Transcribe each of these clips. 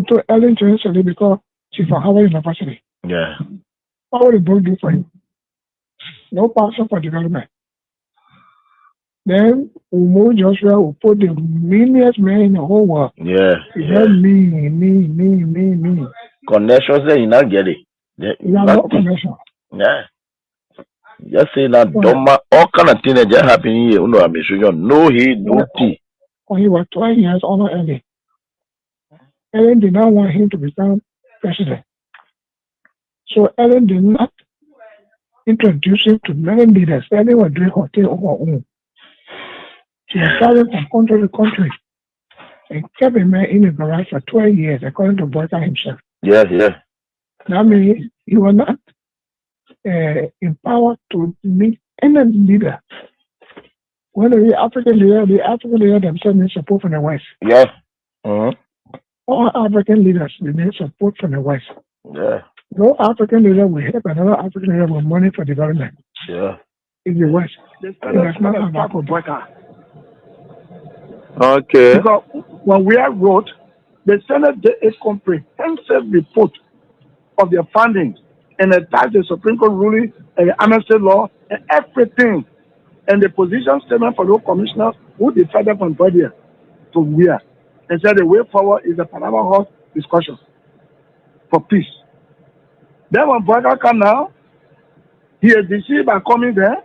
to Ellen Johnson because she's from Harvard University. Yeah. What would the book do for you? No passion for development. Then Umo Joshua will put the meanest man in the whole world. Yeah. He Yeah. said me. Connections there, you not get it. Yeah. You have no connection. Yeah. Just say that So, Doma, all kind of things that just happen here. You know, I'm sure no he, no tea. when he was 12 years older Ellen. Ellen did not want him to become president. So Ellen did not introduce him to many leaders. Ellen was doing her thing on her own. She was traveling from country to country and kept a man in the garage for 12 years, according to Boyka himself. Yeah, yeah. That means he was not empowered to meet any leader. When the African leader themselves need support from the West. Yeah. Mm-hmm. All African leaders need support from the West. Yeah. No African leader will help another African leader with money for development. Yeah. In the West. That's not about Boyka. Okay. Because when we have wrote, the Senate did a comprehensive report of their findings and attached the Supreme Court ruling and the amnesty law and everything. And the position statement for those commissioners who decided from body to where. And said the way forward is the Panama House discussion for peace. Then when Boyka come now, he is deceived by coming there,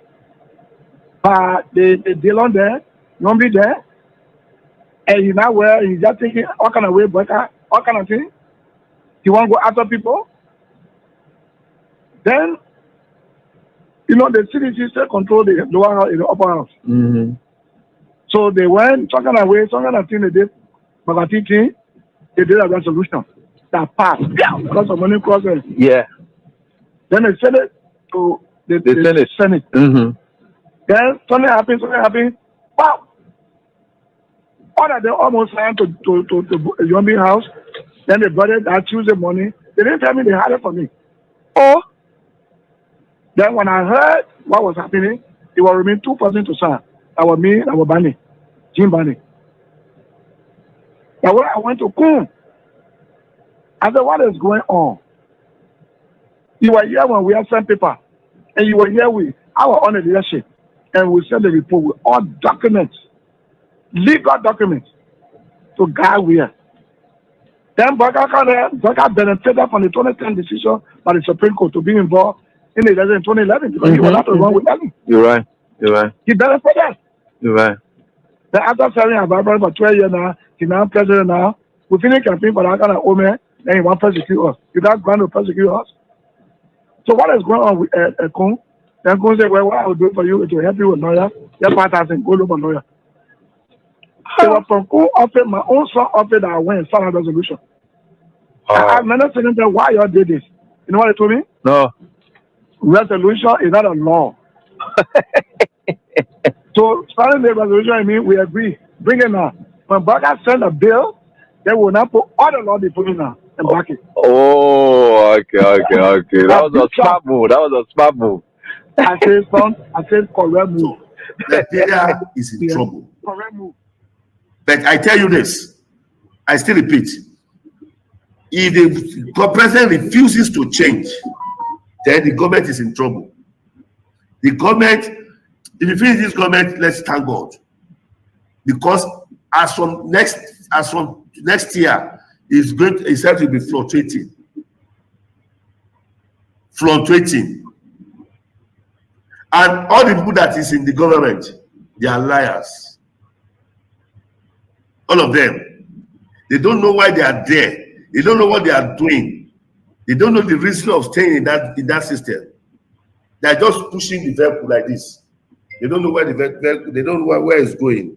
by the Dillon there, Yombi there, and he now where he's just thinking all kind of way Boyka, all kind of thing. He want to go after people. Then, you know, the CDC still control the lower house, the upper house. Mm-hmm. So they went some kind of way, some kind of thing they did, but I think they did a resolution that passed because of money crossing. Yeah. Then they sent it to the Senate. Mm-hmm. Then something happened. Wow! All that they almost signed to Yombi house. Then they brought it that Tuesday morning. They didn't tell me they had it for me. Oh! Then when I heard what was happening, it was remain 2 persons to sign. That was me, that was Barney, Jim Barney. But when I went to Kun, I said, what is going on? You were here when we had sent paper, and you were here with our own leadership, and we sent the report with all documents, legal documents, to guide where. Then Boyka benefited from the 2010 decision by the Supreme Court to be involved in the election in 2011 because he was not the one with Ellen. You're right. He benefited. You're right. Then after serving as Barbara for 12 years now, he's now president now. We finished campaign for that kind of old man, then he want to persecute us. You got going to persecute us. So what is going on with Kun? Then Kun said, well, what I will do for you is to help you with lawyer. Your partners and go look for lawyer. It was from Kun offered, my own son offered that I went and signed a resolution. I remember saying them, why y'all did this? You know what they told me? No. Resolution is not a law. So starting the resolution, I mean, we agree. Bring it now. When Boyka send a bill, they will not put all the law they put in now and back it. Oh, okay. That was a smart move. I said correct move. Nigeria is in trouble. Correct move. But I tell you this, I still repeat, if the president refuses to change, then the government is in trouble. The government, if you finish this government, let's thank God. Because as from next year, it's said to be fluctuating. And all the people that is in the government, they are liars. All of them. They don't know why they are there. They don't know what they are doing. They don't know the reason of staying in that system. They are just pushing the vehicle like this. They don't know where the vehicle, they don't know where it's going.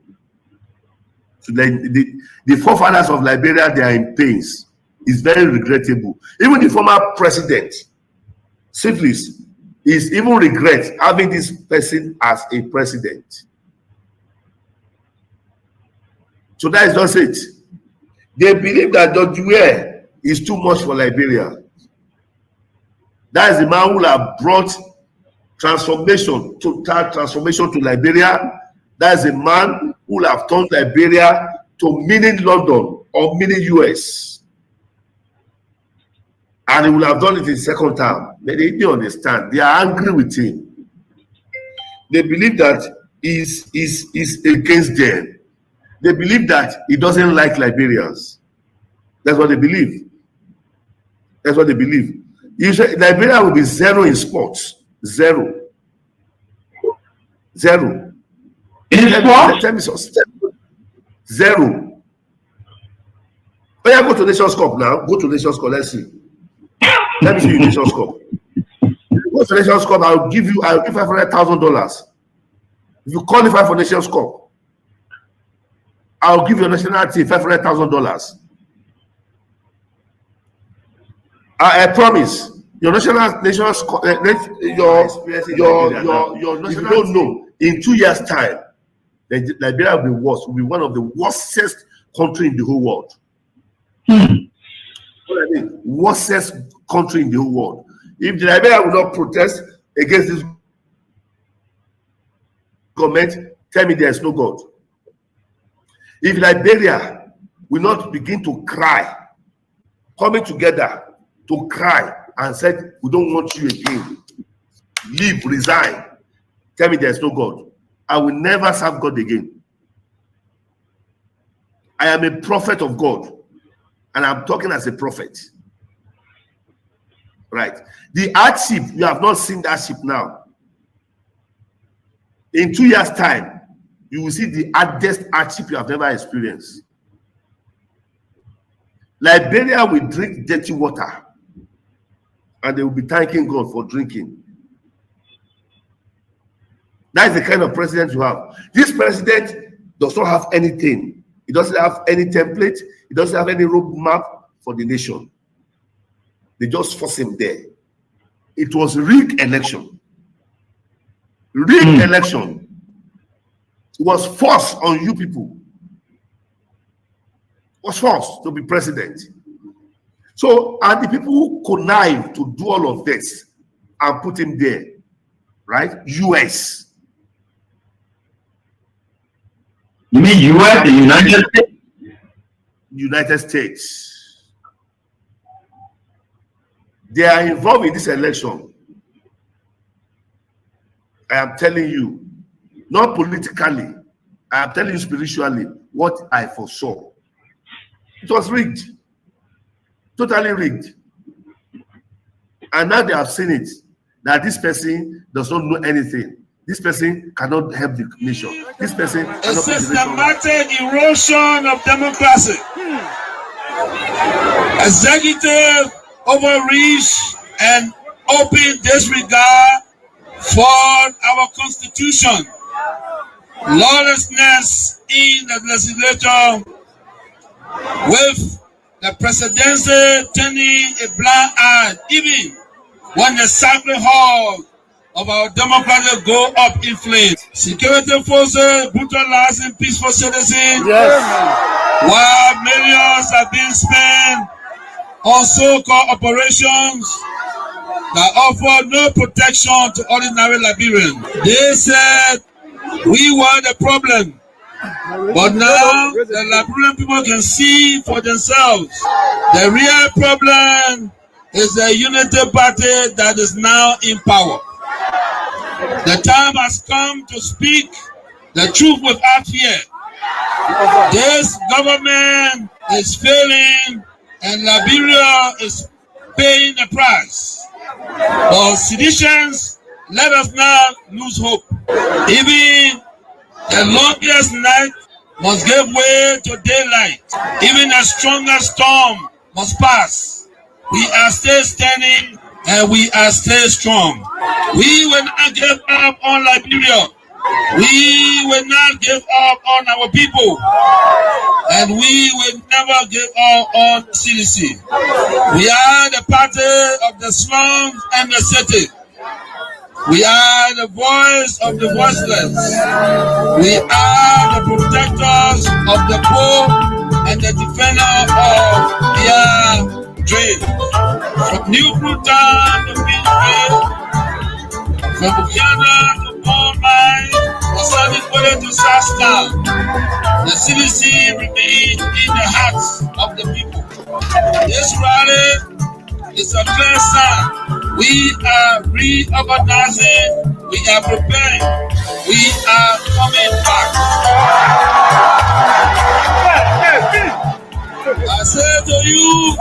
So the forefathers of Liberia, they are in pains. It's very regrettable. Even the former president, Syphilis, is even regret having this person as a president. So that is just it. They believe that George Weah is too much for Liberia. That is the man who have brought total transformation to Liberia. That is a man who have turned Liberia to mini London or mini US. And he will have done it in second term. But they didn't understand. They are angry with him. They believe that he's against them. They believe that he doesn't like Liberians. That's what they believe. That's what they believe. You say Liberia will be zero in sports. Zero. Zero. Tell me so. Zero. Oh yeah, go to Nations Cup now. Go to Nations Cup. Let's see. Let me see you Nations Cup. Go to Nations Cup. I'll give $500,000. If you qualify for Nations Cup, I'll give your nationality $500,000. I promise. Your nations your if you don't know, in 2 years' time, Liberia will be worse. Will be one of the worstest country in the whole world. What I mean, worstest country in the whole world. If the Liberia will not protest against this government, tell me there is no God. If Liberia will not begin to cry, coming together to cry and said, we don't want you again, leave, resign, tell me there's no God, I will never serve God again. I am a prophet of God, and I'm talking as a prophet. Right? The hardship, you have not seen that hardship now. In 2 years' time, you will see the hardest hardship you have never experienced. Liberia will drink dirty water, and they will be thanking God for drinking. That is the kind of president you have. This president does not have anything. He doesn't have any template. He doesn't have any roadmap for the nation. They just force him there. It was rigged election. Rigged election. It was forced on you people. It was forced to be president. So, and the people who connive to do all of this and put him there, right? US. You mean US, the United States? United States. They are involved in this election. I am telling you, not politically, I am telling you spiritually what I foresaw. It was rigged. Totally rigged. And now they have seen it, that this person does not know anything. This person cannot help the nation. This person cannot help the systematic erosion of democracy. Executive overreach and open disregard for our constitution. Lawlessness in the legislature, with the presidency turning a blind eye, even when the sacred hall of our democracy go up in flames. Security forces brutalizing peaceful citizens, while millions are being spent on so-called operations that offer no protection to ordinary Liberians. They said we were the problem, but now the Liberian people can see for themselves. The real problem is the unity party that is now in power. The time has come to speak the truth without fear. This government is failing and Liberia is paying the price. For seditions, let us not lose hope. Even the longest night must give way to daylight. Even the strongest storm must pass. We are still standing and we are still strong. We will not give up on Liberia. We will not give up on our people. And we will never give up on CDC. We are the party of the slums and the city. We are the voice of the voiceless. We are the protectors of the poor and the defender of their dreams. From New Bruton to Queensway, from Buchanan to Paul Mine, from Sunny Quarter to Southtown, the CDC remains in the hearts of the people. This rally It's a clear sign. We are reorganizing. We are preparing. We are coming back. I say to you,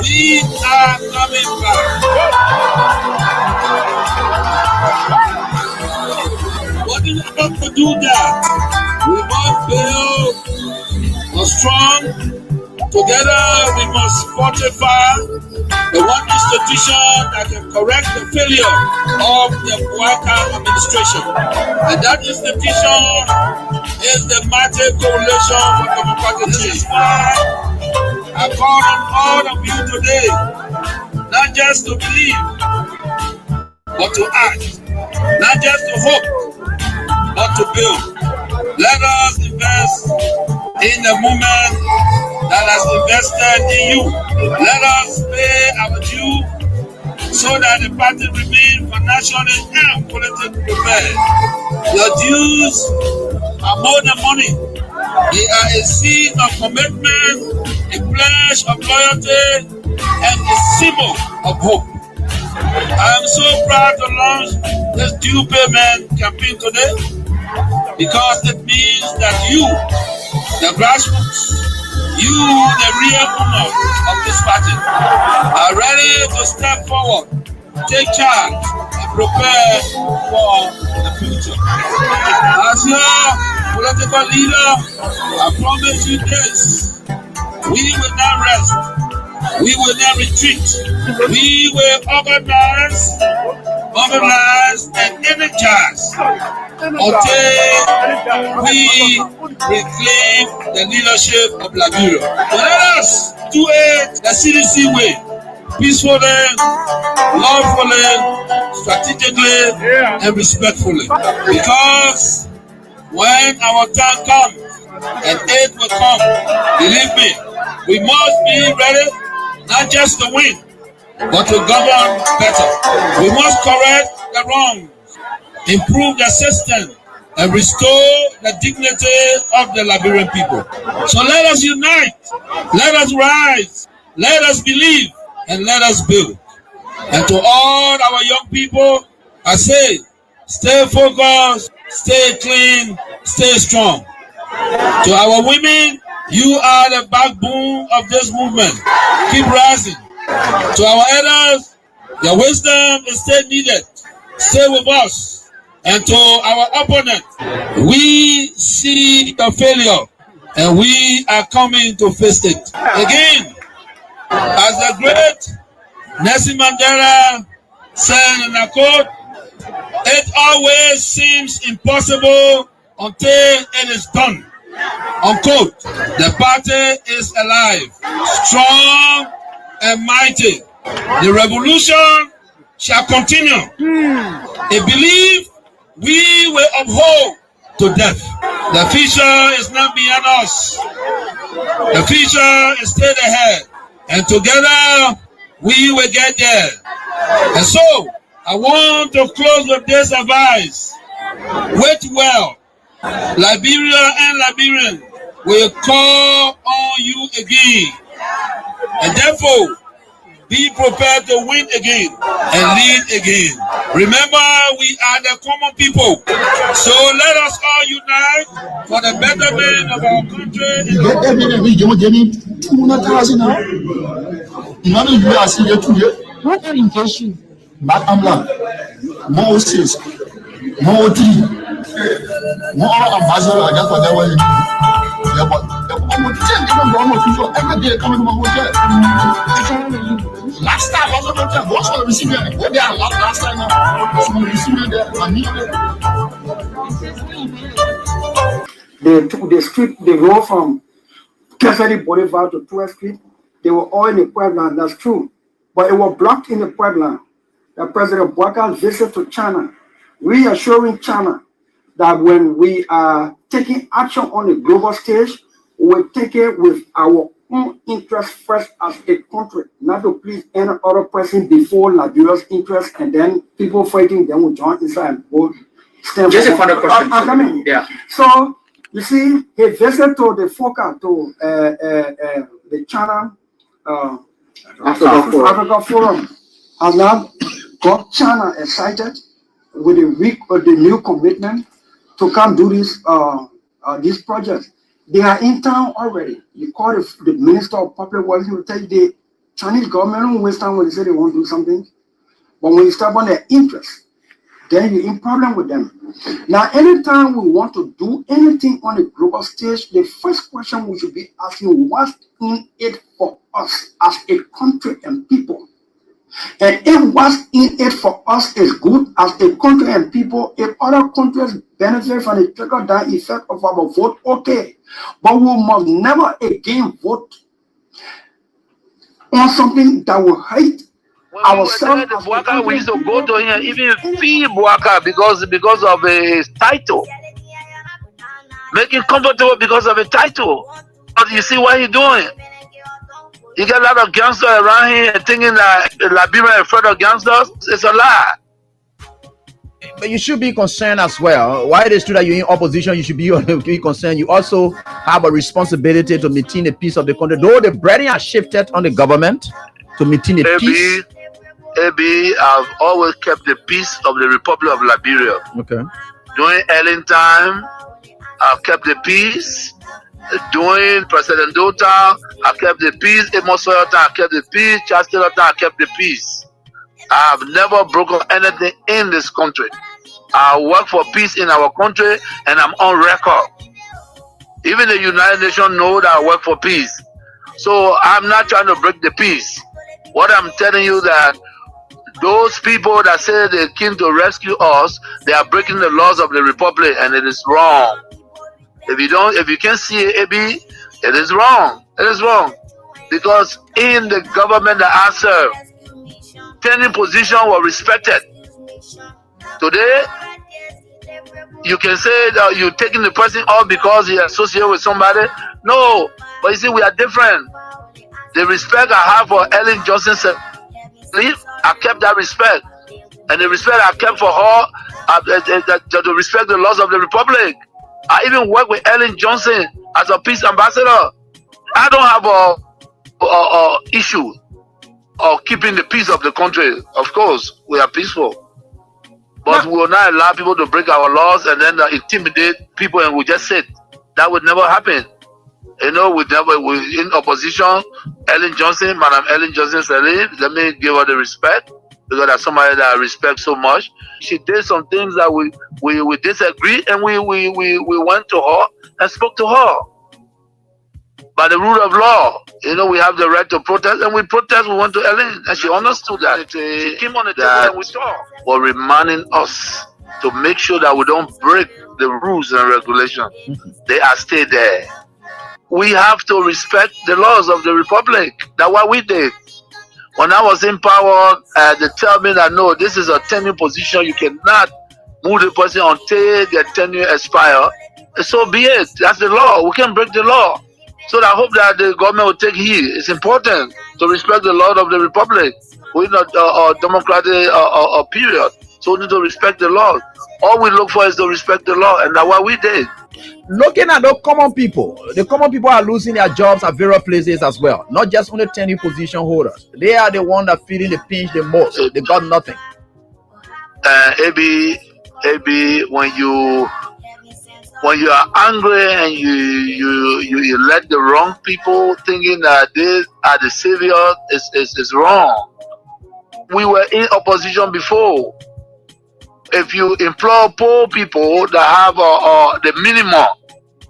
we are coming back. What is it got to do that? We must build a strong. Together we must fortify the one institution that can correct the failure of the Buaka administration. And that institution is the Mighty Coalition for Democratic Change. I call on all of you today, not just to believe, but to act. Not just to hope, but to build. Let us invest in the movement that has invested in you. Let us pay our due so that the party remains financially and politically prepared. Your dues are more than money. They are a seed of commitment, a pledge of loyalty, and a symbol of hope. I am so proud to launch this due payment campaign today because it means that you, the grassroots, you, the real owner of this party, are ready to step forward, take charge, and prepare for the future. As your political leader, I promise you this: we will not rest, we will not retreat, we will organize, and energize until we reclaim the leadership of Liberia. So let us do it the CDC way, peacefully, lawfully, strategically, and respectfully. Because when our time comes and it will come, believe me, we must be ready not just to win, but to govern better. We must correct the wrongs, improve the system, and restore the dignity of the Liberian people. So let us unite, let us rise, let us believe, and let us build. And to all our young people, I say, stay focused, stay clean, stay strong. To our women, you are the backbone of this movement. Keep rising. To our elders, your wisdom is still needed. Stay with us. And to our opponent, we see the failure and we are coming to face it. Again, as the great Nelson Mandela said in a quote, it always seems impossible until it is done. Unquote. The party is alive, strong and mighty. The revolution shall continue. A belief we will uphold to death. The future is not beyond us. The future is still ahead. And together we will get there. And so I want to close with this advice. Wait well. Liberia and Liberians will call on you again. And therefore, be prepared to win again and lead again. Remember, we are the common people. So let us all unite for the betterment of our country. What orientation? Last time, what's going to receive it? What they are last time, they stripped the road from Kesari Boulevard to 12th Street. They were all in the Puebla, that's true. But it was blocked in the Puebla. The President Buaka's visit to China, reassuring China that when we are taking action on the global stage, we will take it with our own interest first as a country, not to please any other person before Liberia's interest, and then people fighting, then we join inside and go stand. Just a further question. Yeah. So you see, he visited to the FOCA, to the China Africa Forum has now got China excited with the new commitment to come do these projects. They are in town already. You call the Minister of Public Works, he will tell you the Chinese government don't waste time when they say they want to do something. But when you step on their interest, then you're in problem with them. Now, anytime we want to do anything on the global stage, the first question we should be asking, what's in it for us as a country and people? And if what's in it for us is good as a country and people, if other countries benefit from the trickle-down effect of our vote, okay. But we must never again vote on something that will hate ourselves. We used to go to him, even fee Buaka because of his title. Make him comfortable because of a title. But you see what he's doing? You get a lot of gangsters around here thinking that Liberia is afraid of gangsters. It's a lie. But you should be concerned as well. Why it is true that you're in opposition, you should be concerned. You also have a responsibility to maintain the peace of the country. Though the burden has shifted on the government to maintain the peace. I've always kept the peace of the Republic of Liberia. Okay. During Ellen time, I've kept the peace. During President Dota, I kept the peace. Amos Soyota, I kept the peace. Charles Taylor, I kept the peace. I have never broken anything in this country. I work for peace in our country, and I'm on record. Even the United Nations know that I work for peace. So I'm not trying to break the peace. What I'm telling you that those people that say they came to rescue us, they are breaking the laws of the Republic, and it is wrong. If you can't see it, AB, it is wrong. It is wrong. Because in the government that I serve, tenant position was respected. Today, you can say that you're taking the person off because he associated with somebody. No, but you see, we are different. The respect I have for Ellen Johnson, I kept that respect. And the respect I kept for her, to respect the laws of the Republic. I even work with Ellen Johnson as a peace ambassador. I don't have a issue of keeping the peace of the country. Of course, we are peaceful. But we will not allow people to break our laws and then intimidate people and we just sit. That would never happen. You know, we in opposition, Ellen Johnson, Madam Ellen Johnson said, let me give her the respect because that's somebody that I respect so much. She did some things that we disagree and we went to her and spoke to her. By the rule of law, you know, we have the right to protest and we protest, we went to Ellen and she understood that. She came on the table and we talked. But reminding us to make sure that we don't break the rules and regulations. They are still there. We have to respect the laws of the Republic. That's what we did. When I was in power, they tell me that no, this is a tenure position. You cannot move the person until their tenure expire. So be it. That's the law. We can't break the law. So I hope that the government will take heed. It's important to respect the law of the Republic. We're in a democratic period. So we need to respect the law. All we look for is to respect the law, and that's what we did. Looking at the common people are losing their jobs at various places as well. Not just only tenure position holders. They are the one that feeling the pinch the most. They got nothing. AB, when you are angry and you let the wrong people thinking that they are the savior, is wrong. We were in opposition before. If you employ poor people that have the minimum,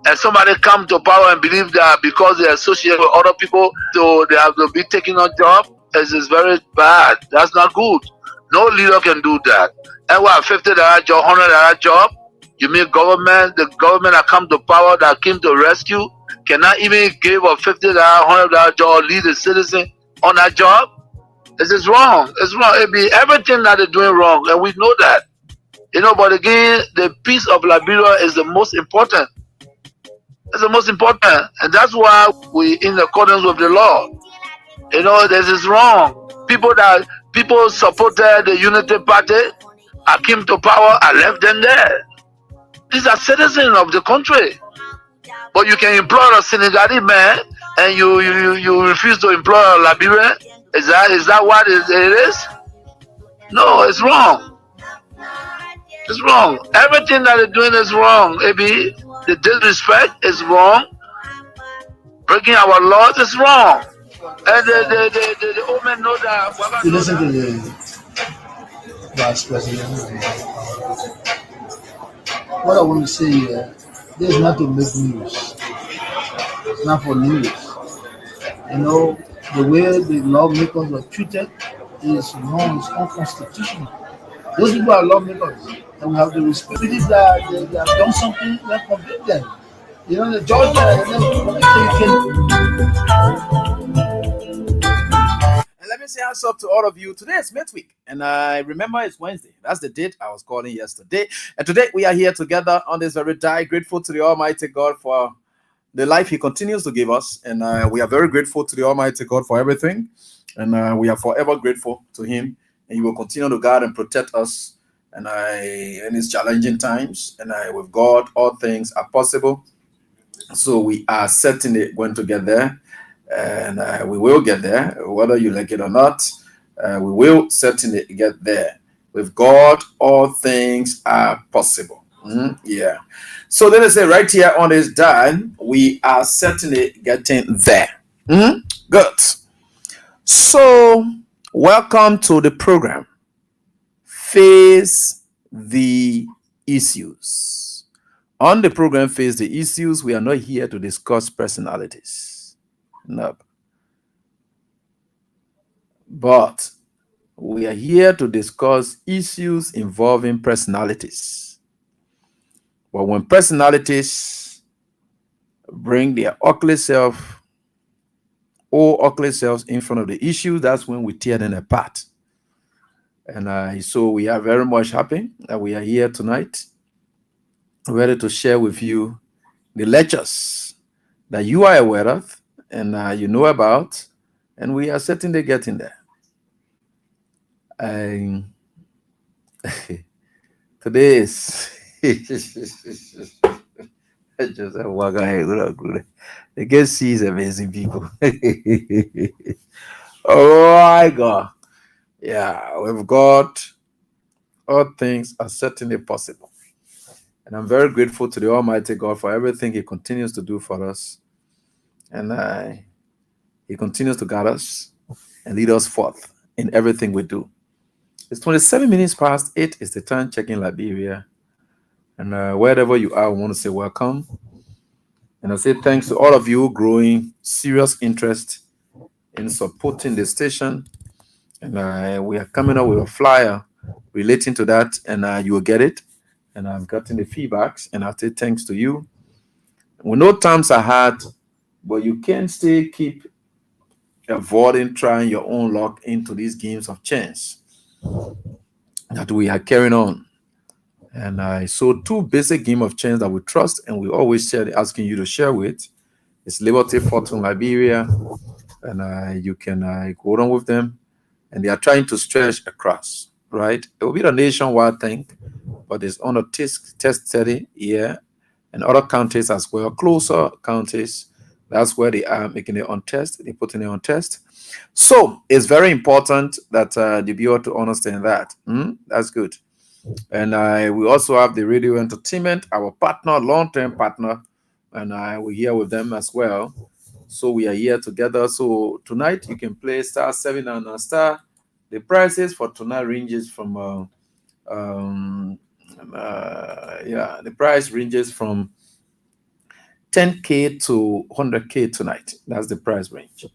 and somebody come to power and believe that because they associate with other people, so they have to be taking a job, it is very bad. That's not good. No leader can do that. And what, $50 job, $100 job? You mean the government that come to power that came to rescue cannot even give a $50, $100 job or lead a citizen on that job? This is wrong. It's wrong. It be everything that they're doing wrong, and we know that. You know, but again, the peace of Liberia is the most important. It's the most important, and that's why we in accordance with the law. You know, this is wrong. People supported the Unity Party. I came to power. I left them there. These are citizens of the country. But you can employ a Senegalese man and you refuse to employ a Liberian? Is that what it is? No, it's wrong. It's wrong. Everything that they're doing is wrong. AB, the disrespect is wrong. Breaking our laws is wrong. And the old men know that. You listen to the Vice President. What I want to say here, this is not to make news. It's not for news. You know, the way the lawmakers are treated is wrong, it's unconstitutional. Those people are lawmakers, and we have to respect. Believe that they have done something that convict them. You know, the judge, And let me say what's up to all of you. Today is midweek, and I remember it's Wednesday. That's the date I was calling yesterday. And today we are here together on this very day, grateful to the Almighty God for the life He continues to give us. And we are very grateful to the Almighty God for everything. And we are forever grateful to Him. And He will continue to guard and protect us. And in these challenging times, and with God, all things are possible. So we are certainly going to get there. And we will get there, whether you like it or not. We will certainly get there. With God, all things are possible. Yeah. So let us say right here on this dial, we are certainly getting there. Good. So welcome to the program. Face the issues. On the program, Face the Issues, we are not here to discuss personalities. No. But we are here to discuss issues involving personalities. But when personalities bring their ugly self or ugly selves in front of the issue, that's when we tear them apart. And so we are very much happy that we are here tonight, ready to share with you the lectures that you are aware of and you know about, and we are certainly getting there. Today is just walk ahead. They get sees amazing people. Oh my God. Yeah, with God, all things are certainly possible. And I'm very grateful to the Almighty God for everything He continues to do for us. And He continues to guide us and lead us forth in everything we do. It's 27 minutes past 8 is the time checking Liberia. And wherever you are, I want to say welcome. And I say thanks to all of you growing serious interest in supporting the station. And we are coming up with a flyer relating to that, and you will get it. And I've gotten the feedbacks, and I'll say thanks to you. We know times are hard, but you can still keep avoiding trying your own luck into these games of chance that we are carrying on. And so two basic game of chance that we trust and we always share, asking you to share with, is Liberty Fortune Liberia, and you can go on with them, and they are trying to stretch across, right? It will be a nationwide thing, but it's on a test study here, and other counties as well, closer counties. That's where they are making it on test. They're putting it on test. So it's very important that they be able to understand that. That's good. And we also have the radio entertainment, our partner, long-term partner, and we're here with them as well. So we are here together. So tonight you can play star 7 and star. The prices for tonight ranges from the price ranges from 10K to 100K tonight. That's the price range.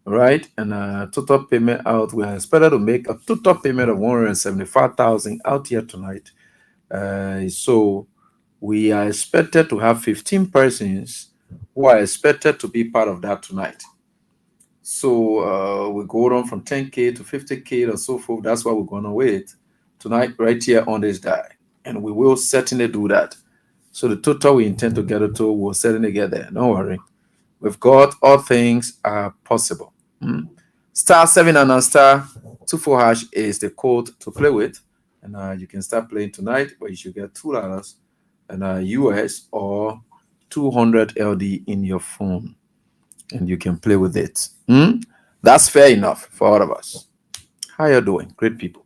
All right. And total payment out, we are expected to make a total payment of 175,000 out here tonight. So we are expected to have 15 persons who are expected to be part of that tonight. So we go on from 10K to 50K or so forth. That's what we're going to wait tonight right here on this day. And we will certainly do that. So the total we intend to get it to, we'll certainly get there. Don't worry. With God, all things are possible. Star 7 and star 24 hash is the code to play with. And you can start playing tonight, but you should get $2 and US or 200 LD in your phone. and you can play with it. That's fair enough for all of us. How you doing? Great people.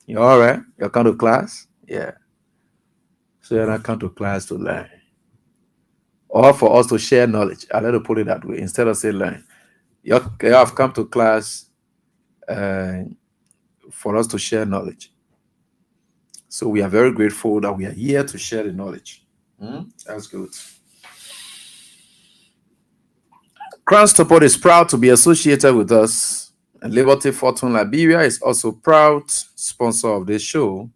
You all right? You come to class? Yeah. So you're not come to class to learn, or for us to share knowledge. I let to put it that way instead of say learn. You have come to class uh, for us to share knowledge. So we are very grateful that we are here to share the knowledge. That's good. Crown Support is proud to be associated with us, and Liberty Fortune Liberia is also proud sponsor of this show.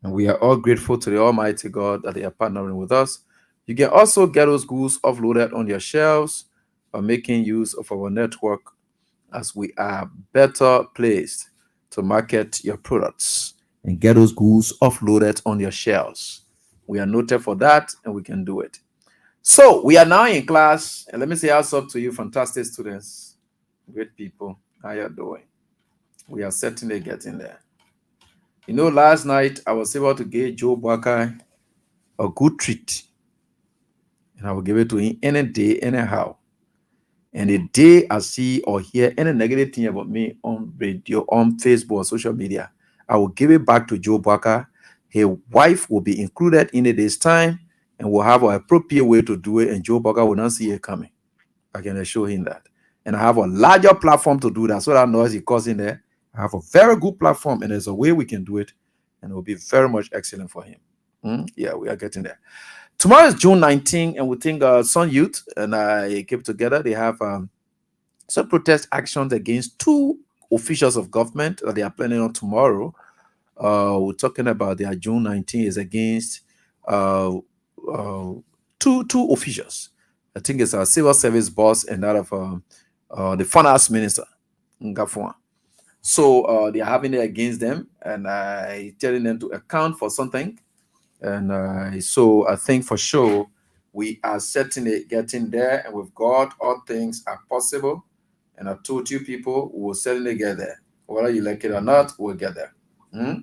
And we are all grateful to the Almighty God that they are partnering with us. You can also get those goods offloaded on your shelves by making use of our network, as we are better placed to market your products and get those goods offloaded on your shelves. We are noted for that, and we can do it. So we are now in class, and let me say what's up to you, fantastic students, great people. How you doing? We are certainly getting there. You know, last night I was able to give Joe Buckeye a good treat, and I will give it to him any day, anyhow. And the day I see or hear any negative thing about me on radio, on Facebook, or social media, I will give it back to Joe Buckeye. His wife will be included in a day's time, and will have an appropriate way to do it, and Joe Buckeye will not see it coming. I can assure him that. And I have a larger platform to do that, so that noise he causing there. I have a very good platform, and there's a way we can do it, and it will be very much excellent for him. Yeah, we are getting there. Tomorrow is June 19, and we think Sun Youth and I came together. They have some protest actions against two officials of government that they are planning on tomorrow. We're talking about their June 19 is against two officials. I think it's our civil service boss and that of the finance minister, Ngafua. So they are having it against them, and telling them to account for something. And so I think for sure we are certainly getting there, and with God, all things are possible. And I told you people, we will certainly get there. Whether you like it or not, we'll get there. We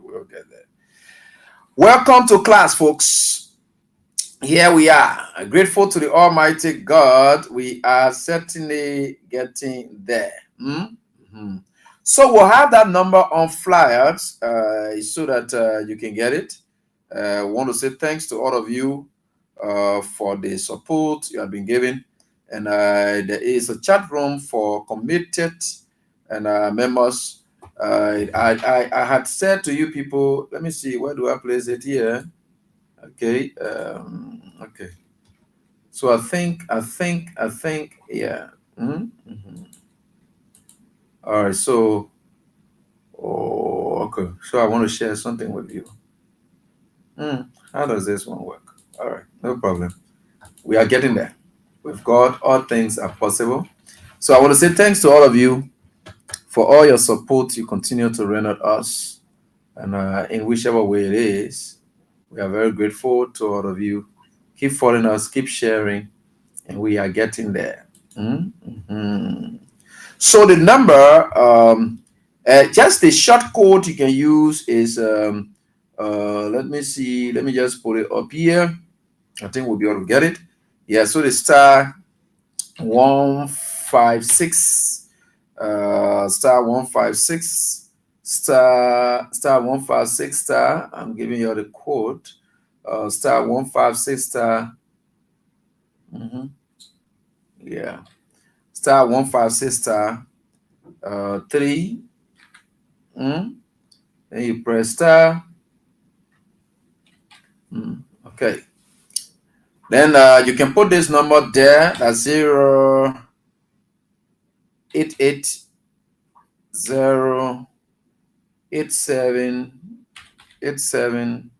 will get there. Welcome to class, folks. Here we are. Grateful to the Almighty God. We are certainly getting there. So we'll have that number on flyers so that you can get it. I want to say thanks to all of you for the support you have been giving. And there is a chat room for committed and members. I had said to you people, let me see, where do I place it here? Okay. Okay. So I think, yeah. All right. So, okay. So I want to share something with you. How does this one work? All right. No problem. We are getting there. With God, all things are possible. So I want to say thanks to all of you for all your support you continue to render us. And in whichever way it is, we are very grateful to all of you. Keep following us, keep sharing, and we are getting there. So the number, just the short code you can use is, let me see, let me just put it up here. I think we'll be able to get it. Yeah, so the star 156, star 156, star 156 star. I'm giving you the code. Star 156 star. Yeah. Star 156 star 3. Then you press star. Okay. Then you can put this number there. That's 088 087 87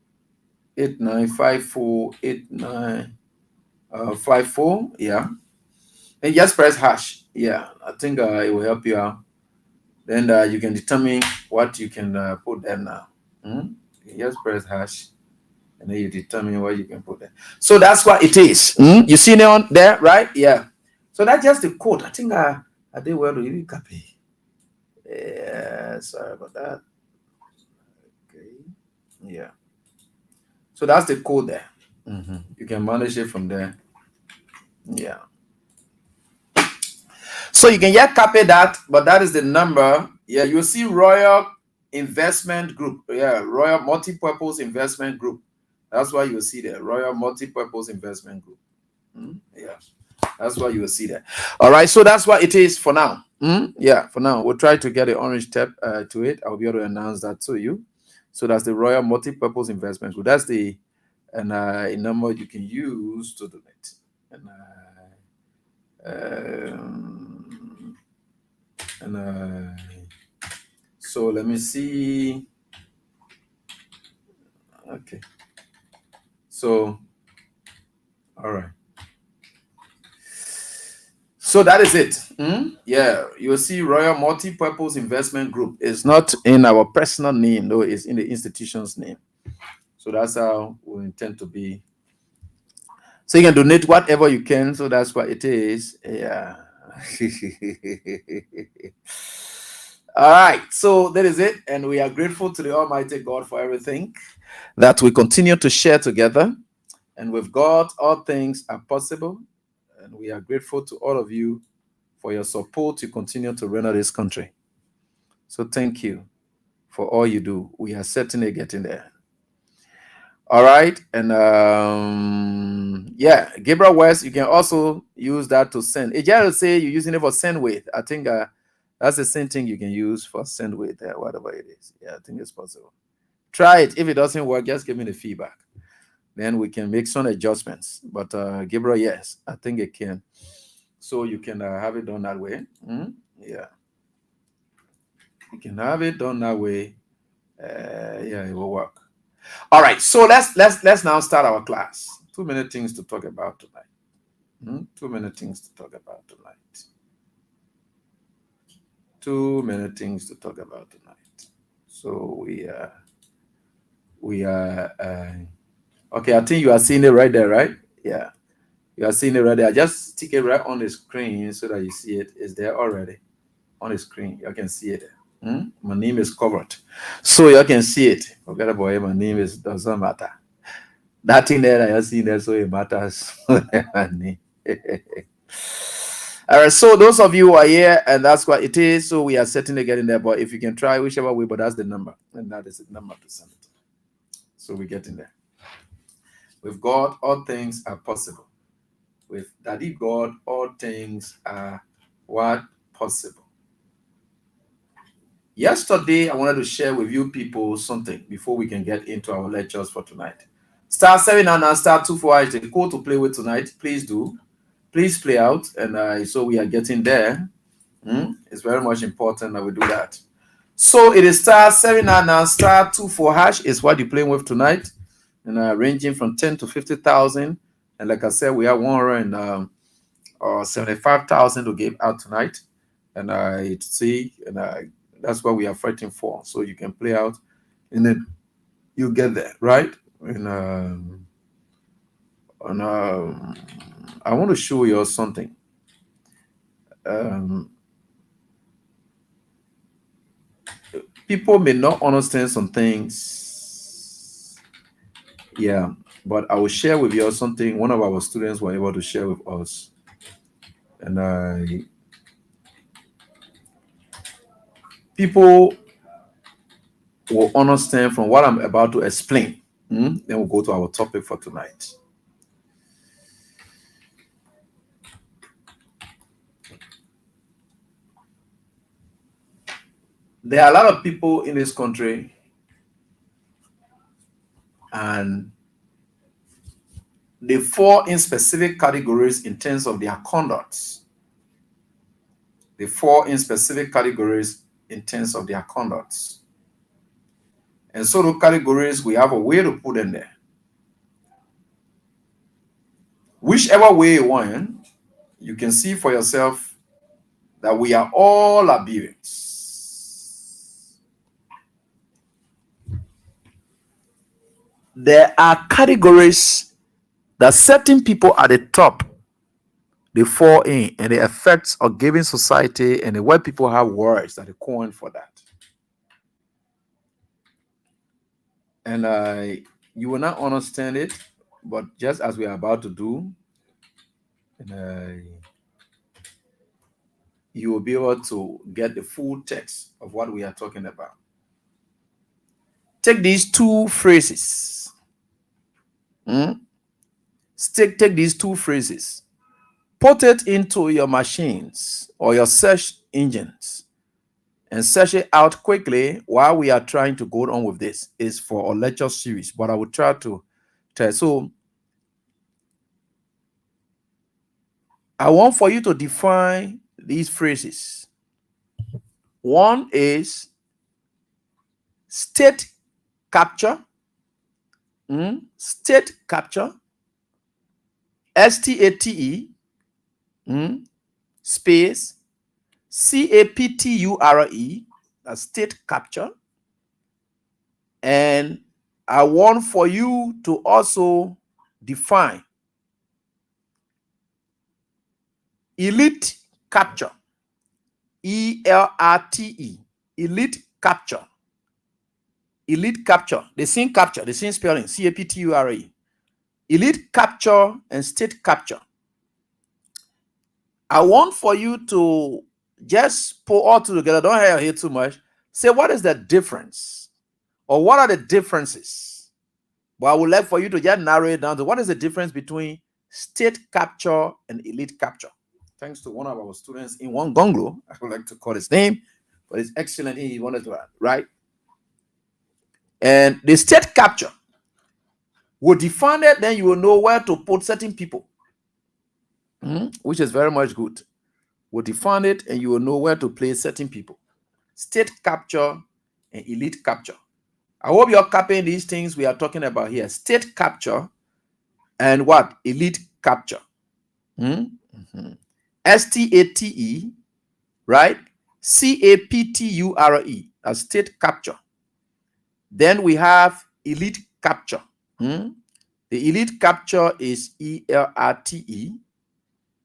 8954 8954. Yeah. And just press hash. Yeah, I think it will help you out. Then you can determine what you can put there now. You just press hash, and then you determine what you can put there. So that's what it is. You see it on there, right? Yeah. So that's just the code. I think I did well to even copy. Yeah, sorry about that. Okay. Yeah. So that's the code there. You can manage it from there. Yeah. So you can yet copy that, but that is the number. Yeah, you'll see Royal Investment Group. Yeah, Royal Multi-Purpose Investment Group. That's why you'll see there, Royal Multi-Purpose Investment Group. Yeah, that's why you will see that. All right, so that's what it is for now. Yeah, for now. We'll try to get an orange tab to it. I'll be able to announce that to you. So that's the Royal Multi-Purpose Investment Group. That's the a number you can use to donate. So let me see. Okay. So, all right. So that is it. Yeah, you'll see Royal Multi-Purpose Investment Group. It's not in our personal name, though, it's in the institution's name. So that's how we intend to be. So you can donate whatever you can. So that's what it is. Yeah. All right. So that is it. And we are grateful to the Almighty God for everything that we continue to share together. And with God, all things are possible. And we are grateful to all of you for your support to continue to render this country. So thank you for all you do. We are certainly getting there. All right. And yeah, Gabriel West, you can also use that to send. Ejah will say you're using it for send with. I think that's the same thing you can use for send with, whatever it is. Yeah, I think it's possible. Try it. If it doesn't work, just give me the feedback. Then we can make some adjustments. But Gabriel, yes, I think it can. So you can have it done that way. Yeah. You can have it done that way. Yeah, it will work. All right. So let's now start our class. 2 minute things to talk about tonight. 2 minute things to talk about tonight. 2 minute things to talk about tonight. So we are okay. I think you are seeing it right there, right? Yeah. You are seeing it right there. I just stick it right on the screen so that you see it. It's there already on the screen. You can see it. My name is covered, so you can see it. Forget about it. My name doesn't matter. That thing there I see there, so it matters. All right. So those of you who are here, and that's what it is. So we are certainly getting there. But if you can try whichever way, but that's the number, and that is the number to send it. So we're getting there. With God, all things are possible. With Daddy God, all things are what? Possible. Yesterday, I wanted to share with you people something before we can get into our lectures for tonight. Star 7 and star 24 is the code to play with tonight. Please do. Please play out. And so we are getting there. It's very much important that we do that. So it is star 7 and star 24 hash is what you're playing with tonight. And ranging from 10 to 50,000. And like I said, we have 175,000 to give out tonight. And I see, and that's what we are fighting for. So you can play out, and then you get there, right? And I want to show you something. People may not understand some things. Yeah, but I will share with you something one of our students were able to share with us. And people will understand from what I'm about to explain. Then we'll go to our topic for tonight. There are a lot of people in this country, and they fall in specific categories in terms of their conduct. They fall in specific categories in terms of their conduct. And so those categories, we have a way to put them there. Whichever way you want, you can see for yourself that we are all abused. There are categories that certain people at the top, they fall in, and the effects of giving society and the way people have words that they coin for that. And you will not understand it, but just as we are about to do, you will be able to get the full text of what we are talking about. Take these two phrases. Take these two phrases. Put it into your machines or your search engines and search it out quickly while we are trying to go on with this. It's for a lecture series, but I will try to tell. So I want for you to define these phrases. One is state capture. State capture. STATE space CAPTURE, that's state capture. And I want for you to also define elite capture, ELRTE, elite capture. Elite capture, the same capture, the same spelling, CAPTURE. Elite capture and state capture. I want for you to just pull all two together. Don't have here too much. Say, what is the difference? Or what are the differences? But I would like for you to just narrow it down to what is the difference between state capture and elite capture. Thanks to one of our students in one Gonglo, I would like to call his name, but it's excellent. He wanted to add, right? And the state capture will define it, then you will know where to put certain people, which is very much good. We'll define it and you will know where to place certain people. State capture and elite capture. I hope you're copying these things we are talking about here. State capture and what? Elite capture. STATE, right? CAPTURE, a state capture. Then we have elite capture. The elite capture is ELRTE,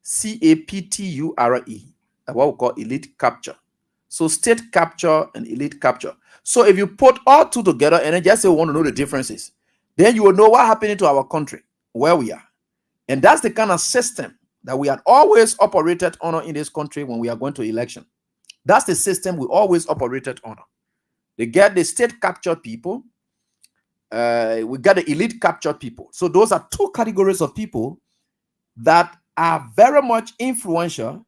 CAPTURE, what we call elite capture. So state capture and elite capture. So if you put all two together and then just say we want to know the differences, then you will know what happened to our country, where we are. And that's the kind of system that we had always operated on in this country when we are going to election. That's the system we always operated on. They get the state capture people. We got the elite capture people. So those are two categories of people that are very much influential,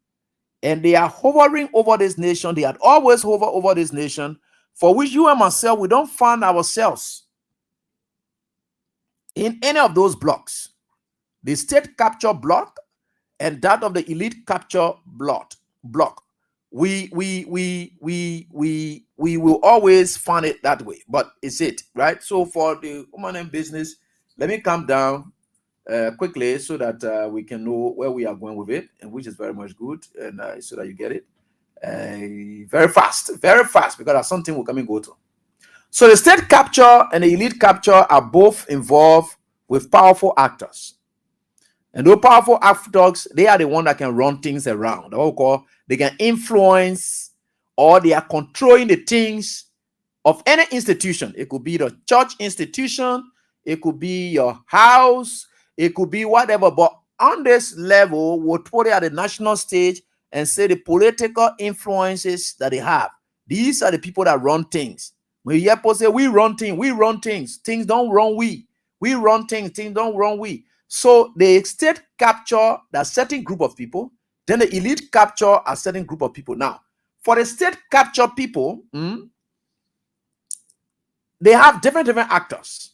and they are hovering over this nation. They had always hovered over this nation, for which you and myself, we don't find ourselves in any of those blocks. The state capture block and that of the elite capture block. We will always find it that way, but it's it, right? So for the woman and business, let me come down quickly so that we can know where we are going with it, and which is very much good, and so that you get it very fast, because that's something we'll come and go to. So the state capture and the elite capture are both involved with powerful actors. And those powerful actors, they are the one that can run things around. They can influence, or they are controlling the things of any institution. It could be the church institution, it could be your house, it could be whatever. But on this level, we'll put it at the national stage and say the political influences that they have. These are the people that run things. When you hear people say, we run things, things don't run we. We run things don't run we. So the state capture that certain group of people, then the elite capture a certain group of people. Now, for the state capture people, they have different actors,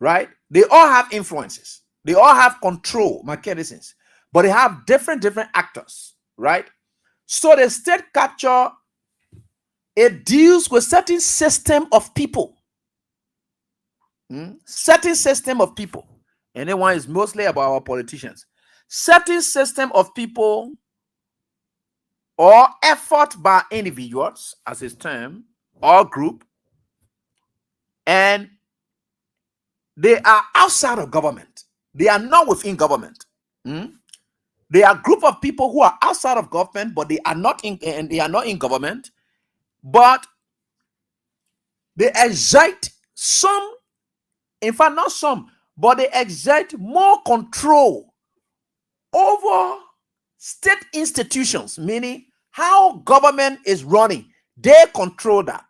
right? They all have influences. They all have control mechanisms, but they have different actors, right? So the state capture, it deals with certain system of people. Certain system of people. And that one is mostly about our politicians. Certain system of people or effort by individuals, as it's termed, or group, and they are outside of government. They are not within government. They are a group of people who are outside of government, but they are not in government, but they exert some, in fact, not some, but they exert more control over state institutions, meaning how government is running, they control that.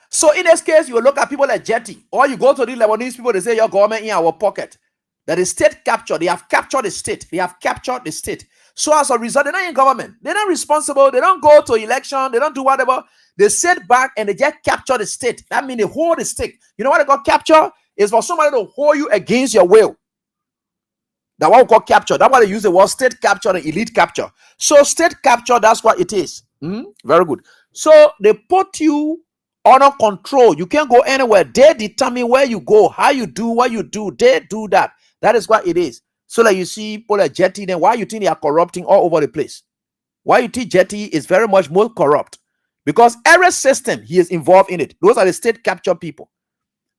So in this case, you look at people like Jetty, or you go to the Lebanese people, they say your government in our pocket. That is state capture. They have captured the state. They have captured the state. So as a result, they're not in government. They're not responsible. They don't go to election. They don't do whatever. They sit back and they just capture the state. That means they hold the stick. You know what they call capture? Is for somebody to hold you against your will. That's what we call capture. That's why they use the word state capture and elite capture. So state capture, that's what it is. Very good. So they put you under control. You can't go anywhere. They determine where you go, how you do, what you do. They do that. That is what it is. So like you see people like Jetty, then why you think they are corrupting all over the place? Why you think Jetty is very much more corrupt? Because every system he is involved in it. Those are the state capture people.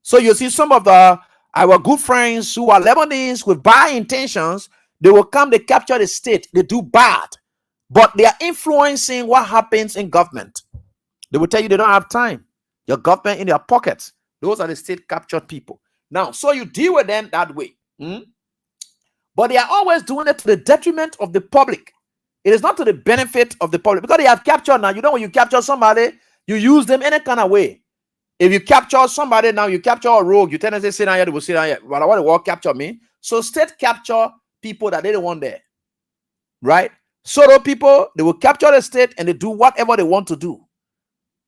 So you see some of our good friends who are Lebanese with bad intentions, they will come, they capture the state, they do bad, but they are influencing what happens in government. They will tell you they don't have time. Your government in their pockets. Those are the state captured people. Now, so you deal with them that way. But they are always doing it to the detriment of the public. It is not to the benefit of the public, because they have captured now. You know, when you capture somebody, you use them any kind of way. If you capture somebody now, you capture a rogue, you tell them to say, sit down here, they will sit down here. But I want the word capture me. So state capture people that they don't want there. Right? So those people, they will capture the state and they do whatever they want to do.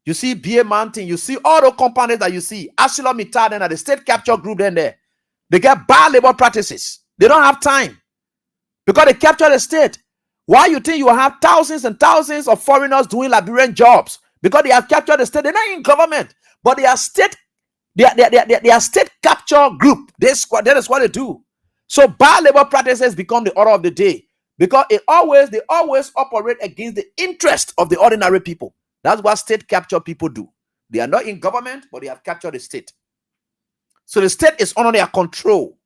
You see BA Mountain, you see all the companies that you see, ArcelorMittal, and the state capture group then there. They get bad labor practices. They don't have time because they capture the state. Why you think you have thousands and thousands of foreigners doing Liberian jobs? Because they have captured the state. They're not in government, but they are state. They are state capture group. That is what they do. So bad labor practices become the order of the day because they always operate against the interest of the ordinary people. That's what state capture people do. They are not in government, but they have captured the state. So the state is under their control.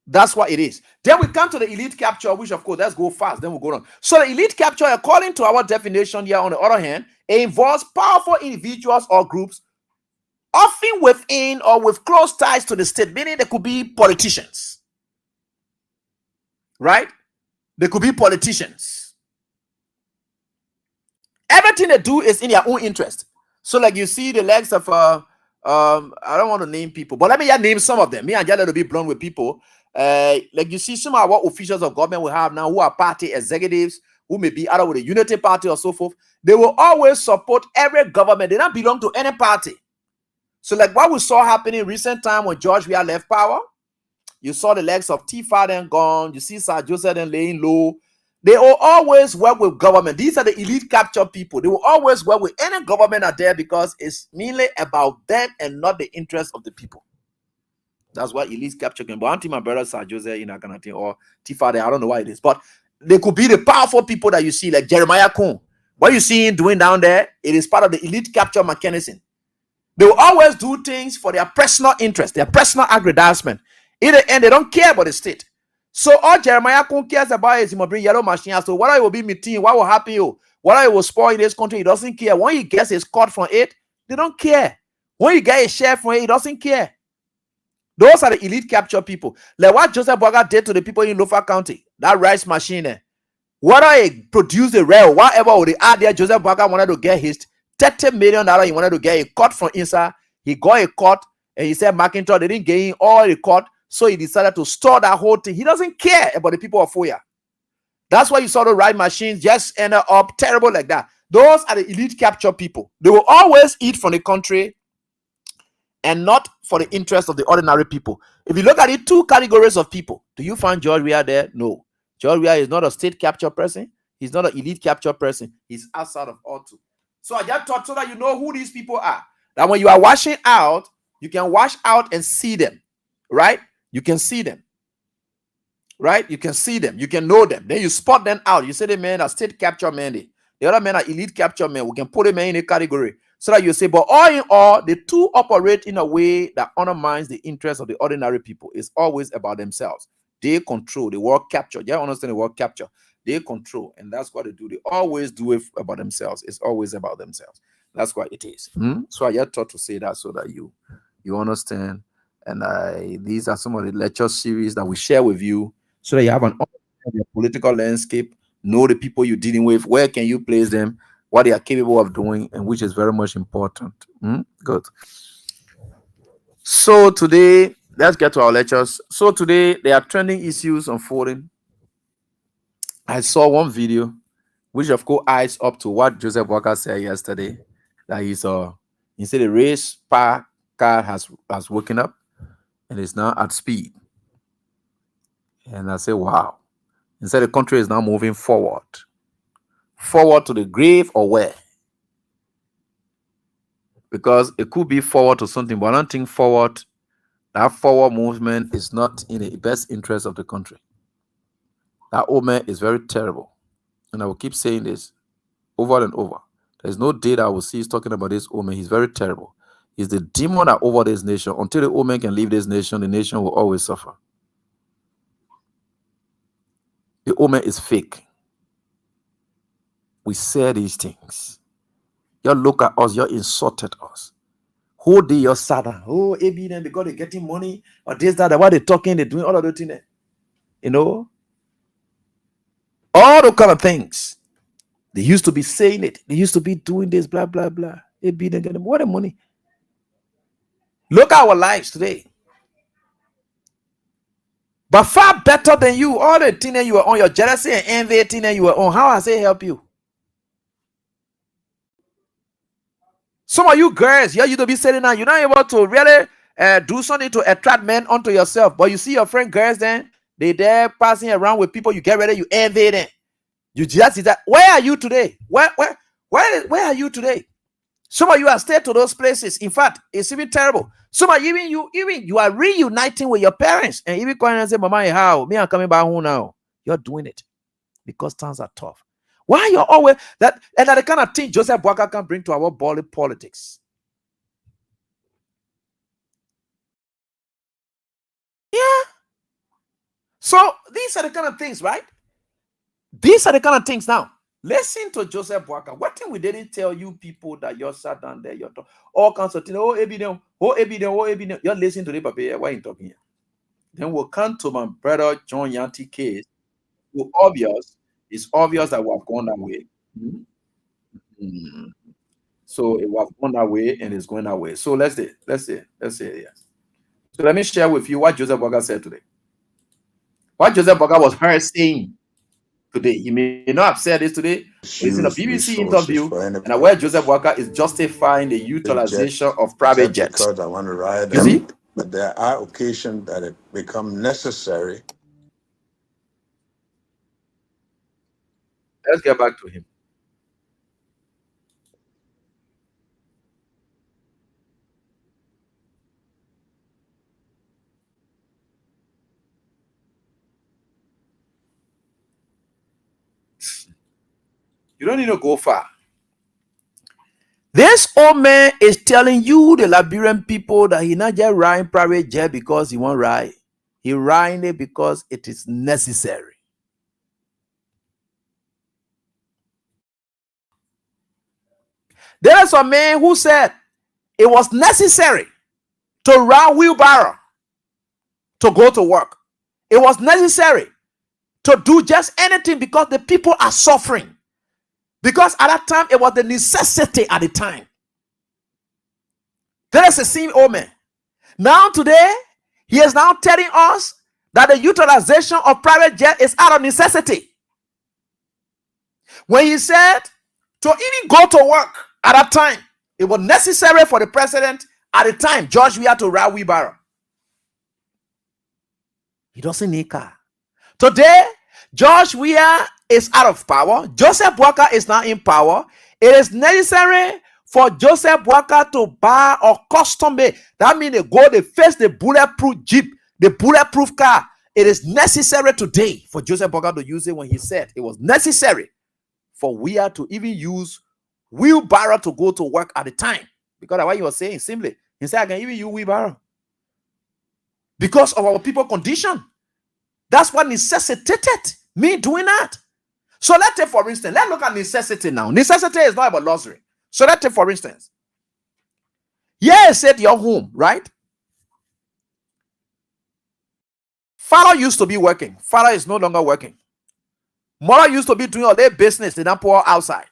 That's what it is. Then we come to the elite capture, which of course, let's go fast, then we'll go on. So the elite capture, according to our definition here, on the other hand, it involves powerful individuals or groups, often within or with close ties to the state, meaning they could be politicians. Right? They could be politicians. Everything they do is in their own interest. So like you see the legs of I don't want to name people, but let me just name some of them. Me and Jada will be blunt with people. Like you see some of our officials of government we have now who are party executives, who may be either with the Unity Party or so forth. They will always support every government. They don't belong to any party. So like what we saw happening in recent time when George Weah left power, you saw the legs of Tifa then gone. You see Sir Joseph then laying low. They will always work with government. These are the elite capture people. They will always work with any government out there because it's mainly about them and not the interest of the people. That's why elite capture can. But auntie, my brother, Sir Joseph, in that kind of thing, or Tifa, I don't know why it is. But they could be the powerful people that you see, like Jeremiah Kuhn. What you see him doing down there, it is part of the elite capture mechanism. They will always do things for their personal interest, their personal aggrandizement. In the end, they don't care about the state. So all Jeremiah Kuhn cares about is he will bring yellow machine. So whether it will be meeting, what will happen you, whether it will spoil in this country, he doesn't care. When he gets his cut from it, they don't care. When you get a share from it, he doesn't care. Those are the elite capture people. Like what Joseph Boga did to the people in Lofa County, that rice machine there. Whether he produced a rail, whatever they add there, Joseph Boga wanted to get his $30 million. He wanted to get a cut from inside. He got a cut, and he said McIntyre, they didn't get in all the cut. So he decided to store that whole thing. He doesn't care about the people of Foya. That's why you saw the ride machines just end up terrible like that. Those are the elite capture people. They will always eat from the country and not for the interest of the ordinary people. If you look at it, two categories of people. Do you find George Weah there? No. George Weah is not a state capture person. He's not an elite capture person. He's outside of all two. So I just thought so that you know who these people are. That when you are washing out, you can wash out and see them. Right? You can see them, right? You can see them. You can know them. Then you spot them out. You say the men are state capture men. The other men are elite capture men. We can put them in a category so that you say, but all in all, the two operate in a way that undermines the interest of the ordinary people. It's always about themselves. They control the word capture. You understand the word capture? They control, and that's what they do. They always do it about themselves. It's always about themselves. That's what it is. So I just thought to say that so that you understand. And these are some of the lecture series that we share with you so that you have an understanding your political landscape, know the people you're dealing with, where can you place them, what they are capable of doing, and which is very much important. Good. So today, let's get to our lectures. So today, there are trending issues unfolding. I saw one video, which of course eyes up to what Joseph Walker said yesterday, that he said the race car has woken up and is now at speed. And I say, wow. He said the country is now moving forward to the grave or where? Because it could be forward to something, but I don't think that forward movement is not in the best interest of the country. That old man is very terrible. And I will keep saying this over and over. There's no day that I will see is talking about this old man. He's very terrible. He's the demon that over this nation. Until the old man can leave this nation, the nation will always suffer. The old man is fake. We say these things. You look at us, you insulted us. Whole day you're sad. Oh, AB then because they're getting money or this, that, why they talking, they're doing all of those things. You know? All those kind of things. They used to be saying it. They used to be doing this, blah, blah, blah. AB then getting what the money. Look at our lives today. But far better than you. All the things that you were on, your jealousy and envy thing that you were on. How has it helped you? Some of you girls, you to be saying now, you're not able to really do something to attract men onto yourself. But you see your friend girls then, they there passing around with people, you get ready, you envy them. You just see that. Where are you today? Where are you today? Some of you are staying to those places. In fact, it's even terrible. Some of you, even you are reuniting with your parents and even calling and say, Mama, how? Me, I'm coming back home now. You're doing it because times are tough. Why you're always that? And that the kind of thing Joseph Boakai can bring to our body politics. Yeah. So these are the kind of things, right? These are the kind of things now. Listen to Joseph Boakai. What thing we didn't tell you people that you're sat down there, you're talking all kinds of things. Oh, evidence, oh, evidence, oh, evidence. You're listening to the paper. Why are you talking here? Then we'll come to my brother John Yanti case. It's obvious that we have gone that way. So it was gone that way and it's going that way. So let's see. Yeah. So let me share with you what Joseph Boakai said today. What Joseph Boakai was heard saying today. He may not have said this today. It's in a BBC interview, and where Joseph Boakai is justifying the utilization of private jets. Because I want to ride them, see? But there are occasions that it become necessary. Let's get back to him. You don't need to go far. This old man is telling you, the Liberian people, that he not just riding private jet because he won't ride. He riding it because it is necessary. There is a man who said it was necessary to ride wheelbarrow to go to work. It was necessary to do just anything because the people are suffering. Because at that time, it was the necessity at the time. There is the same old man. Now today, he is now telling us that the utilization of private jet is out of necessity. When he said to even go to work at that time, it was necessary for the president at the time, George Weah, to ride wheelbarrow. He doesn't need car. Today, George Weah is out of power. Joseph Boakai is now in power. It is necessary for Joseph Boakai to buy a custom made. That means they face the bulletproof jeep, the bulletproof car. It is necessary today for Joseph Boakai to use it when he said it was necessary for Weah to even use wheelbarrow to go to work at the time. Because what he was saying simply, he said, I can even use wheelbarrow. Because of our people condition. That's what necessitated me doing that. So let's take, for instance, let's look at necessity now. Necessity is not about luxury. So let's take, for instance, I said your home, right? Father used to be working. Father is no longer working. Mother used to be doing all their business, they don't pour outside.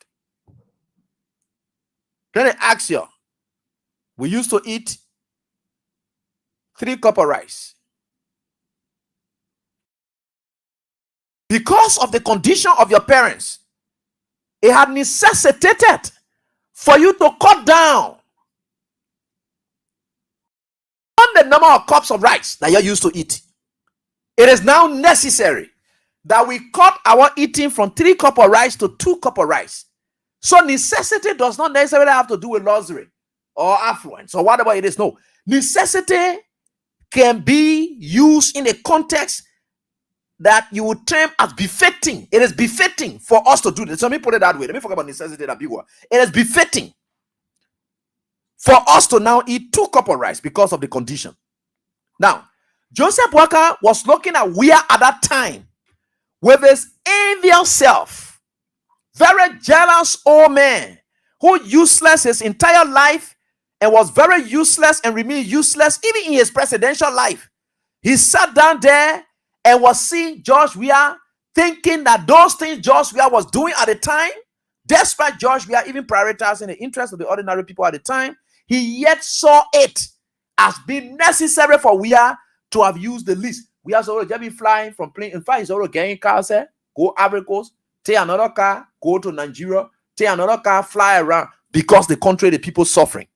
Then they ask you, we used to eat 3 cups of rice. Because of the condition of your parents, it had necessitated for you to cut down on the number of cups of rice that you used to eat. It is now necessary that we cut our eating from 3 cups of rice to 2 cups of rice. So necessity does not necessarily have to do with luxury or affluence or whatever it is. No. Necessity can be used in a context that you would term as befitting. It is befitting for us to do this. So let me put it that way. Let me forget about necessity, that big word. It is befitting for us to now eat 2 cups of rice because of the condition. Now, Joseph Walker was looking at where at that time with his envious self, very jealous old man who useless his entire life and was very useless and remained useless even in his presidential life. He sat down there and was seeing George Weah, thinking that those things George Weah was doing at the time, despite George Weah even prioritizing the interests of the ordinary people at the time, he yet saw it as being necessary for Weah to have used the list. Weah has already just been flying from plane. In fact, he's already getting cars there, go Ivory Coast, take another car, go to Nigeria, take another car, fly around, because the country, the people suffering.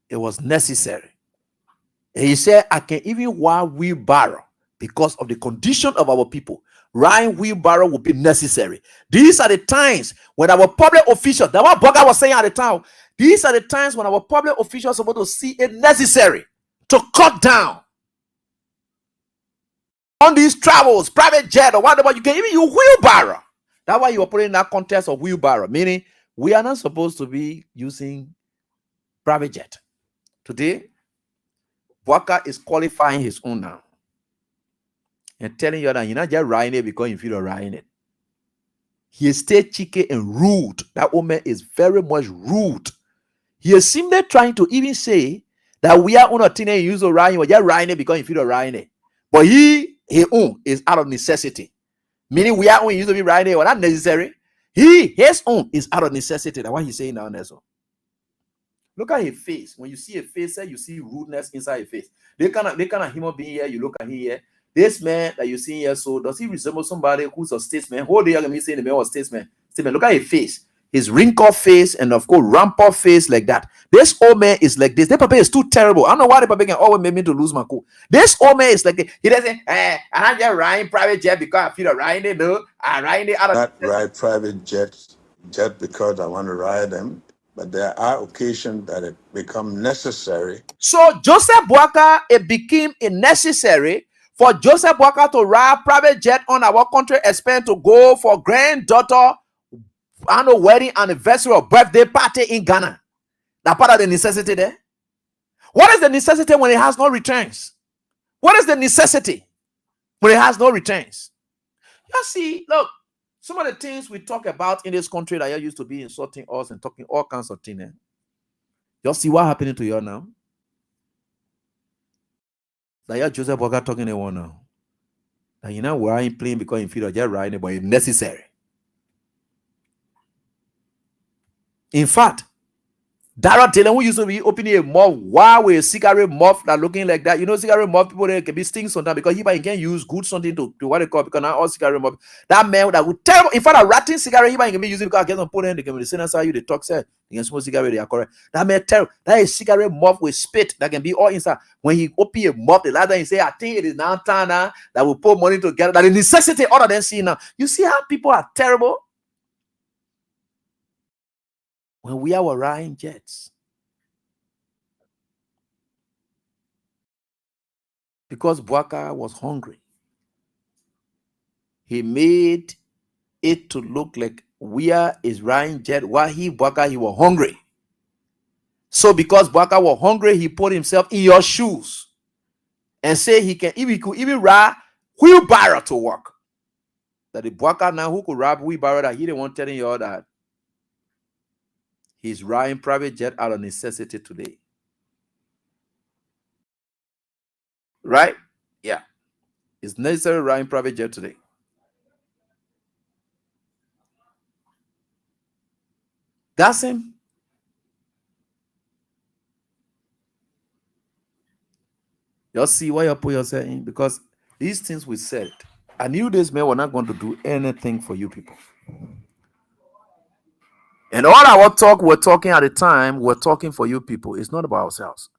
It was necessary. And he said, I can even ride wheelbarrow because of the condition of our people. Riding wheelbarrow will be necessary. These are the times when our public officials, that's what Burger was saying at the time, these are the times when our public officials are supposed to see it necessary to cut down on these travels, private jet or whatever. You can even use wheelbarrow. That's why you are putting in that context of wheelbarrow, meaning we are not supposed to be using private jet. Today, Walker is qualifying his own now and telling you that you're not just riding it because you feel like riding it. He is still cheeky and rude. That woman is very much rude. He is simply trying to even say that we are on a teenage use of riding, or just riding it because you feel like riding it. But his own is out of necessity. Meaning we are only used to be riding it, or not necessary. His own is out of necessity. That's what he's saying now, Nelson. Look at his face. When you see a face, you see rudeness inside his face. They kind of human being here. You look at him here. This man that you see here, so does he resemble somebody who's a statesman? Who they are going to say the man was statesman? Look at his face. His wrinkled face and of course rampant face like that. This old man is like this. The papa is too terrible. I don't know why the papa can always make me to lose my cool. This old man is like this. He doesn't. I'm just riding private jet because I feel like riding it. No, I'm riding it out of. Not ride private jets just because I want to ride them, but there are occasions that it become necessary. So Joseph Walker, it became necessary for Joseph Walker to ride private jet on our country expense to go for granddaughter, I know, wedding anniversary or birthday party in Ghana. That part of the necessity there. What is the necessity when it has no returns? What is the necessity when it has no returns? You see, look, some of the things we talk about in this country that you used to be insulting us and talking all kinds of things. You see what happening to you now? That you're Joseph Walker talking to one now. That you know why I'm playing because you feel like you're riding, but it's necessary. In fact, Dara Taylor, who used to be opening a mouth while with a cigarette mouth that looking like that. You know, cigarette mouth people they can be sting sometimes because he can use good something to what they call, because now all cigarette mouth. That man that would terrible. In fact, a ratting cigarette he can be using because I get them put in, they can be sitting outside you, they talk say they can smoke cigarette, they are correct. That man terrible. That is cigarette mouth with spit that can be all inside. When he open a mouth, the last time he say, I think it is now time now that will put money together. That is necessity other than seeing now. You see how people are terrible? When we are riding jets. Because Bwaka was hungry, he made it to look like Weah is riding jet while Bwaka was hungry. So because Bwaka was hungry, he put himself in your shoes and say he could even ride wheelbarrow to work. That the Bwaka now who could ride wheelbarrow, that he didn't want telling you all that he's riding private jet out of necessity today. Right? Yeah. Is necessary riding private jet today? That's him. You see why you put yourself in? Because these things we said, I knew these men were not going to do anything for you people. And all our talk we're talking at the time, we're talking for you people. It's not about ourselves.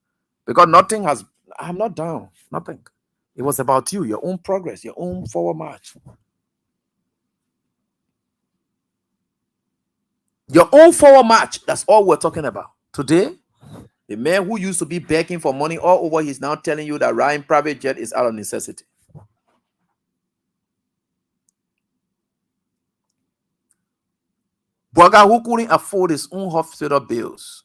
Because nothing has, I'm not down. Nothing. It was about you, your own progress, your own forward march. Your own forward march. That's all we're talking about. Today, the man who used to be begging for money all over, he's now telling you that riding private jet is out of necessity. Bwaga who couldn't afford his own hospital bills.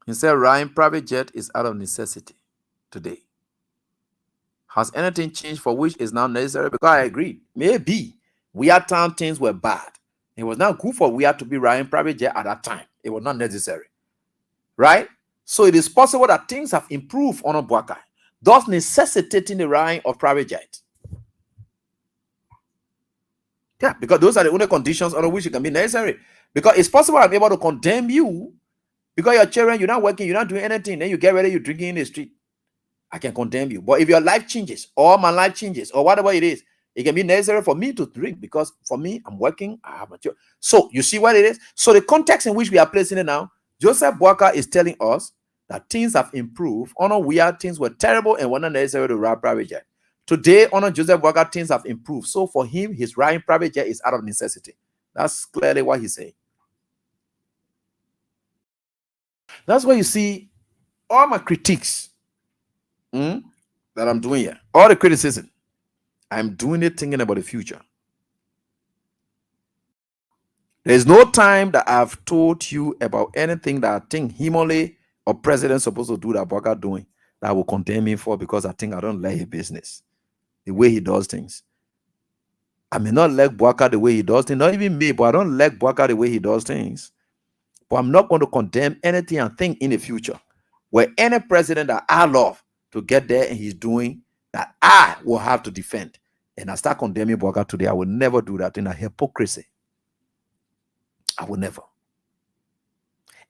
He said riding private jet is out of necessity today. Has anything changed for which is now necessary? Because I agree. Maybe we had time things were bad. It was not good for we had to be riding private jet at that time. It was not necessary. Right? So it is possible that things have improved on a Bwaga, thus necessitating the riding of private jet. Yeah, because those are the only conditions under which it can be necessary. Because it's possible I'm able to condemn you because you're children, you're not working, you're not doing anything, then you get ready, you're drinking in the street. I can condemn you. But if your life changes, or my life changes, or whatever it is, it can be necessary for me to drink because for me, I'm working, I have a job. So you see what it is? So the context in which we are placing it now, Joseph Bwaga is telling us that things have improved. Honor, we are things were terrible and were not necessary to ride private jet. Today, Honor Joseph Bwaga, things have improved. So for him, his riding private jet is out of necessity. That's clearly what he's saying. That's why you see all my critiques that I'm doing here, all the criticism, I'm doing it thinking about the future. There's no time that I've told you about anything that I think Himole or president supposed to do that Bwaga doing that I will condemn him for because I think I don't like his business, the way he does things. I may not like Bwaga the way he does things, not even me, but I don't like Bwaga the way he does things. But I'm not going to condemn anything and think in the future where any president that I love to get there and he's doing that I will have to defend. And I start condemning Bwaga today. I will never do that in a hypocrisy. I will never.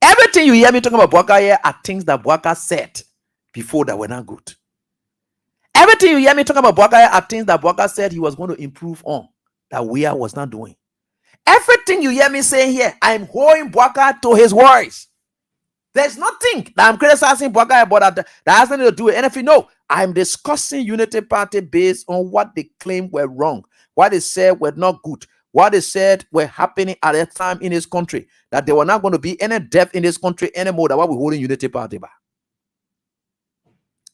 Everything you hear me talking about Bwaga here are things that Bwaga said before that were not good. Everything you hear me talking about Bwaga here are things that Bwaga said he was going to improve on that we was not doing. Everything you hear me saying here, I'm holding Bwaga to his words. There's nothing that I'm criticizing Bwaga about that has nothing to do with anything. No, I'm discussing Unity Party based on what they claim were wrong, what they said were not good, what they said were happening at that time in this country, that there were not going to be any death in this country anymore. That what we're holding Unity Party back.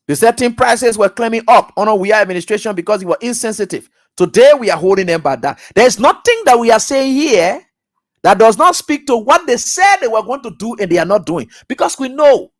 The certain prices were claiming up on our administration because it was insensitive. Today we are holding them back. That there's nothing that we are saying here that does not speak to what they said they were going to do and they are not doing, because we know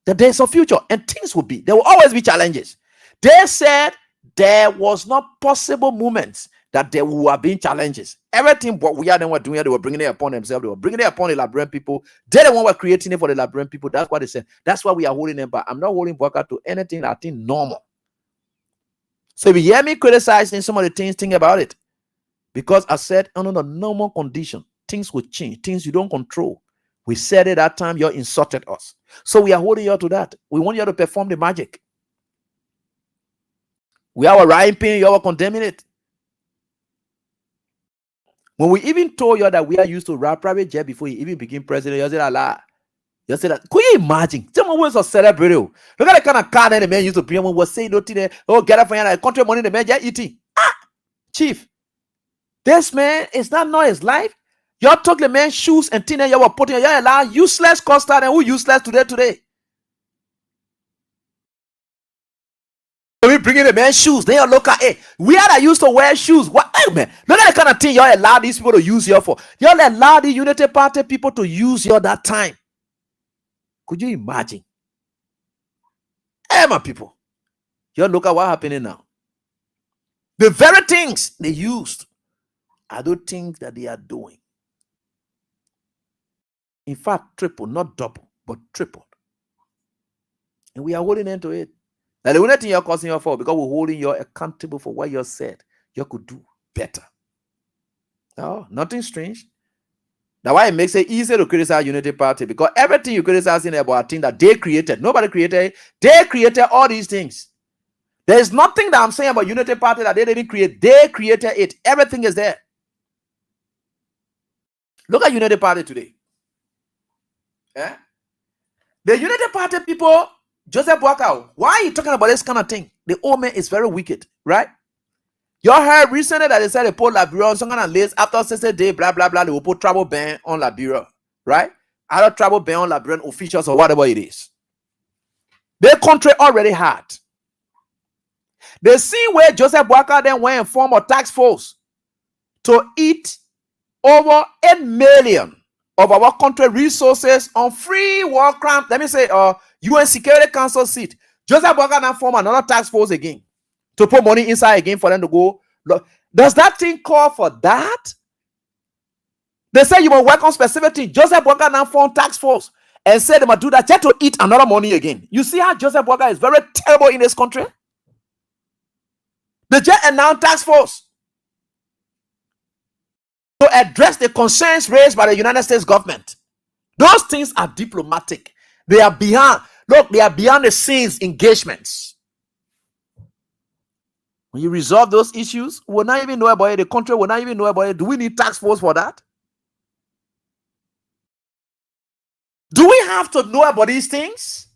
that there's a future and things will be. There will always be challenges. They said there was not possible moments that there will have been challenges. Everything what we are then were doing, they were bringing it upon themselves. They were bringing it upon the Liberian people. They're the one who were creating it for the Liberian people. That's what they said. That's why we are holding them back. I'm not holding Bwaga to anything that I think normal. So if you hear me criticizing some of the things, think about it. Because I said, under the normal condition, things will change, things you don't control. We said it that time, you insulted us. So we are holding you to that. We want you to perform the magic. We are writing pain, you are condemning it. When we even told you that we are used to ride private jet before he even became president, you said Allah. You said that. Could you imagine? Someone was a celebrity. Look at the kind of car that the man used to bring. When was saying, oh, get up for your country money, the man just eating. Chief. This man is not his life. Y'all took the man's shoes and things you were putting, y'all allow useless custard and who useless today. So we bringing the man's shoes. They all look at it. We are that used to wear shoes. What, hey, man? Look at the kind of thing y'all allow these people to use here for. Y'all allow the Unity Party people to use here that time. Could you imagine? Hey, my people. Y'all look at what happening now. The very things they used are those things that they are doing. In fact, triple, not double, but tripled. And we are holding into it. Now, the only thing you're causing your fault because we're holding you accountable for what you said. You could do better. No, nothing strange. That's why it makes it easier to criticize Unity Party, because everything you criticize in about a thing that they created. Nobody created it. They created all these things. There is nothing that I'm saying about Unity Party that they didn't create. They created it. Everything is there. Look at Unity Party today. Eh? The Unity Party people, Joseph Boakau, why are you talking about this kind of thing? The old man is very wicked, right? You heard recently that they said they put Liberia on some kind of list after 60 days, blah, blah, blah. They will put travel ban on Liberia, right? Either travel ban on Liberian officials or whatever it is. Their country already had. The same way Joseph Boakau then went and formed a task force to eat over 8 million of our country resources on free war crime. Let me say, UN Security Council seat. Joseph Boakau now form another task force again to put money inside again for them to go. Look, does that thing call for that? They say you must work on specific things. Joseph Boakau now form task force and said they must do that just to eat another money again. You see how Joseph Boakau is very terrible in this country? They just announced task force to address the concerns raised by the United States government. Those things are diplomatic. They are beyond, look, they are beyond the scenes engagements. When you resolve those issues, we'll not even know about it. The country will not even know about it. Do we need task force for that? Do we have to know about these things?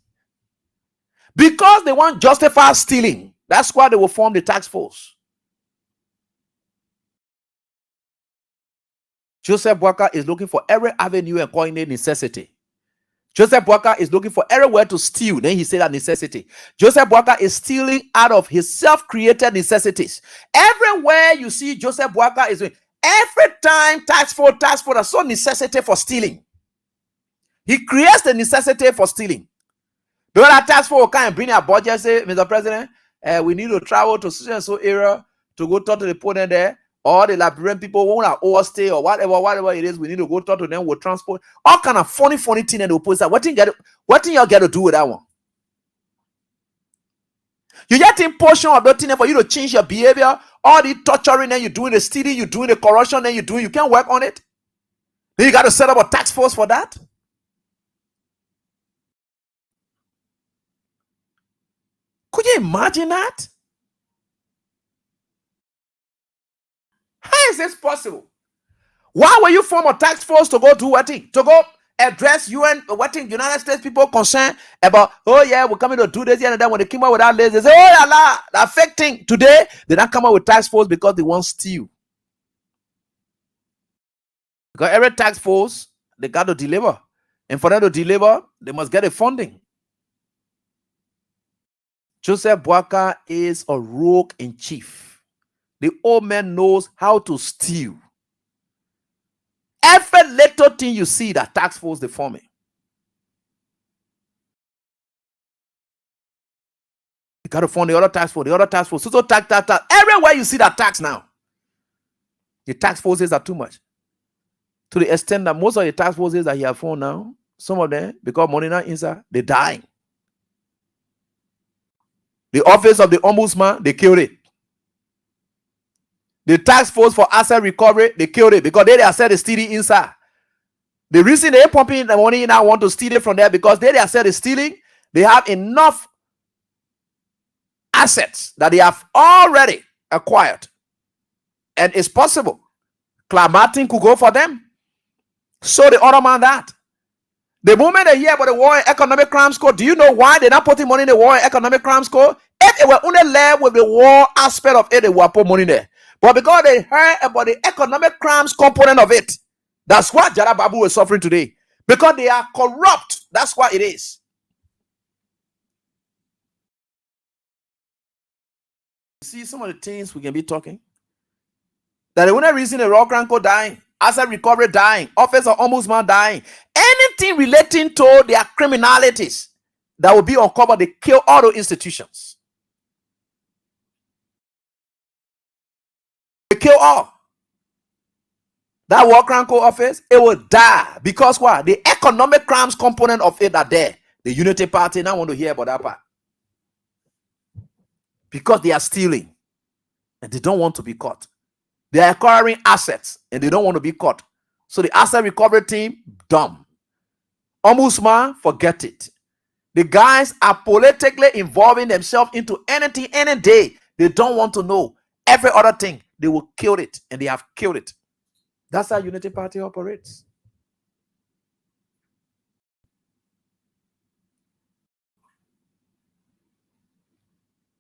Because they want to justify stealing. That's why they will form the task force. Joseph Boakau is looking for every avenue and calling it necessity. Joseph Boakau is looking for everywhere to steal. Then he said that necessity. Joseph Boakau is stealing out of his self-created necessities. Everywhere you see Joseph Boakau is doing, every time task force, that's so necessity for stealing. He creates the necessity for stealing. The other task force can bring a budget, say, Mr. President, we need to travel to such and so area to go talk to the opponent there. All the Liberian people who are overstay or whatever it is, we need to go talk to them with transport. All kind of funny thing in the opposite. What thing y'all get to do with that one? You get in portion of the thing for you to change your behavior. All the torturing, then you're doing the stealing, you're doing the corruption, then you can't work on it. Then you got to set up a task force for that. Could you imagine that? How is this possible? Why will you form a task force to go do what thing? To go address UN, what thing? United States people concerned about, oh yeah, we're coming to do this, and then when they came out with that list, they say, oh la, that fake thing. Today, they don't come out with task force because they want steal. Because every task force, they got to deliver. And for them to deliver, they must get a funding. Joseph Boakau is a rogue in chief. The old man knows how to steal. Every little thing you see that task force they forming. You got to fund the other task force, So tax. Everywhere you see that tax now, the tax forces are too much. To the extent that most of the tax forces that he have found now, some of them, because money not inside, they dying. The office of the ombudsman, they killed it. The task force for asset recovery, they killed it because they said they stealing inside. The reason they pumping the money now want to steal it from there because they said they're stealing. They have enough assets that they have already acquired. And it's possible. Clark Martin could go for them. So the other man that. The moment they hear about the War and Economic Crimes Code, do you know why they're not putting money in the War and Economic Crimes Code? If it were only left with the war aspect of it, they would put money there. But because they heard about the economic crimes component of it, that's what Jara Babu is suffering today. Because they are corrupt. That's what it is. See some of the things we can be talking. That the only reason the Raw Cranko dying, asset recovery dying, office of ombudsman dying, anything relating to their criminalities that will be uncovered, they kill all those institutions. They kill all. That War Cranko office, it will die. Because what? The economic crimes component of it are there. The Unity Party now want to hear about that part. Because they are stealing and they don't want to be caught. They are acquiring assets and they don't want to be caught. So the asset recovery team, dumb. Ombudsman, forget it. The guys are politically involving themselves into anything, any day. They don't want to know. Every other thing, they will kill it, and they have killed it. That's how Unity Party operates.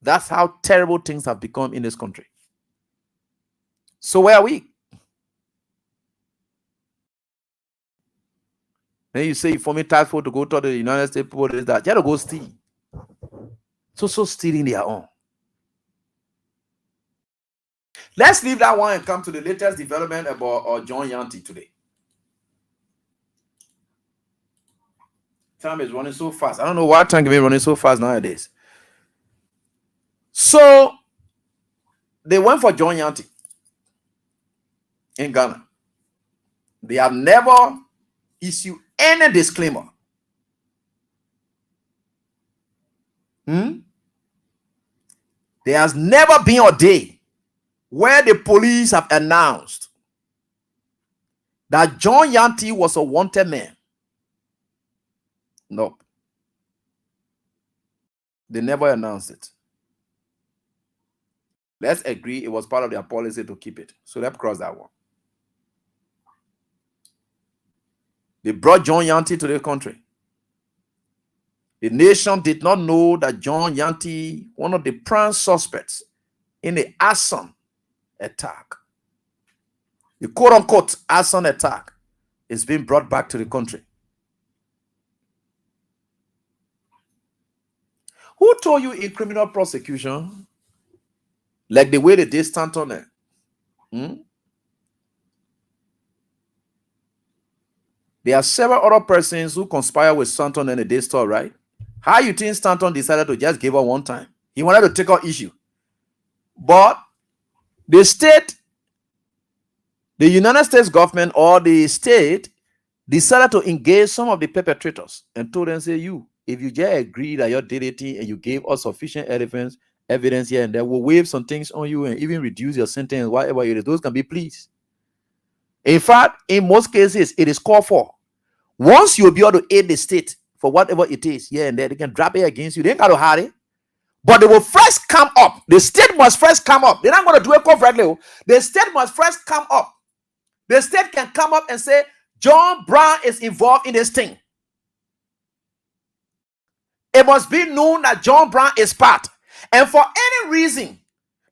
That's how terrible things have become in this country. So where are we? Then you say you forming task force to go to the United States people, is that you have to go steal. So stealing their own. Let's leave that one and come to the latest development about John Yanti today. Time is running so fast. I don't know why time can be running so fast nowadays. So they went for John Yanti in Ghana. They have never issued any disclaimer. There has never been a day where the police have announced that John Yanti was a wanted man. No. They never announced it. Let's agree it was part of their policy to keep it. So let's cross that one. They brought John Yanti to the country. The nation did not know that John Yanti, one of the prime suspects in the arson attack, the quote-unquote arson attack, is being brought back to the country. Who told you in criminal prosecution, like the way they did Stanton? There are several other persons who conspire with Stanton in the day store, right? How you think Stanton decided to just give up one time? He wanted to take out issue. But the state, the United States government or the state decided to engage some of the perpetrators and told them, say, you, if you just agree that you're deleting and you gave us sufficient evidence here and there, we'll waive some things on you and even reduce your sentence, whatever it is. Those can be pleas. In fact, in most cases, it is called for. Once you'll be able to aid the state for whatever it is here and there, they can drop it against you. They ain't got to hurry. But they will first come up. The state must first come up. They're not going to do it covertly. The state must first come up. The state can come up and say, John Brown is involved in this thing. It must be known that John Brown is part. And for any reason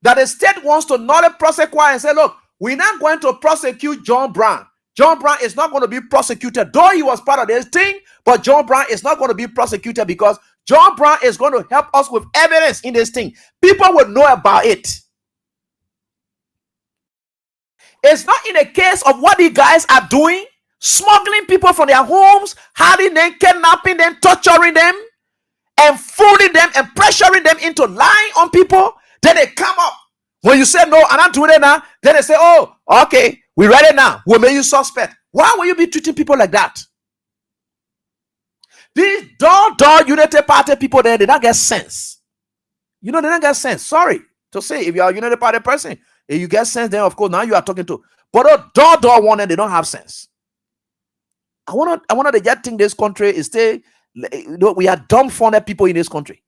that the state wants to not prosecute and say, look, we're not going to prosecute John Brown. John Brown is not going to be prosecuted, though he was part of this thing, but John Brown is not going to be prosecuted because John Brown is going to help us with evidence in this thing. People will know about it. It's not in the case of what the guys are doing, smuggling people from their homes, hiding them, kidnapping them, torturing them, and fooling them and pressuring them into lying on people. Then they come up. When you say, no, I'm not doing it now, then they say, oh, okay, we read it now. We'll make you suspect. Why will you be treating people like that? These door Unity Party people there, they don't get sense. You know, they don't get sense. Sorry to say, if you are a Unity Party person, if you get sense, then of course now you are talking to. But a door one, they don't have sense. I want to just think this country is still, you know, we are dumbfounded people in this country.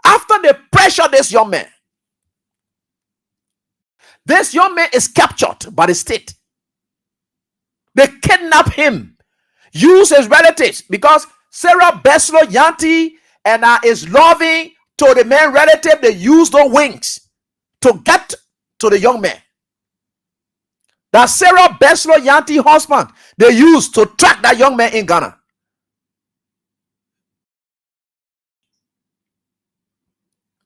After they pressure this young man is captured by the state. They kidnap him, use his relatives, because Sarah Beslo Yanti and is loving to the main relative. They use the wings to get to the young man. That Sarah Beslo Yanti husband, they used to track that young man in Ghana.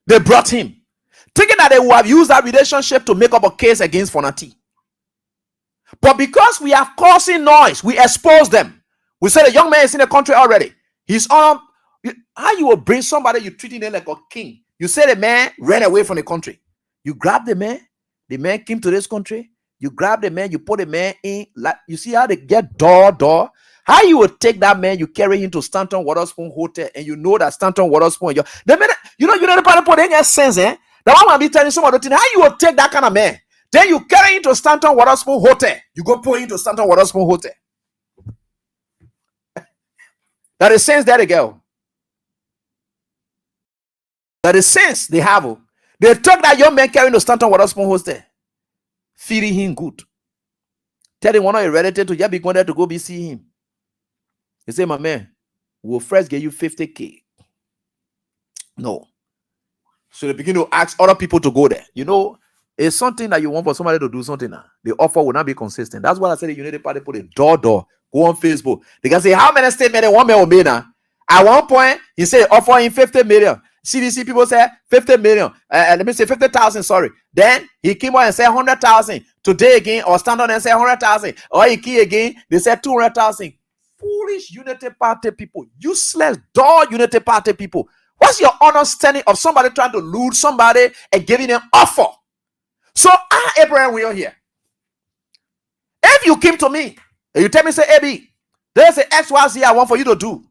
They brought him, thinking that they would have used that relationship to make up a case against Fonati. But because we are causing noise, we expose them. We say the young man is in the country already. He's on. How you will bring somebody, you treating them like a king? You say the man ran away from the country. You grab the man came to this country. You grab the man, you put the man in. Like, you see how they get door. How you would take that man, you carry him to Stanton Waterspoon Hotel, and you know that Stanton Waterspoon, the minute you know the people they get sense, eh? The one will be telling some of the thing. How you would take that kind of man? Then you carry him to Stanton Waterspoon Hotel. You go put him to Stanton Waterspoon Hotel. That is sense that they go. That is sense they have. They took that young man carrying to Stanton Waterspoon Hotel, feeding him good. Telling one of your relatives to just be going there to go be see him. He say, my man, we'll first give you 50K. No. So they begin to ask other people to go there. You know, it's something that you want for somebody to do something now. The offer will not be consistent. That's why I said the United Party put a door. Go on Facebook. They can say, how many statements they want me to make now? At one point, he said, offer him 50 million. CDC people say 50 million. Let me say 50,000, sorry. Then he came out and said 100,000. Today again, or stand on and say 100,000. Or he came again, they said 200,000. Foolish Unity Party people, useless dull Unity Party people. What's your understanding of somebody trying to lure somebody and giving them offer? So, Abraham, we are here. If you came to me and you tell me, say, AB, there's an XYZ I want for you to do.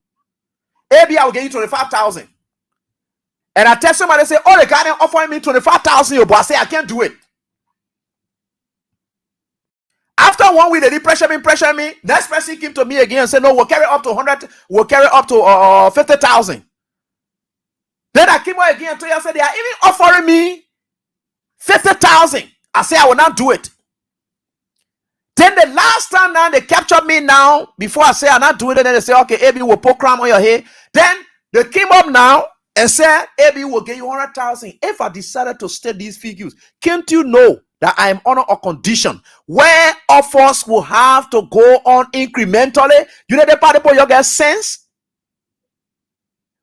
AB, I will give you 25,000. And I tell somebody, say, oh, the guy offering me 25,000, but I say, I can't do it. After 1 week, they did pressure me. Next person came to me again and said, no, we'll carry up to 100, we'll carry up to 50,000. Then I came out again and told you, I said, they are even offering me 50,000. I say, I will not do it. Then the last time now, they captured me now, before I say, I'm not doing it, and they say, okay, AB will put crown on your head. Then they came up now and said, AB will give you 100,000. If I decided to state these figures, can't you know that I am under a condition where offers will have to go on incrementally? You know the party for your guys' sense?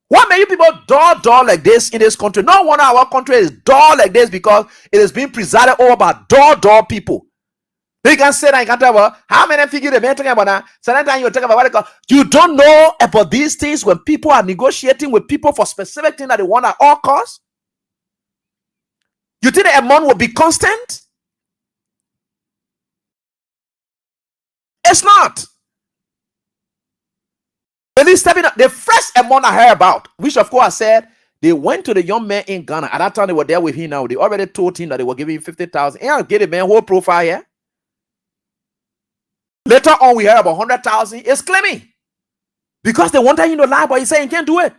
Why may you people dull like this in this country? No wonder our country is dull like this, because it is being presided over by dull people. You can say that you can tell about how many figures they may talking about now. Sometimes you talk about what they call, you don't know about these things when people are negotiating with people for specific things that they want at all costs. You think the amount will be constant? It's not. The first amount I heard about, which of course I said, they went to the young man in Ghana. At that time, they were there with him now. They already told him that they were giving him 50,000. And I'll get the man whole profile here. Later on, we heard about 100,000. It's claiming. Because they wanted him to lie, but he said he can't do it.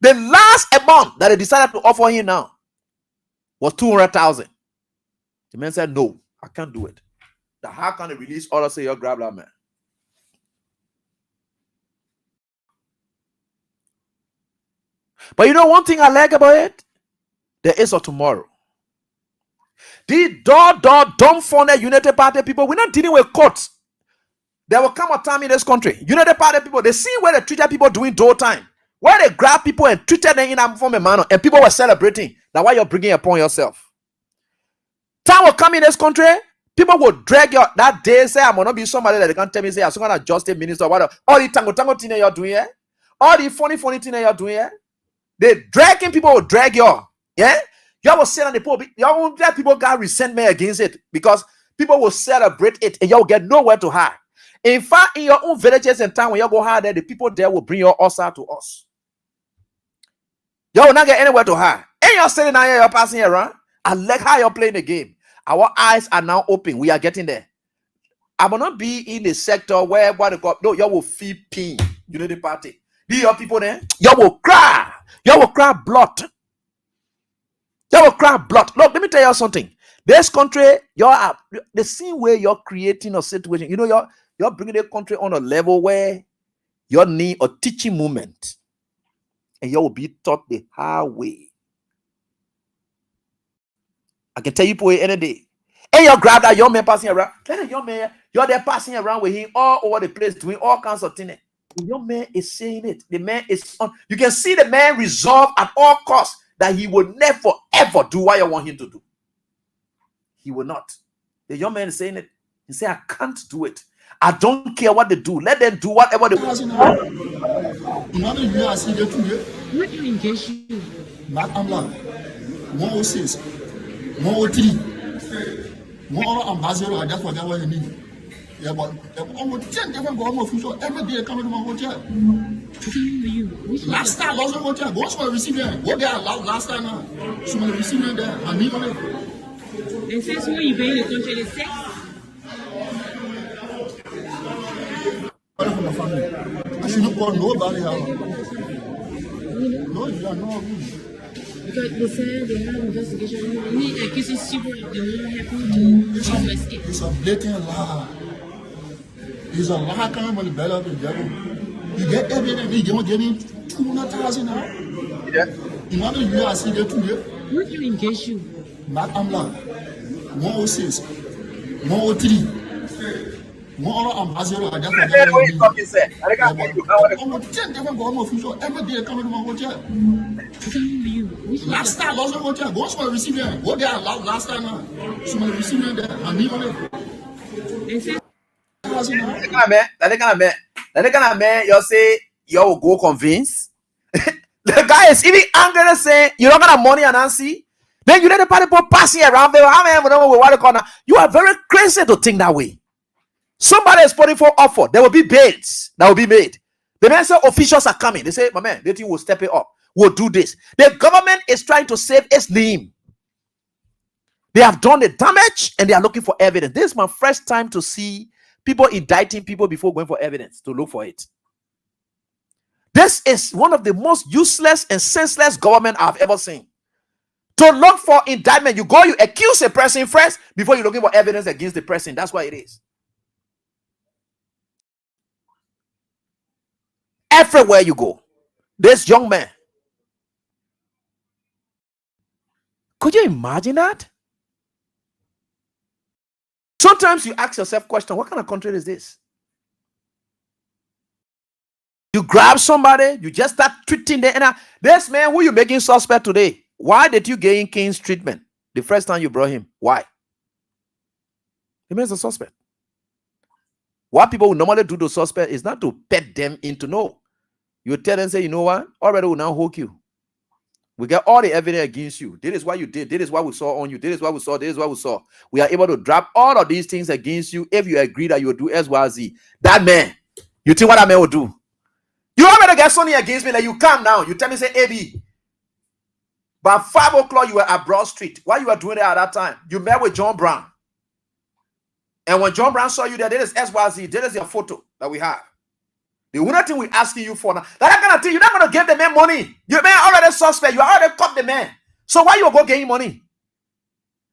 The last amount that they decided to offer him now was 200,000. The man said, no, I can't do it. Now, how can they release order say you grab that man? But you know one thing I like about it? There is a tomorrow. The dumbfounded United Party people, we're not dealing with courts. There will come a time in this country, United Party people, they see where they treated people doing door time, where they grab people and treated them in a form of manner, and people were celebrating. Now, why you're bringing it upon yourself? Time will come in this country, people will drag your that day. Say, I'm gonna be somebody that they can't tell me. Say, I'm gonna justice minister. What all the tango thing you're doing here, all the funny thing you're doing here. They dragging people will drag you. Yeah, you will sit on the pulpit. You won't let people got resentment against it, because people will celebrate it and you'll get nowhere to hide. In fact, in your own villages and town, when you go hide there, the people there will bring your ulcer to us. You will not get anywhere to hide. And you're sitting down here, you're passing around. I like how you're playing the game. Our eyes are now open. We are getting there. I will not be in the sector where what they call, no, you will feel pain. You know the party. Do your people there? You will cry. You will cry blood. You will cry blood. Look, let me tell you something. This country, you're the same way you're creating a situation. You know, you're bringing the country on a level where you need a teaching moment, and you will be taught the hard way. I can tell you for any day. And you grab that young man passing around. Tell the young man, you're there passing around with him all over the place, doing all kinds of things. The young man is saying it. The man is on. You can see the man resolve at all costs that he will never ever do what you want him to do. He will not. The young man is saying it. He said, I can't do it. I don't care what they do. Let them do whatever they want. What do you engage you? Not online. 106, 103, 1 ambassador, that's what you need. Yeah, but almost 10 different government officials every day coming to my hotel. Last time, lost the hotel. Go to my receiver. Go there last time now. So my receiver there. I need money. And since when you been in the country, the sex? From my family. I shouldn't call nobody out. No, you are not. Because they said they have investigation. Any accusations people of the war happened to escape. It's a blatant lie. It's a lie coming from the belly of the devil. You get evidence, you don't get him 200,000 now. Yeah. You know you are seeing it today. What you engage you? Not Amla. 106, 103. One other ambassador like that. What you talking, sir? I can't hear you. Almost 10 different government officials every day coming to my hotel. Last time, lost the hotel. Go to my receiver. Go there last time now. So my receiver there. I need money. That kind of man, you say you will go convince. The guy is even angry saying you don't got money and Nancy. Then you let the party people passing around there. You are very crazy to think that way. Somebody is putting for offer. There will be bids that will be made. The man said officials are coming. They say, my man, the thing will step it up. We'll do this. The government is trying to save its name. They have done the damage and they are looking for evidence. This is my first time to see people indicting people before going for evidence to look for it. This is one of the most useless and senseless government I've ever seen. To look for indictment, you go, you accuse a person first before you're looking for evidence against the person. That's why it is. Everywhere you go, this young man. Could you imagine that? Sometimes you ask yourself question, what kind of country is this? You grab somebody, you just start treating them. And this man who you making suspect today, why did you gain King's treatment the first time you brought him? Why? He means a suspect. What people would normally do to suspect is not to pet them into no. You tell them, say, you know what? Already will now hook you. We get all the evidence against you. This is what you did. This is what we saw on you. This is what we saw. This is what we saw. We are able to drop all of these things against you if you agree that you will do X, Y, Z. That man, you think what that man will do? You already get something against me. Like you come now. You tell me, say, AB. By 5 o'clock, you were at Broad Street. What you were doing there at that time? You met with John Brown. And when John Brown saw you there, this is X, Y, Z. This is your photo that we have. The only thing we're asking you for now, that kind of thing, you're not going to give the man money. You man already suspect. You already caught the man. So why you will go get him money?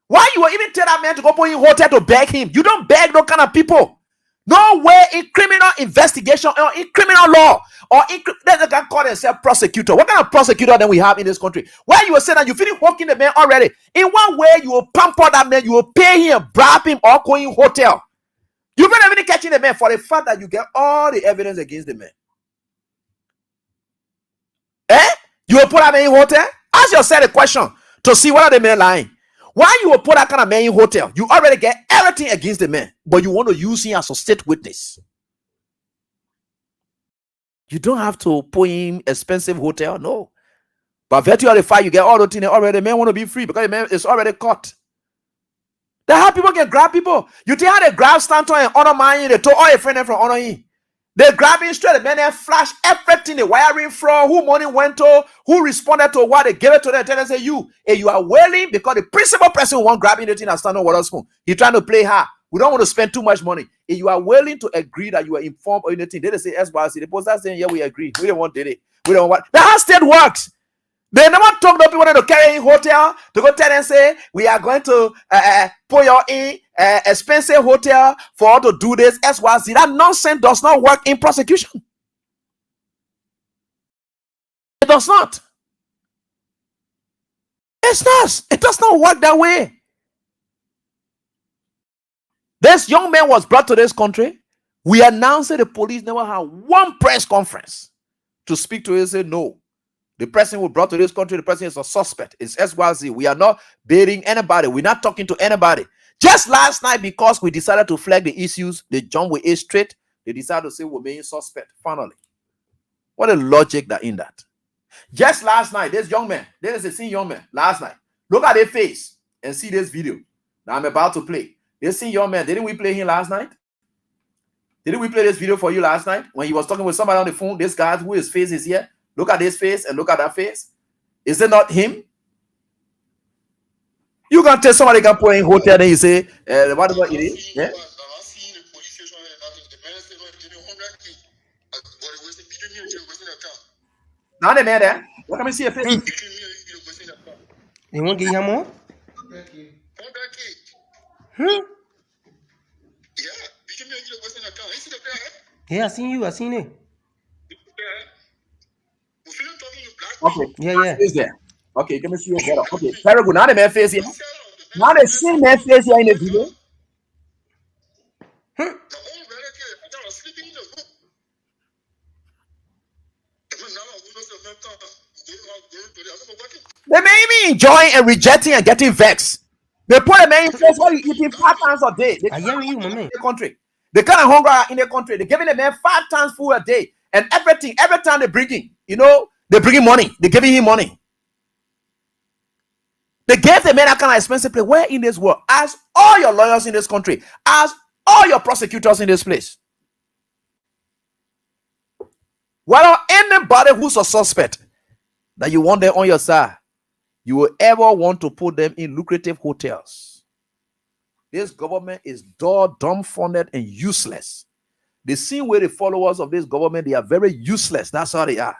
Why you will even tell that man to go put in hotel to beg him? You don't beg those kind of people. No way in criminal investigation or in criminal law or in they can call themselves prosecutor. What kind of prosecutor then we have in this country? Why you will say that you finish hooking the man already? In one way, you will pamper that man, you will pay him, bribe him, or go in hotel. You better even catching the man for the fact that you get all the evidence against the man. You will put that man in hotel? Ask yourself a question to see whether the man lying. Why you will put that kind of man in hotel? You already get everything against the man, but you want to use him as a state witness. You don't have to put him expensive hotel, no. But virtue of the fact you get all the things already, the man want to be free because the man is already caught. That's how people can grab people. You think how they grab Stanton and honor mine, they told all your friends from honor him. They grab him straight, the man they flash everything, the wiring from, who money went to, who responded to what they gave it to them, tell them say you are wailing because the principal person who want grabbing the thing and stand on water spoon. He trying to play hard. We don't want to spend too much money. If you are willing to agree that you are informed or anything, they say SYC. The poster saying, yeah, we agree. We don't want it. We don't want. That's how state works. They never talk to people to carry in hotel to go tell them say we are going to put you in expensive hotel for all to do this SYC. That nonsense does not work in prosecution. It does not. It's not. It does not work that way. This young man was brought to this country. We announced that the police never had one press conference to speak to him and say no. The person who brought to this country, the person is a suspect. It's SYC. We are not baiting anybody. We're not talking to anybody. Just last night, because we decided to flag the issues, they jumped with it straight. They decided to say we're being suspect. Finally. What a logic that in that. Just last night, this young man, this is a senior young man, last night. Look at their face and see this video that I'm about to play. This senior young man, didn't we play him last night? Didn't we play this video for you last night when he was talking with somebody on the phone? This guy who his face is here. Look at this face and look at that face. Is it not him? You can tell somebody can put in hotel, then you say, whatever it is. Yeah. Now the man there. What can we see a face? You want to give him more? Yeah, I seen you. I seen it. Okay. Yeah. Is there? Okay, let me see your better. Okay, very good. Now the man face here. Now the same man face here in the video. They made me enjoying and rejecting and getting vexed. They put a man in face while you eating 5 times a day. I hear you, my man. In the country. The kind of hunger in the country. They're giving a man 5 times food a day. And everything, every time they bring in, they bring in money. They're giving him money. They gave the man that kind of expensive place. Where in this world? Ask all your lawyers in this country. Ask all your prosecutors in this place. Whether anybody who's a suspect that you want them on your side, you will ever want to put them in lucrative hotels. This government is dumbfounded and useless. The same way the followers of this government, they are very useless. That's how they are.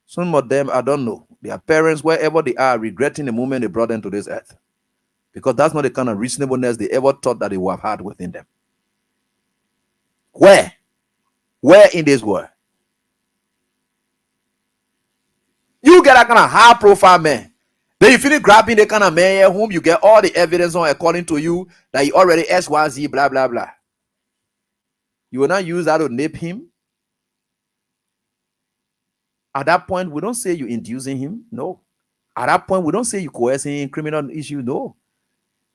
Some of them, I don't know. Their parents, wherever they are, regretting the moment they brought them to this earth. Because that's not the kind of reasonableness they ever thought that they would have had within them. Where? Where in this world? You get that kind of high profile man. Then you finish grabbing the kind of man whom you get all the evidence on according to you that he already XYZ, blah, blah, blah. You will not use that to nip him. At that point, we don't say you're inducing him. No. At that point, we don't say you're coercing him, criminal issue. No.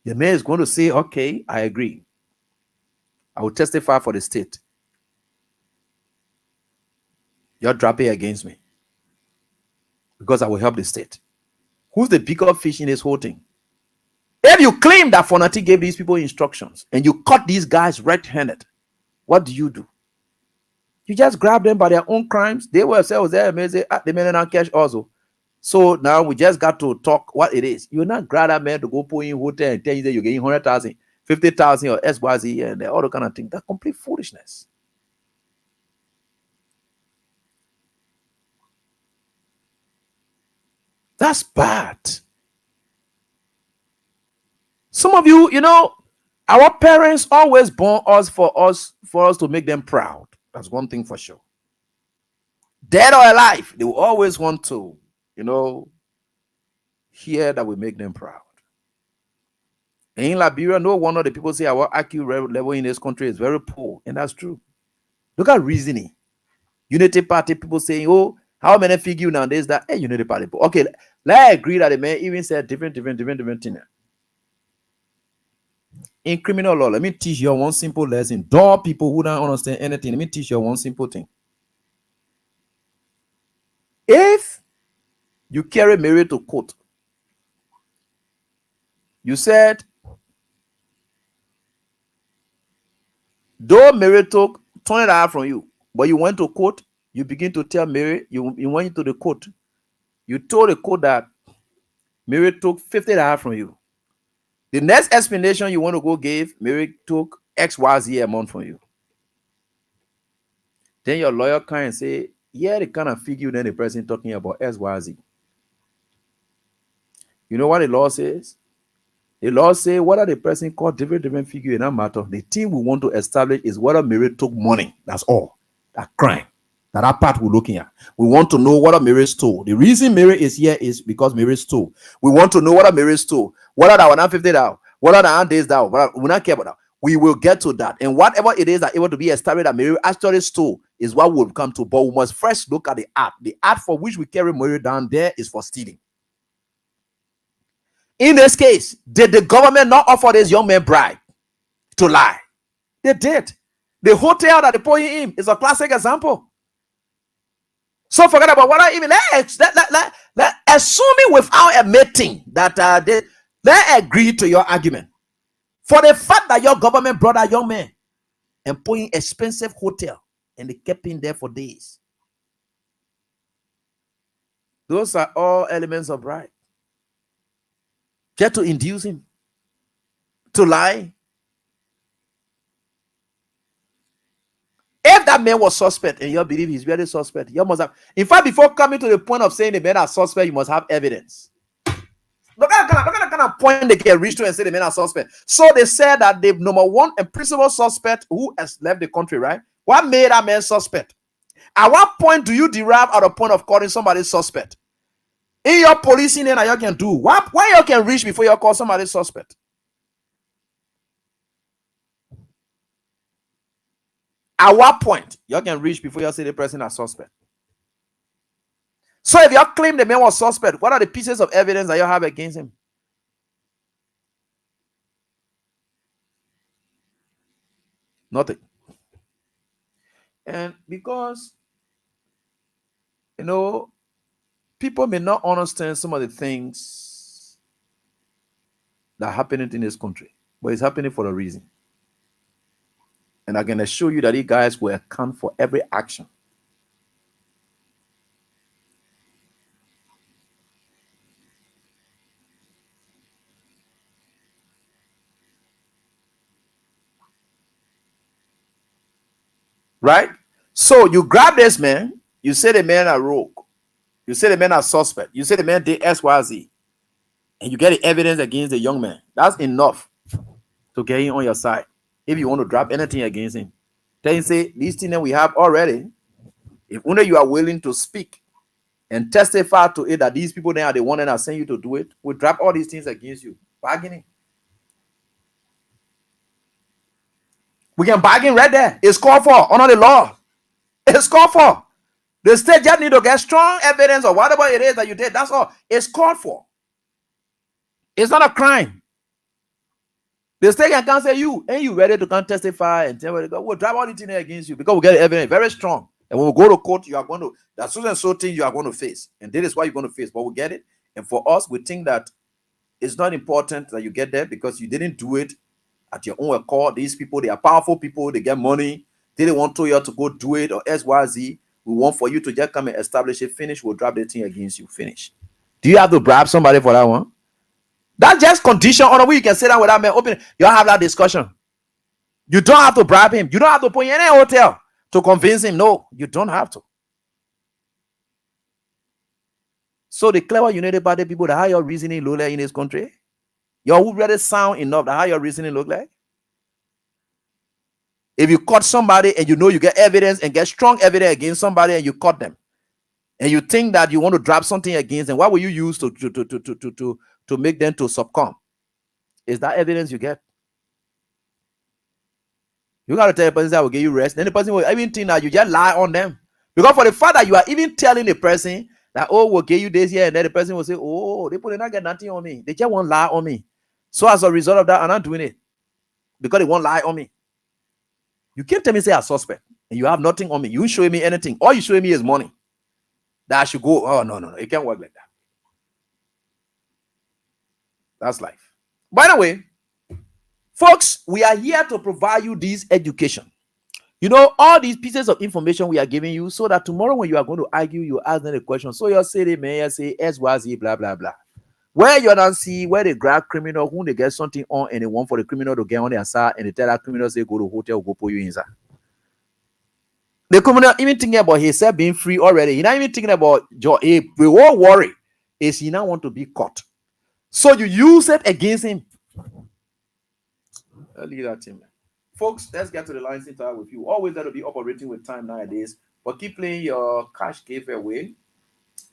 The man is going to say, okay, I agree. I will testify for the state. You're dropping against me. Because I will help the state. Who's the bigger fish in this whole thing? If you claim that Fonati gave these people instructions and you caught these guys red-handed, what do? You just grab them by their own crimes. They were themselves there and say, the men not cash also. So now we just got to talk what it is. You're not grab that man to go put in hotel and tell you that you're getting 100,000, 50,000 or SYZ and all the kind of thing. That's complete foolishness. That's bad. Some of you, our parents always born us for us to make them proud. That's one thing for sure. Dead or alive, they will always want to, hear that we make them proud. And in Liberia, no wonder the people say our IQ level in this country is very poor, and that's true. Look at reasoning. Unity Party people saying, oh, how many figure nowadays that Unity Party? Okay, let's agree that the man even said different thing. In criminal law, let me teach you one simple lesson. Door people who don't understand anything, let me teach you one simple thing. If you carry Mary to court, you said, though Mary took $20 from you, but you went to court, you begin to tell Mary, you went into the court, you told the court that Mary took $50 from you. The next explanation you want to go give, Mary took XYZ amount from you. Then your lawyer come and say, yeah, the kind of figure then the person talking about XYZ. You know what the law says? The law says whether the person called different figure in that matter, the thing we want to establish is whether Mary took money. That's all. That crime. That part we're looking at. We want to know whether Mary stole. The reason Mary is here is because Mary stole. We want to know whether Mary stole. Whether that was not $50, whether that days down, we don't care about that. We will get to that. And whatever it is that able to be established that Mary actually stole is what we'll come to. But we must first look at the act. The act for which we carry Mary down there is for stealing. In this case, did the government not offer this young man bribe to lie? They did. The hotel that they put him in is a classic example. So forget about what I even assuming without admitting that they agree to your argument. For the fact that your government brought a young man and put in expensive hotel, and they kept him there for days. Those are all elements of bribe. Try to induce him to lie. If that man was suspect and you believe he's really suspect, you must have. In fact, before coming to the point of saying the man is suspect, you must have evidence. Look at the kind of point they can reach to and say the men are suspect. So they said that the number one and principal suspect who has left the country, right? What made that man suspect? At what point do you derive at a point of calling somebody suspect? In your policing, then you can do what? Why you can reach before you call somebody suspect? At what point you can reach before you say the person is suspect? So if you claim the man was suspect, what are the pieces of evidence that you have against him? Nothing. And because, people may not understand some of the things that are happening in this country, but it's happening for a reason. And I'm going to show you that these guys will account for every action. Right? So you grab this man, you say the man are rogue, you say the man are suspect, you say the man did XYZ, and you get the evidence against the young man. That's enough to get him on your side. If you want to drop anything against him, then you say, these things that we have already, if only you are willing to speak and testify to it that these people there are the one that are saying you to do it, we'll drop all these things against you. Bargaining. We can bargain right there. It's called for under the law. It's called for. The state just need to get strong evidence of whatever it is that you did. That's all. It's called for. It's not a crime. The state can come say you, and you ready to come testify and tell where to go. We'll drop all the things against you because we get evidence very strong. And when we go to court, you are going to, that's so and so thing you are going to face. And this is what you're going to face. But we get it. And for us, we think that it's not important that you get there because you didn't do it at your own accord. These people, they are powerful people. They get money. They didn't want you to go do it or XYZ. We want for you to just come and establish it. Finish. We'll drop the thing against you. Finish. Do you have to bribe somebody for that one? That's just condition on the way you can sit down with that man. Open. You have that discussion. You don't have to bribe him. You don't have to put him in any hotel to convince him. No, you don't have to. So the clever United Party people, that how your reasoning look like in this country, you would really sound enough that how your reasoning look like. If you caught somebody and you know you get evidence and get strong evidence against somebody and you caught them, and you think that you want to drop something against them, what will you use to make them to succumb? Is that evidence you get? You got to tell the person that will give you rest. Then the person will even think that you just lie on them. Because for the fact that you are even telling the person that, oh, we'll give you this here, and then the person will say, oh, they put not get nothing on me. They just won't lie on me. So as a result of that, I'm not doing it. Because they won't lie on me. You can't tell me say I'm suspect, and you have nothing on me. You show me anything. All you show me is money. That I should go, oh, no. It can't work like that. That's life. By the way, folks, we are here to provide you this education. All these pieces of information we are giving you so that tomorrow when you are going to argue, you ask them a question. So you'll say, the mayor say, SYZ, blah, blah, blah. Where you don't see where they grab criminal, who they get something on, and they want for the criminal to get on their side, and they tell that criminal, say, go to hotel, go put you inside. The criminal even thinking about himself being free already. He's not even thinking about joy. The whole worry is he now want to be caught. So you use it against him. I'll leave that to him. Folks, let's get to the line sit with you. Always got to be operating with time nowadays, but keep playing your cash giveaway.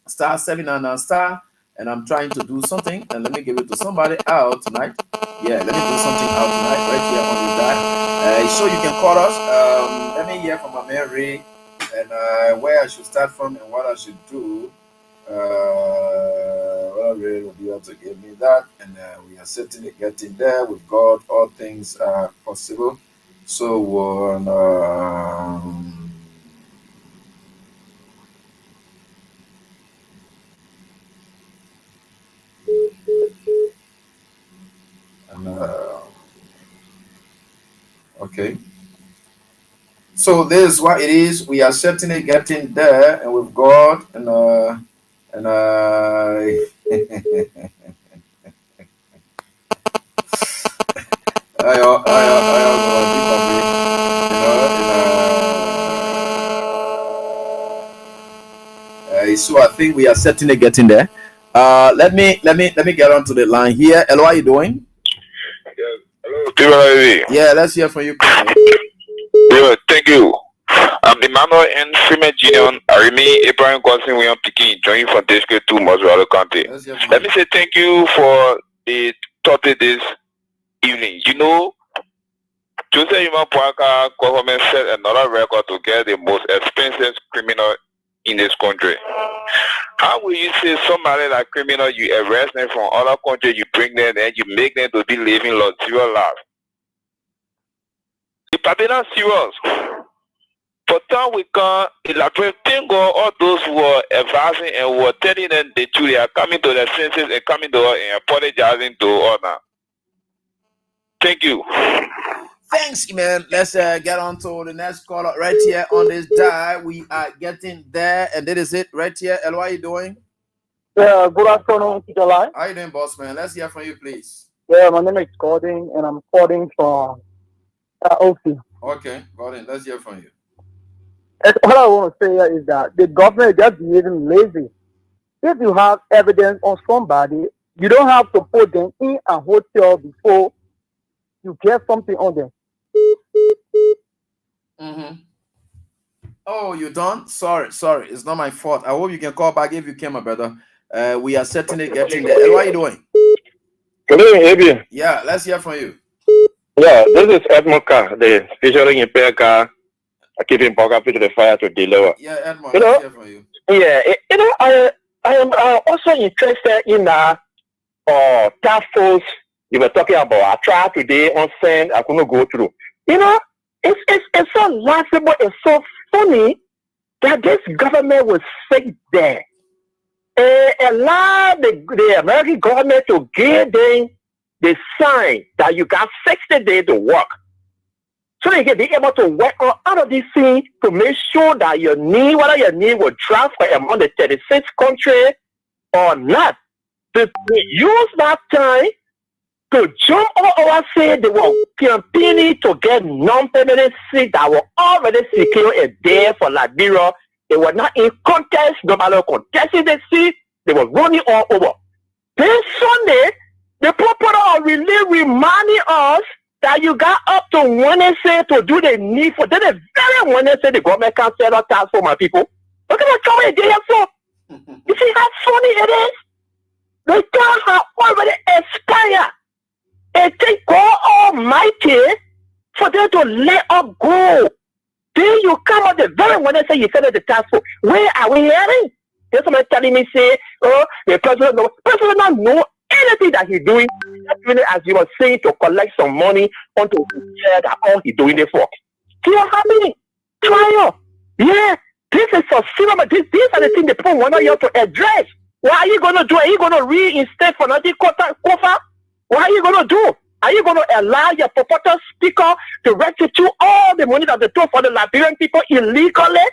Star 799 star, and I'm trying to do something, and let me give it to somebody out tonight. Yeah, let me do something out tonight right here on the dial. So you can call us. Let me hear from my man Ray, and where I should start from and what I should do. Well, Ray will be able to give me that, and we are certainly getting there. With God, all things are possible. So, okay. So this is what it is. We are certainly getting there, and with God and so I think we are certainly getting there. Let me get onto the line here. Hello, how are you doing? Hello, Yeah, let's hear from you. yeah, thank you. I'm Emmanuel and Freeman Junior, Arimi Abraham Godson William Pikin, joining from District 2, Moswell County. Let me say thank you for the topic this evening. You know, Joseph Iman Puaka government set another record to get the most expensive criminal in this country. How will you say somebody like criminal, you arrest them from other countries, you bring them and you make them to be living luxurious life? It's probably not serious. But then we can elaborate think on all those who are advising and who are telling them the truth. They are coming to their senses and coming to us and apologizing to us now. Thank you. Thanks, man. Let's get on to the next caller right here on this dial. We are getting there, and that is it right here. Hello, how are you doing? Yeah, good afternoon, Peter Lai. How you doing, boss man? Let's hear from you, please. Yeah, my name is Gordon, and I'm calling from OC. Okay, Gordon, let's hear from you. What I want to say is that the government is just behaving lazy. If you have evidence on somebody, you don't have to put them in a hotel before you get something on them. Oh, you done? Sorry. It's not my fault. I hope you can call back if you can, my brother. We are certainly getting there. Hey, how are you doing? Good evening, Abby. Yeah, let's hear from you. Yeah, this is Edmond Car, the specially impaired car. I keep him back up to the fire to deliver. Yeah, Edmond, let's hear from you. Yeah, I am also interested in task force you were talking about. I tried today on send, I couldn't go through. It's so laughable, it's so funny that this government will sit there and allow the American government to give them the sign that you got 60 days to work. So they can be able to work on all of these things to make sure that whether your need will transfer among the 36 countries or not. To use that time to jump all over, say they were campaigning to get non-permanent seats that were already secured a day for Liberia. They were not in contest, nobody contesting the seat, they were running all over. This Sunday, the people are really reminding us that you got up to Wednesday to do the need for. Then the very Wednesday the government can't set up tax for my people. Look at the trouble they have for. You see how funny it is? The time have already expired. It takes God Almighty for them to let us go. Then you come out the very Wednesday you set up the tax for. Where are we heading? There's somebody telling me, say, oh, the president not know anything that he's doing, as you were saying, to collect some money onto share that all he's doing it for. See what's happening? Trial. Yeah, this is so serious, but these are the things the people want you to address. What are you going to do? Are you going to reinstate for nothing Kofa? What are you going to do? Are you going to allow your purported speaker to restitute all the money that they took for the Liberian people illegally?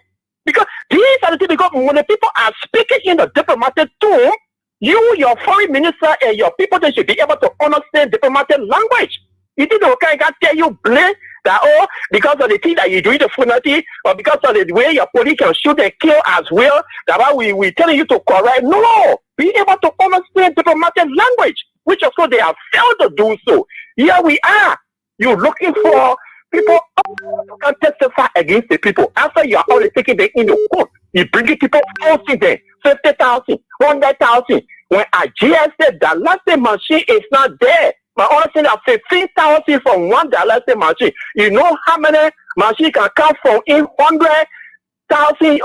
Because these are the things, because when the people are speaking in the diplomatic tone, you, your foreign minister, and your people, they should be able to understand diplomatic language. You think the okay guy tell you blame that, oh, because of the thing that you're doing the funati, or because of the way your police can shoot and kill as well, that why we're telling you to correct. No, be able to understand diplomatic language, which of course they have failed to do so. Here we are. You're looking for people who can testify against the people. After you are already taking them in the court, you bring people posting there, 50,000, 100,000. When I said that last machine is not there, my other thing are 15,000 from one dialysis machine. You know how many machines can come from in 100,000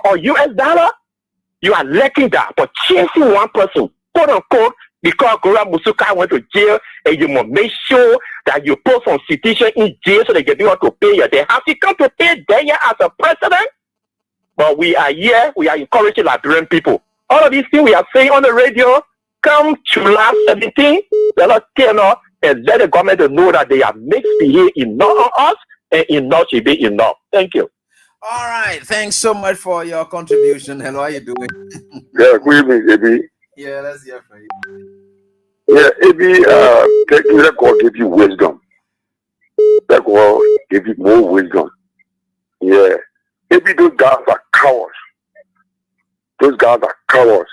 or US dollar? You are lacking that, but chasing one person, quote unquote, because Gora Musuka went to jail, and you must make sure that you put some situation in jail so they can be able to pay you. They have to come to pay there as a president. But we are here, we are encouraging Liberian people. All of these things we are saying on the radio, come July 17, let us turn off and let the government know that they are misbehaving enough on us, and enough should be enough. Thank you. All right. Thanks so much for your contribution. Hello, how you doing? Yeah, good evening, AB. Yeah, let's hear from you. Yeah, AB, let God give you wisdom. Let God give you more wisdom. Yeah. AB, those guys are cowards. Those guys are cowards.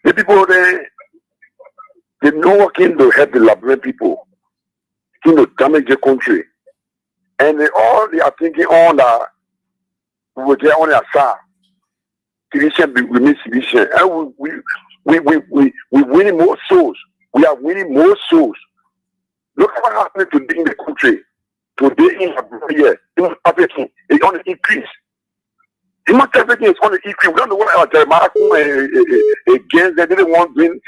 The people, they know what came to help the Liberian people, came to damage the country. And they are thinking on that we will get on their side. Division remains division. And we winning more souls. We are winning more souls. Look at what happened today in the country. Today in Nigeria, everything is on the increase. Almost everything is on the increase. We don't know what Jeremiah against. They didn't want to bring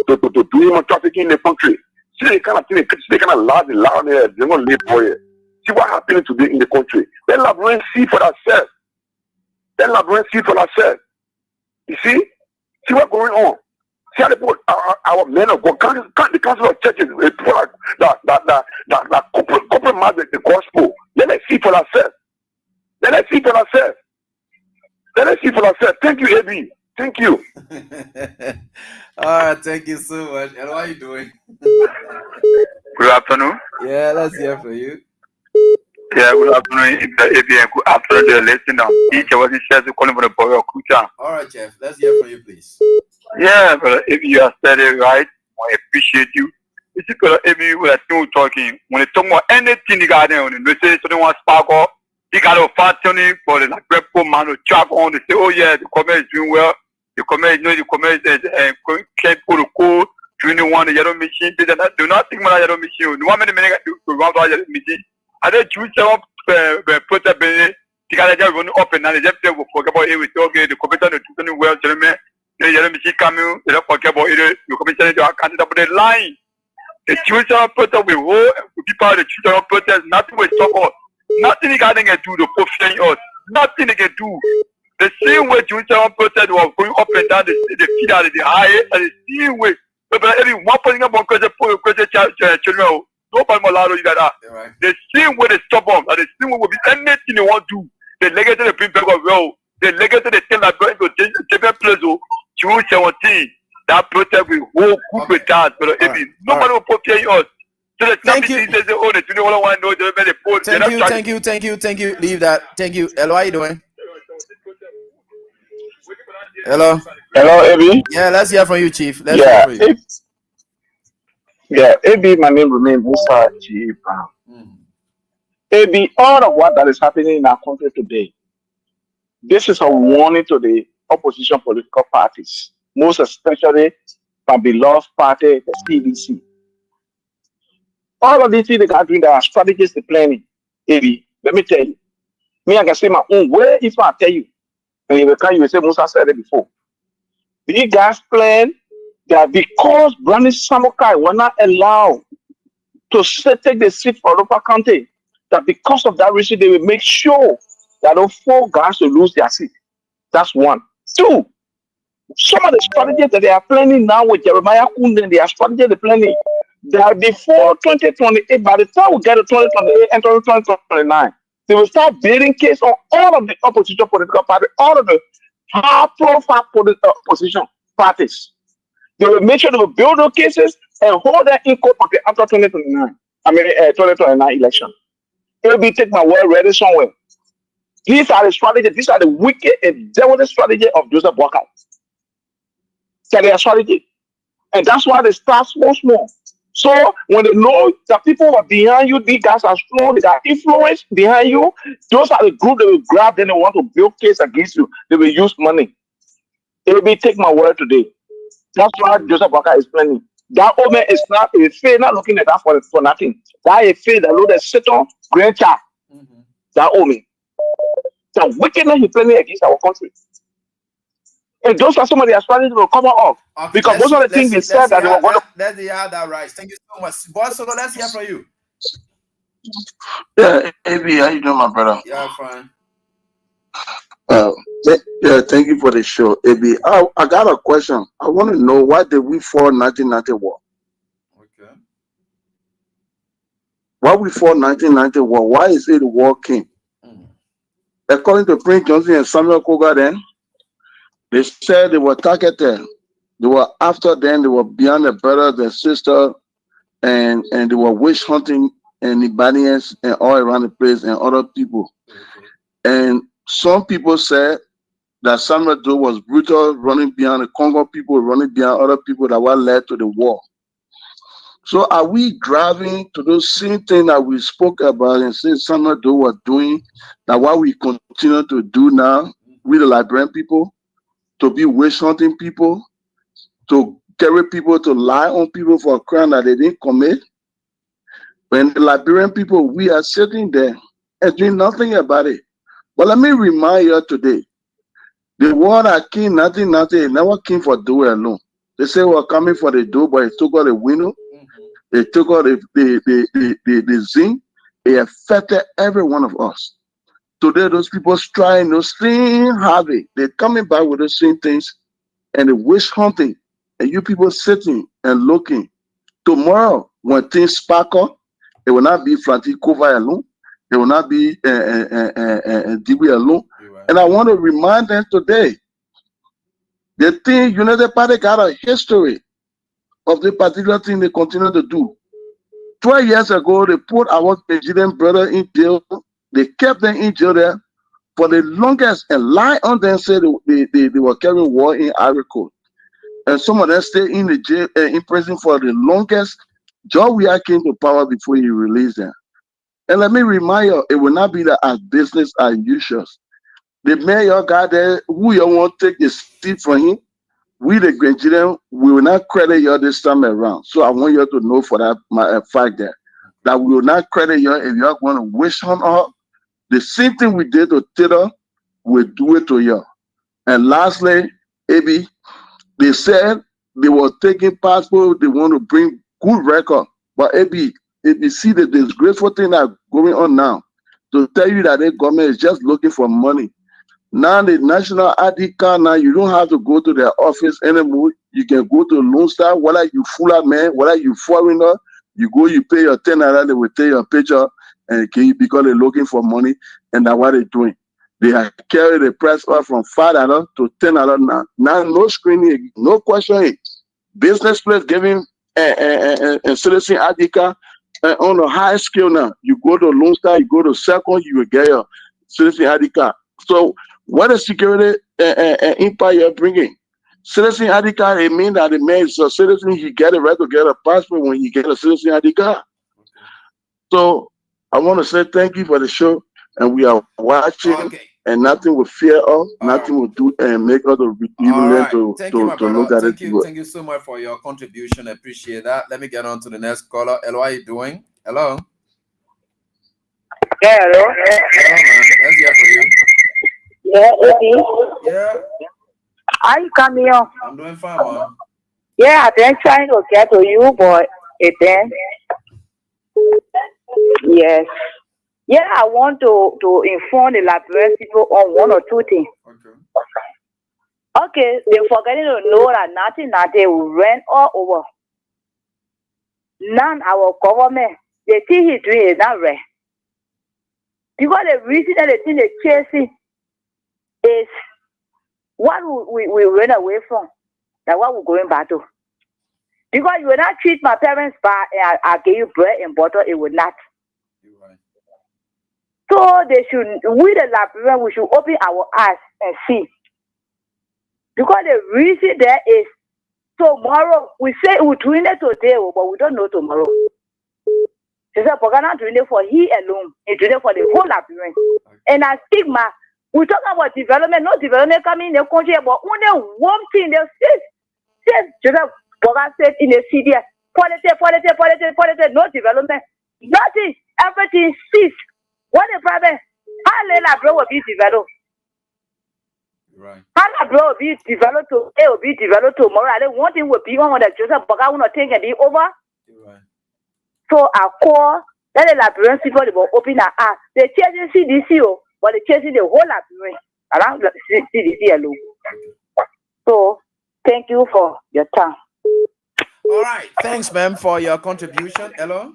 to do human trafficking in the country. See the kind of thing, they kind of loud there. They're going to live for it. See what happened today in the country. Let Liberians see for themselves. Let Liberians see for themselves. You see what's going on. See how they put our men of God, the council of churches, that compromise the gospel. Let us see for themselves. Let us see for ourselves. Let us see for ourselves. Thank you, AB. Thank you. All right, thank you so much. And how are you doing? Good afternoon. Yeah, let's hear from you. Yeah, good afternoon, AB, and good afternoon, the listener. Each of us is calling for the boy of Kucha. All right, Jeff, let's hear from you, please. Yeah, but if you have said it right, I appreciate you. You see, if you were talking, when you talk about anything you got there, when you say something was spark up, you got a fattening for the like man to track on. They say, oh yeah, the commerce is doing well. The commerce, the commerce can't put a code. 21 the yellow machine. They do not think about yellow machine. No one minute to run by yellow machine. And then choose some protect the guy just run up and down. They just will forget about it. We talk the computer to do well. The yellow machine coming. They don't forget about it. You commission to account up the line. The children protest will hold people. The children protest. Nothing will stop us. Nothing they can do to profit us. Nothing they can do. The same way Jerusalem protest was going up and down the feet out of the high, and the same way. But every one person about children, nobody will allow you that. The same way they stop them, and the same way will be anything they want to do. They legate the bring back of well. They legate the thing like going to change the different place. June 17, that protest will hold good with that. But nobody will profit us. Thank you. Thank you. Leave that. Thank you. Hello, how you doing? Hello, AB. Yeah, let's hear from you, Chief. Let's hear from you. AB. My name remains Musa G. Brown. AB. All of what that is happening in our country today, this is a warning to the opposition political parties, most especially my beloved party, the CDC. All of these things they are doing, there are strategies they're planning. AB, let me tell you. Me, I can say my own way if I tell you. And you will say Musa said it before. The guys plan that because Brandon Samokai were not allowed to take the seat for local county, that because of that reason, they will make sure that those 4 guys will lose their seat. That's one. 2, some of the strategies that they are planning now with Jeremiah Kunden, they are strategies they're planning that before 2028, by the time we get to 2028 and 2029, they will start building case on all of the opposition political parties, all of the high-profile opposition parties. They will make sure they will build those cases and hold them in court after 2029. 2029 election. It will be take my word ready somewhere. These are the strategies. These are the wicked and devilish strategy of Joseph Walker. So they are strategy, and that's why they start small. So when they know that people are behind you, these guys are strong, they got influence behind you, those are the group they will grab, then they want to build case against you. They will use money. It will be take my word today. That's why Joseph Walker is planning. That old man is not a faith, not looking at that for nothing. That is faith that Lord Satan, grandchild. That old man. The wickedness he's planning against our country. And those are some of the strategies will come off. Okay, because those are the things they said that they were going to. Let's hear that right. Thank you so much. Boss Solo, let's hear from you. Yeah, AB, how you doing, my brother? Yeah, fine. Thank you for the show, AB. I got a question. I want to know why did we fall 1990 war? Okay. why we fought 1990 war, why is it the war came? According to Prince Johnson and Samuel Koga then, they said they were targeted. They were after them, they were beyond their brothers and sisters, and they were witch hunting and Libanians and all around the place and other people. And some people said that Samuel Doe was brutal, running behind the Congo people, running behind other people that were led to the war. So are we driving to those same things that we spoke about and said Samuel Doe was doing, that what we continue to do now, we the Liberian people, to be witch hunting people, to carry people to lie on people for a crime that they didn't commit? When the Liberian people, we are sitting there and doing nothing about it. But let me remind you today, the war that came 1990 never came for Doe alone. They say we're coming for the Doe, but it took out the window, they took out the zinc, it affected every one of us. Today, those people trying those same habit, they're coming back with the same things, and the witch hunting, and you people sitting and looking. Tomorrow, when things sparkle, it will not be Francis Kova alone. It will not be Dewey alone. And I want to remind them today, the thing United Party got a history of the particular thing they continue to do. 12 years ago, they put our Nigerian brother in jail. They kept them in jail there for the longest and lie on them, said they were carrying war in Ivory Coast. And some of them stay in the jail, in prison for the longest. John Weah came to power before he released them. And let me remind you, it will not be that as business as usual. The mayor got there, who you want to take the seat from him, we the Nigerian, we will not credit you this time around. So I want you to know for that fact that we will not credit you if you are going to wish on her. The same thing we did to Tito, we'll do it to you. And lastly, AB, they said they were taking passport, they want to bring good record. But AB, if you see the disgraceful thing that's going on now, to tell you that the government is just looking for money. Now the national ID card, now you don't have to go to their office anymore. You can go to Lone Star, whether you Fuller man, whether you foreigner, you go, you pay your 10 naira, they will take your picture, and because they're looking for money, and that's what they're doing. They have carried the price up from $5 to $10 now. Now no screening, no questioning. Business place giving and citizen ID card on a high scale now. You go to Lone Star, you go to Second, you will get your citizen ID card. So what is security empire you're bringing? Citizen ID card, it means that the man is a citizen, he get a right to get a passport when he get a citizen ID card. So I want to say thank you for the show, and we are watching, and nothing will fear us, nothing will do and make us even learn to look at it. Thank you so much for your contribution. I appreciate that. Let me get on to the next caller. Hello, how are you doing? Hello. Yeah, hello. Hello, man. Let's hear from you. Yeah, Eddie. Yeah. How you coming on? I'm doing fine, man. Yeah, I've been trying to get to you, but it then. Yes. Yeah, I want to inform the Liberian people on one or two things. Okay, they're forgetting to know that nothing that they will run all over. None our government, the thing he's doing is not right. Because the reason that the thing they're chasing is what we run away from, that what we're going back to. Because you will not treat my parents bad and I give you bread and butter, it would not. Right. So they should, we the Liberians, we should open our eyes and see. Because the reason there is tomorrow, we say we're doing it today, but we don't know tomorrow. They said, we're not doing it for he alone, he's doing it for the whole Liberian. And I stigma, we talk about development, no development coming in the country, but only one thing, they say, Boga said in the CDS, politics, no development, nothing, everything ceased. What the problem? How Liberian will be developed? Right. How Liberian will be developed to, it will be developed tomorrow. I don't want it will be one of the Joseph Boga will not think and be over. Right. So I call, let the Liberian people they will open their eyes. They're chasing CDC, but they're chasing the whole Liberian around CDC alone. So thank you for your time. All right. Thanks, ma'am, for your contribution. Hello.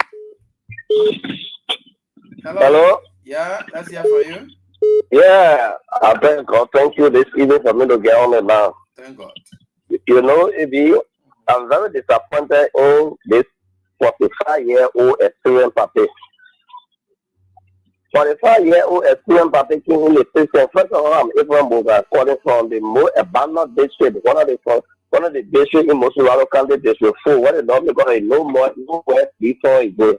Hello? Yeah, let's hear from you. Yeah, I thank God. Thank you this evening for me to get on it now. Thank God. You know, I'm very disappointed in this 45-year-old experienced papi. 45-year-old experienced papi came in the system. First of all, I'm Abraham Boga, calling from the most abandoned district, one of the districts in Mosul County, District 4. What is not because I know more, nowhere before it goes.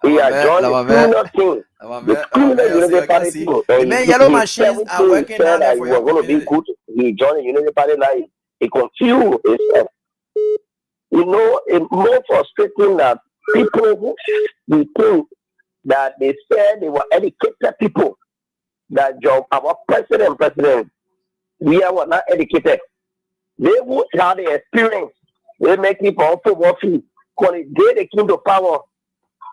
He had joined the criminal team. The criminal Unity Party team. The main yellow machines are working down there for your community. He joined the Unity Party like he confused himself. You know, it's more frustrating that people who think that they said they were educated people, that our president, we are not educated. They would have the experience. They make people also worthy. When they came to power,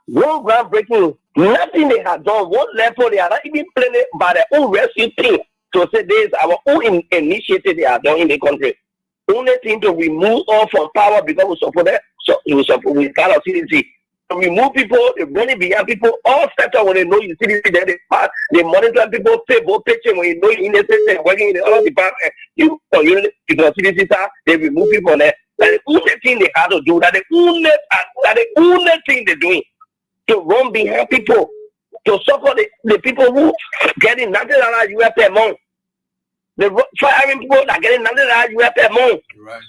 one groundbreaking, nothing they had done, one level they are not even planning by their own rescue team to say this is our own initiative they are done in the country. Only thing to remove all from power because we support that, so we kind of CDC. To remove people, they running behind people, all sector when they know you CDC, then they monitor people, pay both paycheck when you know you're in the system, working in the other department. You because CDC they remove people there. That's the only thing they have to do. That's the only thing they're doing. To run behind people, to support the people who getting $90 US per month. The firing people that are getting $90 US per month. Right.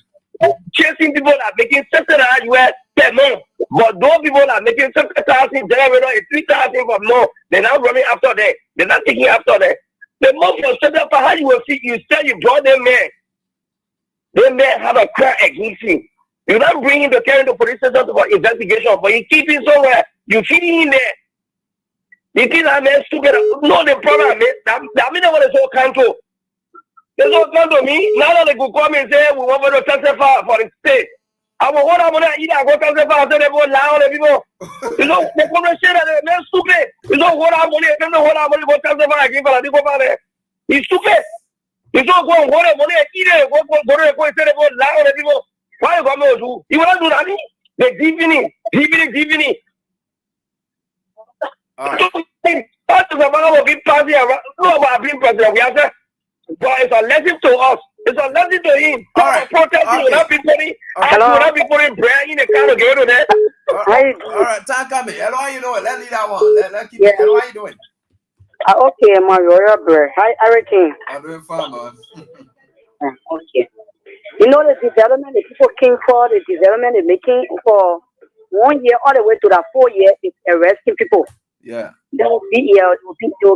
Chasing people that are making $60 US per month. But those people that are making 50,000 January, 3,000 for more, they're not running after that. They're not taking after that. The most frustrated for how you will see, you say you draw them men. They men have a crime against you. You're not bringing the carry the police station for investigation, but you keep it somewhere. You feed in there. You think that man stupid? No, the problem is that means what is all come to. They all come to me. Now they could come and say we want to testify for the state. I will what I'm gonna eat. I go testify and say they will lie on the people. You know, they come and say that the man stupid. You know what I'm gonna do? What I'm gonna go testify again for the people there. He's stupid. He's not going what I'm gonna eat. Go and say they will lie on the people. Why you come to do? You want to do that? They deepening. But it's a lesson to us. It's a lesson to him. All right. Protesting without people in prayer in the kind of go to that. All right, time coming. Hello, how you doing? Let's leave that one. Let's keep it. Hello, how you doing? Okay, my royal bro. Hi, everything. I'm doing fine, man. Okay. You know the development the people came for, the development they're making for 1 year all the way to the 4 year is arresting people. Yeah. They will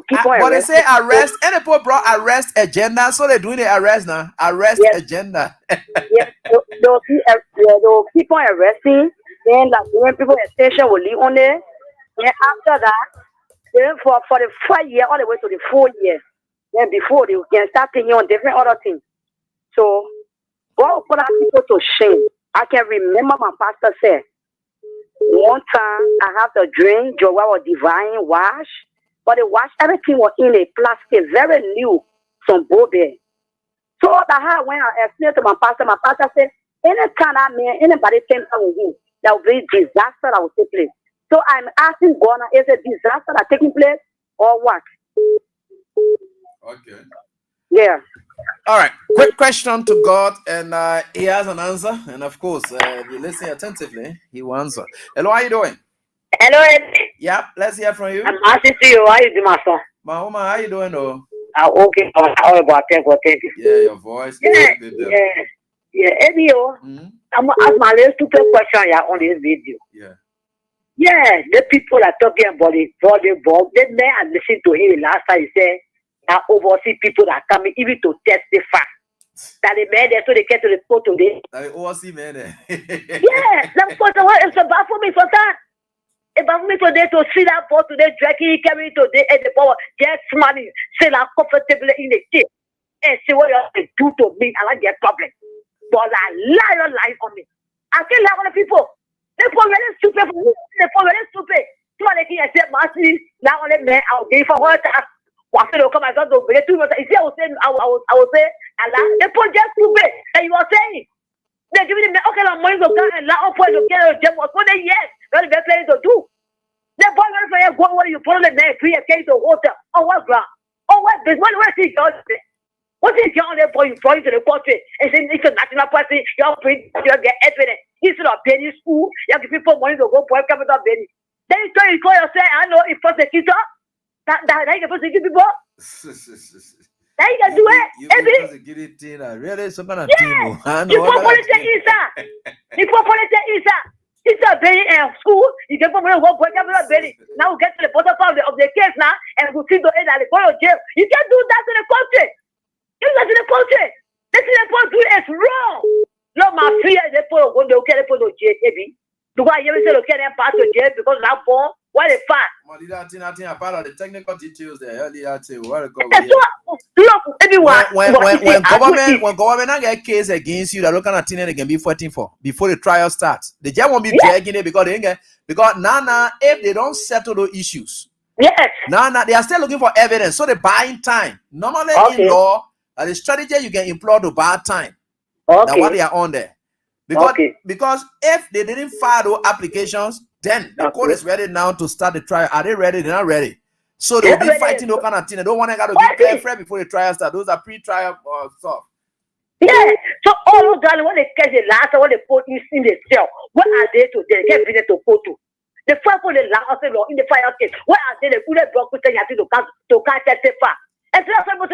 keep on but they say arresting arrest, and people brought arrest agenda, so they're doing the arrest now. Arrest agenda. Yes, they will keep on arresting. Then like when people extension will leave on there. Then after that, then for the 5 year all the way to the 4 year. Then before they can start taking on different other things. So God will put our people to shame. I can remember my pastor said, one time I have to drink Joa was divine wash, but the wash everything was in a plastic, very new, some bobe. So that how when I explained to my pastor said, anytime that man, anybody came out with him, there will be disaster that will take place. So I'm asking God, is a disaster that taking place or what? Okay. Yeah. All right. Quick question to God, and he has an answer. And of course, if you listen attentively, he will answer. Hello, how you doing? Hello, Ed. Yep, let's hear from you. I'm asking to you, how you doing, my son? My woman, how you doing, though? Okay. Thank you. Yeah, your voice. Yeah. Ebio, I'm gonna ask my little stupid question on this video. Yeah. Yeah, the people are talking about the volleyball. The man I listened to him last time. He said that overseas people that come even to testify. That the man there so they get to the court today. That overseas man there. Yeah, that's what it's about for me for that. It's about me today to see that ball today, drinking, carry today, and the ball just smiling, sit down comfortably in the chair and see what you have to do to me and I get problem. But I lie on me. I can't lie on the people. They're very stupid for me. They're very stupid. Somebody can say, Mercy, now on the man, I'll give for her task. Why they come and go to the 2 months? I will say, Allah, they're just stupid. And you are saying, They're giving them okay, money to go and allow for to get a gem for the years. What they're planning to do. The boy will go what you follow the next 3 years to water. Oh, what ground? Oh, what this one where is yours? What is your there for you to the country? And saying it's a national party, you're free, you get evidence. Instead of penny school, you have to people money to go for capital penny. Then you call yourself, I know if prosecutor, that you can prosecute people. That you can do it. Really, some kind of yes. You populate Isa. You populate Isa. It's a very school. You can put money to go for capital penny. Now we get to the bottom part of the case now, and we see the end at the court of jail. You can't do that in the country. You can't do the country. This is the country is wrong. No, my fear is they put the jail, baby. Do I ever say okay then pass to jail because now born? What a fact. Nothing part of the technical details there. When government get case against you, that look kind of thing they can be fighting for before the trial starts. The judge won't be dragging it because they ain't get because now if they don't settle those issues, now they are still looking for evidence, so they're buying time. Normally in law, the strategy you can employ to buy time. That's what they are on there. Because if they didn't file those applications, then the court is ready now to start the trial. Are they ready? They're not ready. So they'll be fighting those kind of things. They don't want to give fair before the trial starts. Those are pre-trial stuff. Yeah. So all those guys, when they catch the last, when they put in the cell, what are they to do? They get evidence to go to. The first for the last law in the fire case. What are they? They put a block to catch that far. And so I was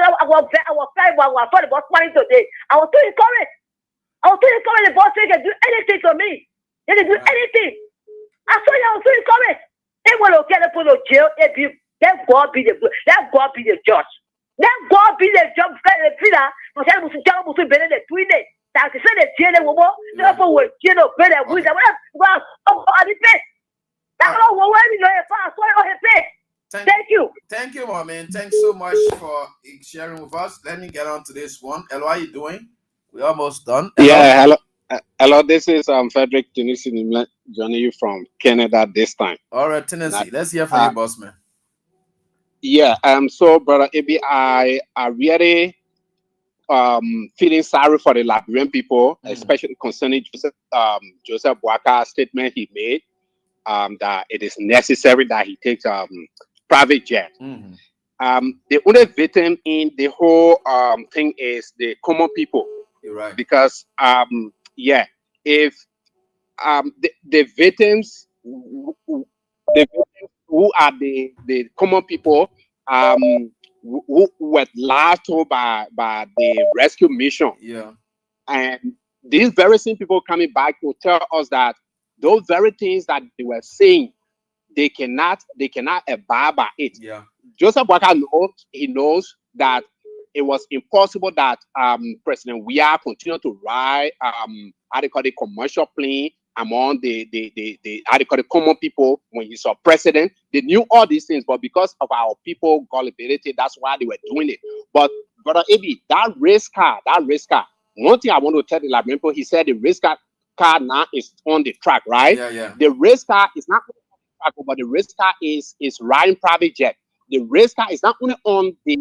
the boss money today. I was too encouraged. I was too encouraged. The boss said they can do anything to me. They can do anything. I saw you. I was too encouraged. They will get them put to jail. Let God be the judge. Let God be the judge. Thank you. Thank you, my man. Thanks so much for sharing with us. Let me get on to this one. Hello, how you doing? We're almost done. Hello. Yeah, hello. Hello, this is Frederick Tennessee joining you from Canada this time. All right, Tennessee. Let's hear from you, boss man. Yeah, so brother Abi, I really feeling sorry for the Liberian people, especially concerning Joseph Boaka's statement he made that it is necessary that he takes private jet. The only victim in the whole thing is the common people. You're right. Because if the victims who are the common people who were lied to by the rescue mission. Yeah. And these very same people coming back to tell us that those very things that they were saying, they cannot abide by it. Yeah. Joseph Boaka knows that it was impossible that President Weah continued to ride commercial plane among the common people when he saw president. They knew all these things, but because of our people gullibility, that's why they were doing it. But brother Abi, that race car, one thing I want to tell the Liberian people, he said the race car now is on the track, right? Yeah. The race car is not on the track, but the race car is riding private jet. The race car is not only on the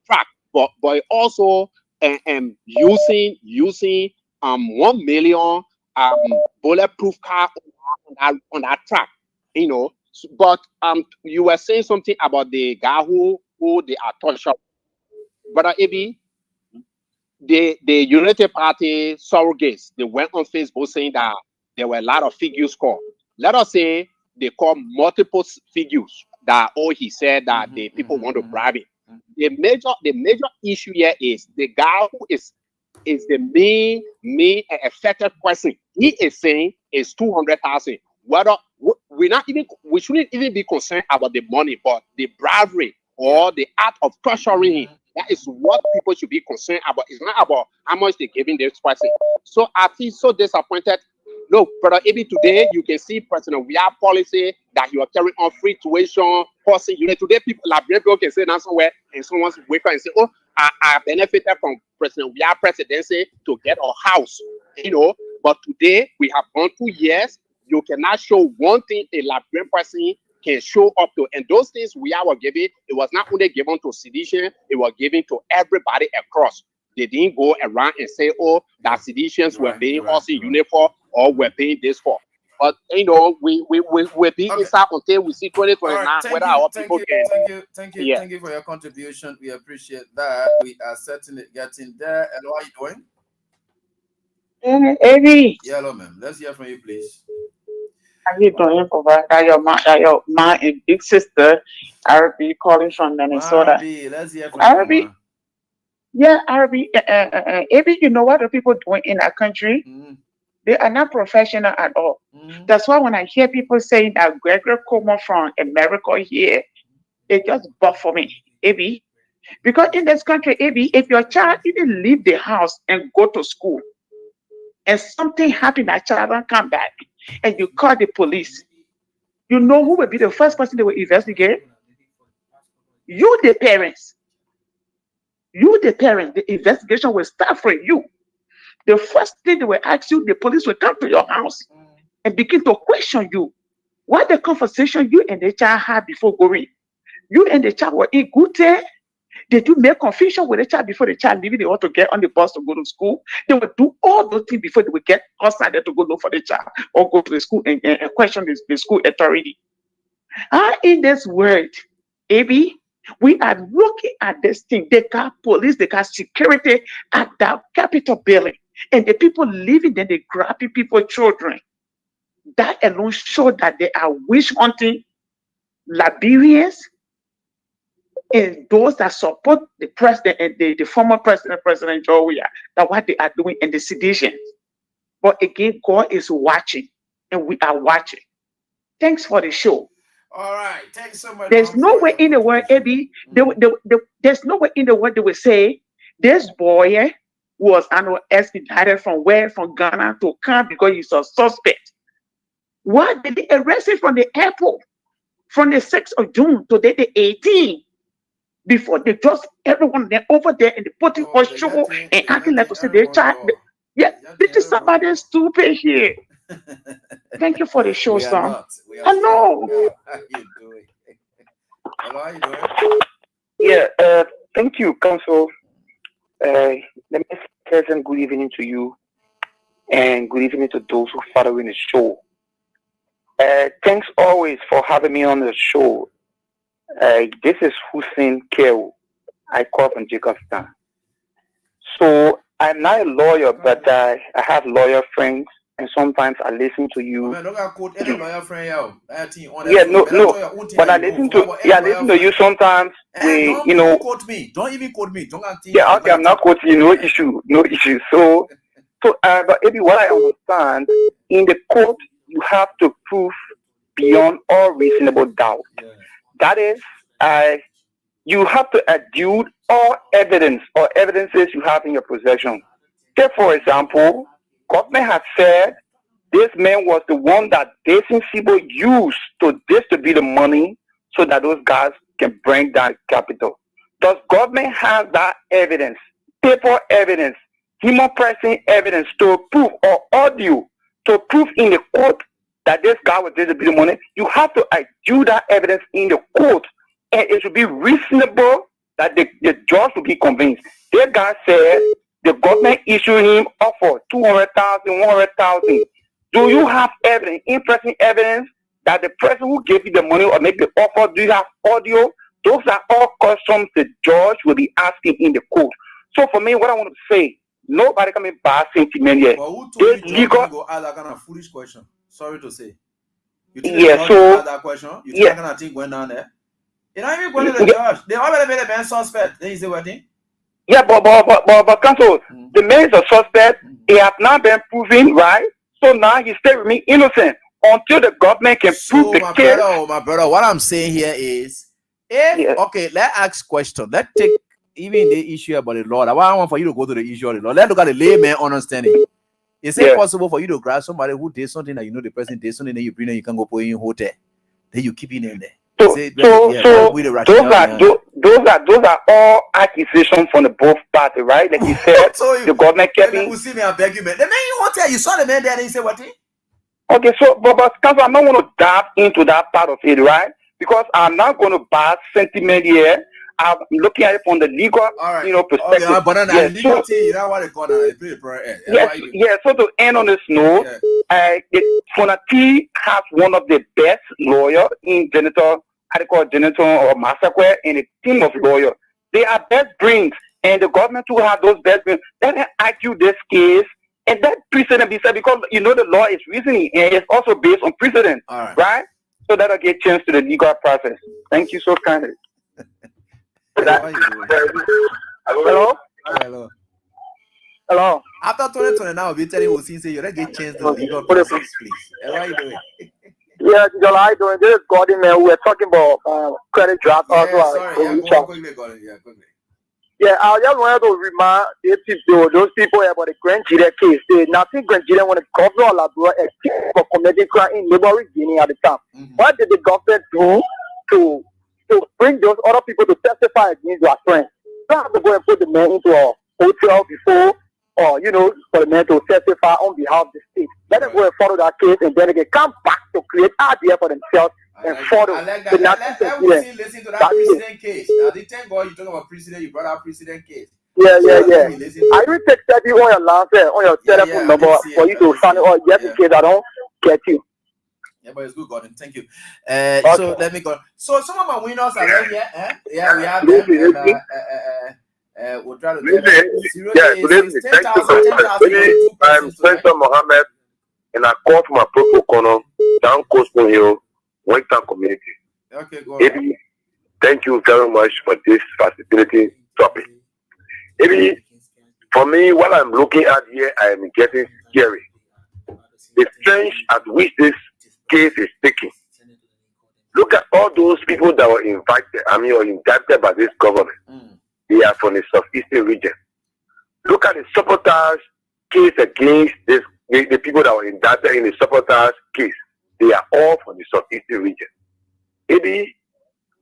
track, but also using 1 million bulletproof car on that track, you know. But you were saying something about the guy who they are torturing. Brother Abi, the United Party surrogates, they went on Facebook saying that there were a lot of figures called. Let us say they call multiple figures that he said that the people want to bribe it. The major issue here is the guy who is the main affected person. He is saying is 200,000. Whether we shouldn't even be concerned about the money, but the bribery or the act of pressuring him. That is what people should be concerned about. It's not about how much they're giving this person. So I feel so disappointed. Look, brother, even today you can see President Weah policy that he was carrying on free tuition, housing. You know, today people can say now somewhere and someone's wake up and say, "Oh, I benefited from President Weah presidency to get a house." You know, but today we have gone 2 years. You cannot show one thing a Liberian person can show up to, and those things we are giving, it was not only given to sedition, it was given to everybody across. They didn't go around and say, oh, that seditions were being also uniform or were paying this for. But we're being inside until we see 2029 whether our people can. Thank you for your contribution. We appreciate that. We are certainly getting there. And how are you doing? Eddie. Hello, ma'am. Let's hear from you, please. How you doing, Papa? Your mom and big sister, Arabi, calling from Minnesota. Arabi, let's hear from you. Yeah, Arabi. Eddie, you know what the people doing in our country? They are not professional at all. That's why when I hear people saying that Gregory Como from America here, it just baffles me, Abby. Because in this country, Abby, if your child even leave the house and go to school, and something happened, that child don't come back, and you call the police, you know who will be the first person they will investigate? You, the parents. You, the parents. The investigation will start from you. The first thing they will ask you, the police will come to your house and begin to question you. What the conversation you and the child had before going? You and the child were in good time? Did you make confusion with the child before the child leaving? They want to get on the bus to go to school. They will do all those things before they will get outside there to go look for the child or go to the school and question the school authority. In this world, Abby, we are looking at this thing. They got police, they got security at that Capitol building. And the people living there, they grabbing people's children. That alone shows that they are witch hunting Liberians and those that support the president and the former President Joria, that what they are doing in the sedition. But again, God is watching and we are watching. Thanks for the show. All right, thanks so much. There's no way in the world, Abby, there's no way in the world they will say this boy was expedited from Ghana to come because he's a suspect. Why did they arrest him from the airport from the 6th of June to the 18th? Before they just everyone there over there and they putting on show and acting like to say they child. Yeah, this is somebody stupid here. Thank you for the show, son. Hello. How you doing? Hello, how you doing? Yeah, thank you, Council. Let me say pleasant good evening to you and good evening to those who follow in the show. Thanks always for having me on the show. This is Hussein Keu. I call from Jacobstown. So I'm not a lawyer, but I have lawyer friends, and sometimes I listen to you. Man, don't quote any lawyer friend, yo. Yeah, no. But I listen to you sometimes. Don't quote me. Don't even quote me. Don't yeah, okay, I'm not quoting you. No issue. So, but maybe what I understand in the court, you have to prove beyond all reasonable doubt. Yeah. That is, you have to adduce all evidence or evidences you have in your possession. Take, for example, government has said this man was the one that Jason Sibo used to distribute the money so that those guys can bring that capital. Does government have that evidence, paper evidence, human person evidence to prove, or audio to prove in the court that this guy was distributing money? You have to adduce that evidence in the court, and it should be reasonable that the judge will be convinced. This guy said the government issued him offer 200,000, 100,000. Do you have evidence, in-person evidence that the person who gave you the money or make the offer, do you have audio? Those are all questions the judge will be asking in the court. So for me, what I want to say, nobody can be bad sentiment here. But who told you to go ask that kind of foolish question? Sorry to say. You think so that question? You think that kind of thing went down there? You're not even going to the judge. They already made a man suspect. Then you say what thing? Yeah, but counsel, the man is a suspect. He has not been proven, right? So now he still remain innocent until the government can prove the case. My brother, what I'm saying here is, okay, let's ask question. Let's take even the issue about the law. I want for you to go to the issue of the law. Let's look at the layman understanding. Is it possible for you to grab somebody who did something that you know the person did something, then you bring them, you can go put in hotel, then you keep it in there? So those are all accusations from the both parties, right? Like you said, the government kept me. See me, I beg you, man. The man you want to, you saw the man there, and he said what? Okay, so but counsel, I'm not going to dive into that part of it, right? Because I'm not going to buy sentiment here. I'm looking at it from the legal, perspective. Oh, but then Yes, legal thing, you know what they call it. yes. So to end on this note, Fonati has one of the best lawyers in Genital or Massacre, and a team of lawyers. They are best brains, and the government who have those best brains. Let them argue this case, and that precedent be set because the law is reasoning, and it's also based on precedent, right? So that'll get chance to the legal process. Thank you so kindly. Hello? Hello? After 2020 now, we'll be telling you since you don't get chance to legal process, please. How are you doing? Yeah, July doing this. Gordon, man, we were talking about credit draft. Quickly. Yeah, I just wanted to remind those people about the Grand Jira case. Nothing Grand Jira when the governor of Labrador accused for committing crime in neighboring Guinea at the time. What did the government do to bring those other people to testify against their friends? You don't have to go and put the man into a hotel before, or for the man to testify on behalf of the state. Let them go and follow that case, and then they can come back to create idea for themselves and follow. Let listen to that precedent case. Thank God you talk about precedent. You brought up precedent case. Yeah. I will text you on your line, on your telephone number for you to find it. Or just in case I don't get you. Yeah, but it's good, Gordon. Thank you. So let me go. So some of my winners are right here. Yeah, we have them. We'll try to get I'm Spencer Mohammed, and I call from a Proto Corner, down Coastal Hill, Western Community. Okay, go ahead. Thank you very much for this fascinating topic. For me, what I'm looking at here, I am getting scary. The strength at which this case is taking. Look at all those people that were indicted by this government. They are from the southeastern region. Look at the sabotage case against the people that were indicted in the sabotage case. They are all from the southeastern region. Maybe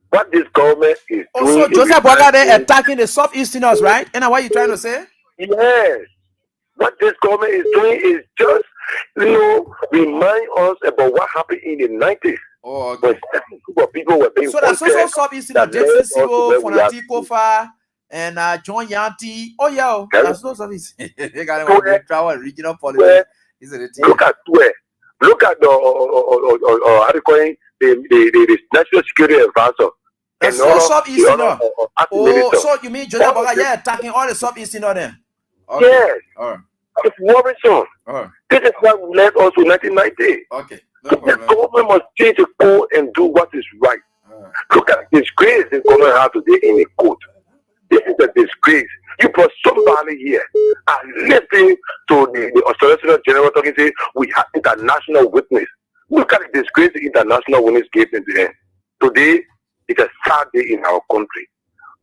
what this government is doing. Also, Joseph Bogade attacking the southeasterners, right? And what are you trying to say? Yes. What this government is doing is just, remind us about what happened in the 90s. Oh, okay. When people were being so that's also southeasterners, Jason Sibo, Fonati Kofa, and John Yanti. Oh, yeah, that's no service. They got to travel regional politics. Look at the how do you call it? The national security advisor. That's so southeastern. So you mean Joseph Bogade attacking all the southeasterners then? Okay. Yes. All right. It's worrisome. This is what led us to 1990. Okay. The government must change the code and do what is right. Look at the disgrace this government has today in the court. This is a disgrace. You brought somebody here and listening to the Solicitor General talking, say we have international witness. Look at the disgrace the international witness gave in the end. Today, it's a sad day in our country.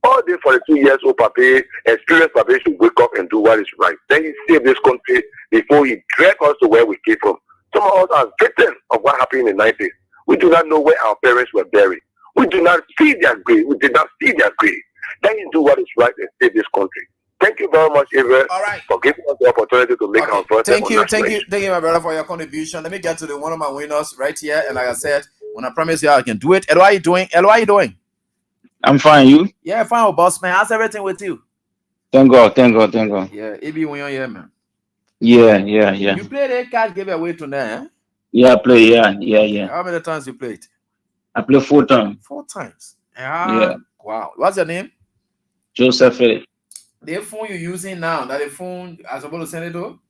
All day for the 2 years old Pape, experienced Pape should wake up and do what is right. Then he saved this country before he dragged us to where we came from. Some of us are victims of what happened in the 90s. We do not know where our parents were buried. We do not see their grave. We did not see their grave. Then you do what is right and save this country. Thank you very much, Avery, for giving us the opportunity to make our first. Thank you, my brother, for your contribution. Let me get to one of my winners right here. And like I said, when I promise you I can do it. Elo, how are you doing? Elo, how are you doing? I'm fine. You? Yeah, fine, boss man. How's everything with you? Thank God. Yeah, it be when you're here, man. Yeah. You played a card giveaway tonight, eh? Yeah, I play. Yeah. How many times you played? I play 4 times. 4 times. Yeah. Wow. What's your name? Joseph Philip. The phone you're using now, that the phone I'm supposed to send it to?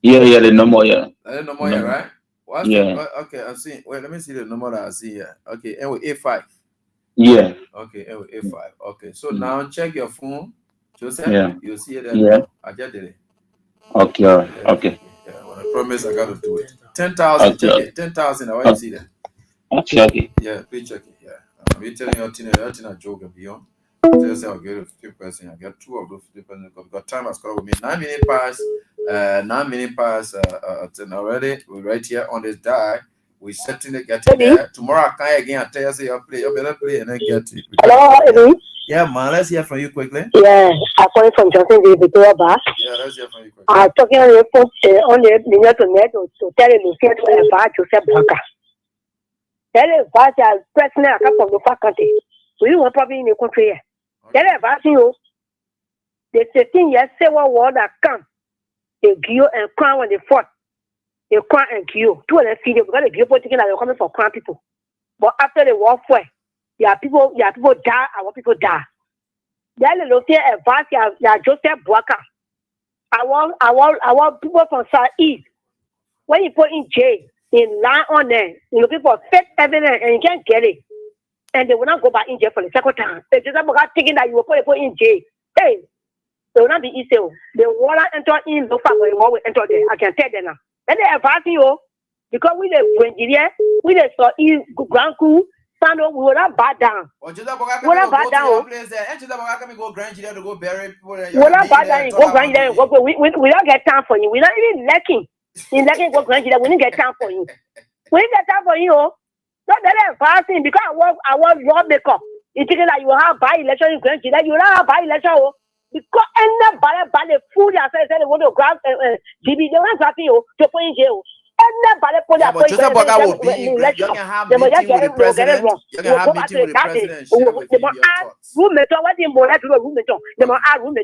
Yeah, the number, yeah. The number here, right? Okay, I'm seeing. Wait, let me see the number that I see here. Okay, and with A5. Yeah. Okay, and with A5. Okay, so now check your phone. Joseph, you'll see it there. Yeah. I just did it. Okay, all right. Okay. Yeah, when I promise I gotta do it. 10,000, check it. 10,000, I want to see that. Okay. Yeah, please check it. Yeah. I'll be telling you that thing I joke and beyond. Just say I'll get a 50%. I get 2 of those 50% because time has come with me. 9 minutes past. 9 minutes past 10 already. We're right here on this die. We certainly get it there. Tomorrow I come again and tell you, say you play, you better play and then get it. Hello, Eddie. Yeah, man. Let's hear from you quickly. Yeah, I'm calling from Johnson Victoria Bar. Yeah, let's hear from you quickly. I'm talking on the phone on the net to tell you to about Joseph Blanca. Tell you about your president from the faculty. We will probably in the country. They're advancing you. The 13 years civil war that come, they give and crown when they fought. They crown and give. Two of them see them because they give politics and they're coming for crown people. But after the war, people die, our people die. They're looking at advance, Joseph Boaka. I want people from Southeast. When you put in jail, they lie on them. You're looking for fake evidence and you can't get it. And they will not go back in jail for the second time. They just about thinking that you will put in jail. Hey, they will not be easy. They will not enter in the fact where will enter there. I can tell them now. And they advance you because we the engineer, we the Southeast Grand Crew, stand up, we will not back down. We will not back down. Go Grand Engineer to go bury people. We will not back down. Go Grand Engineer. We don't get time for you. We're not even lacking. In lacking go Grand Engineer, we didn't get time for you. We didn't get time for you. So they're advancing because I want lawmaker. You thinking that you will have by election in Grand Engineer, you will not have by election. Because anybody by the food that said they want to grab GB, they want to grab you to put in jail. Anybody put that but Joseph Boaka will be in you can have meeting with the president. You can have meeting with the president. Share with him your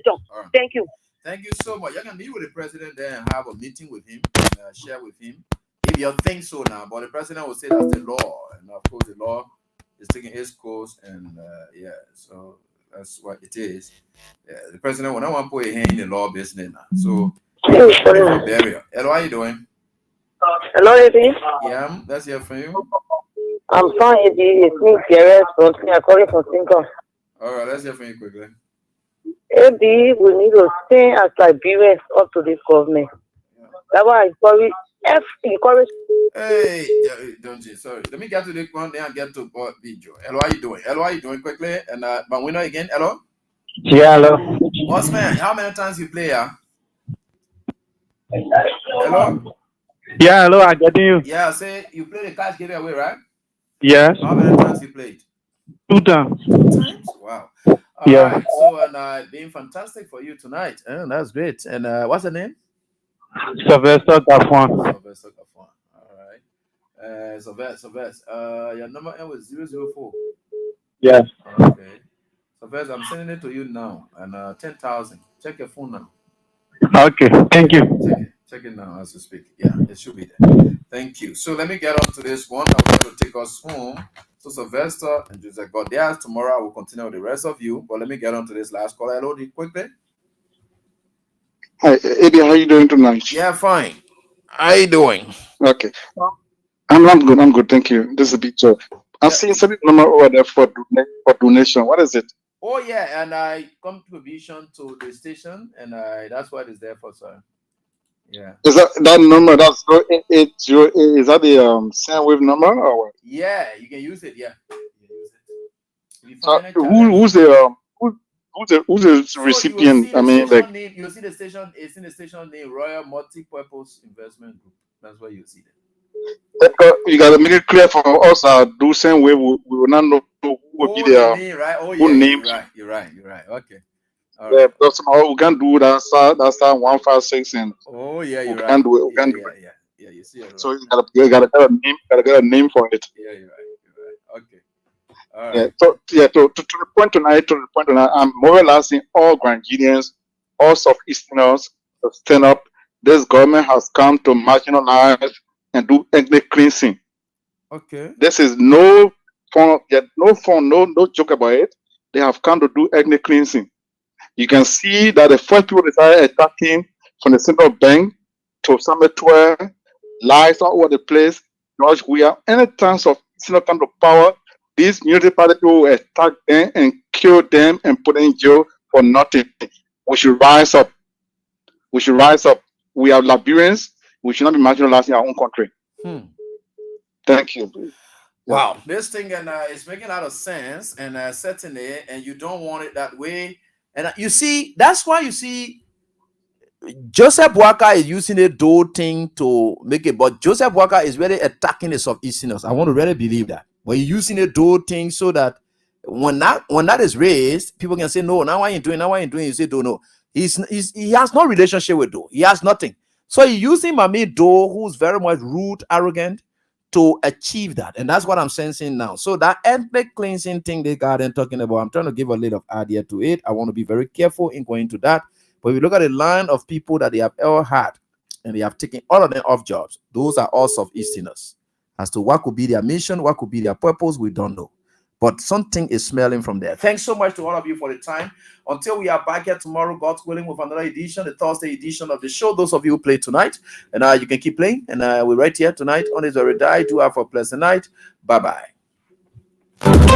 thoughts. Thank you. Thank you so much. You can meet with the president there and have a meeting with him and share with him. If you think so now, but the president will say that's the law, and of course the law is taking its course, and so that's what it is. Yeah, the president will not want to put a hand in the law business now. So, burial. Hello, how you doing? Hello, Eddie. Yeah, that's here for you. I'm fine, Eddie. It's me, Gareth, from Sinko. All right, let's hear from you quickly. Eddie, we need to stay as Liberians up to this government. That's why I encourage. Hey, don't you? Sorry. Let me get to the one there and get to video. Hello, how you doing? Hello, how you doing? Quickly, and but we know again. Hello. Yeah, hello. What's man? How many times you play? Hello. Yeah, hello. I'm getting you. Yeah, say you play the cash giveaway, right? Yes. How many times you played? 2 times. 2 times. Wow. All right. So and being fantastic for you tonight. That's great. And what's the name? Sylvester Gafwan. Sylvester Gafwan. All right. Sylvester. Your number end with 004. Yes. Okay. Sylvester, I'm sending it to you now. And 10,000. Check your phone now. Okay. Thank you. Check it now as you speak. Yeah, it should be there. Thank you. So let me get on to this one. I'm going to take us home. So Sylvester and Joseph got theirs. Tomorrow I will continue with the rest of you. But let me get on to this last call. Hello, quickly. Hi, Eddie. How are you doing tonight? Yeah, fine. How are you doing? Okay. I'm good. I'm good. Thank you. This is a big job. I've seen some number over there for donation. What is it? Oh yeah, and I contribution to the station, and that's what it's there for, sir. Yeah. Is that number? That's 0808. Is that the same wave number or what? Yeah, you can use it. Yeah. Who's the recipient? I mean, like you see the station. It's in the station name, Royal Multi-Purpose Investment Group. That's where you see it. You gotta make it clear for us. Do same way. We will not know who will be the name, right? Oh who yeah, named. You're right. Okay. Yeah, because somehow we can do that. That's 156 and. Oh yeah, you're right. We can do it. Yeah, you see it. Right. So you gotta get a name for it. Yeah, you're right. Okay. All right. Yeah. So to the point tonight, I'm mobilizing all Granadians, all Southeasterners to stand up. This government has come to marginalize and do ethnic cleansing. Okay. This is no fun, no joke about it. They have come to do ethnic cleansing. You can see that the first people they started attacking from the central bank to Summit 12, lies all over the place. George Weah, any chance of come to power, these military party people will attack them and kill them and put them in jail for nothing. We should rise up. We are Liberians. We should not be marginalized in our own country. Thank you. Wow, this thing and it's making a lot of sense and certainly, and you don't want it that way. And you see, that's why you see Joseph Boaka is using a do thing to make it, but Joseph Boaka is really attacking the Southeasterners. I want to really believe that. But he's using a do thing so that when that is raised, people can say, no, now why you doing? You say, don't know. He has no relationship with Do. He has nothing. So he's using Mami Do, who's very much rude, arrogant, to achieve that. And that's what I'm sensing now. So that ethnic cleansing thing they got and talking about, I'm trying to give a little idea to it. I want to be very careful in going to that. But if you look at the line of people that they have ever had, and they have taken all of them off jobs, those are all Southeasterners. As to what could be their mission, what could be their purpose, we don't know. But something is smelling from there. Thanks so much to all of you for the time. Until we are back here tomorrow, God's willing, with another edition, the Thursday edition of the show. Those of you who played tonight, and you can keep playing. And we're right here tonight on Is Already Die. Do have a pleasant night. Bye-bye.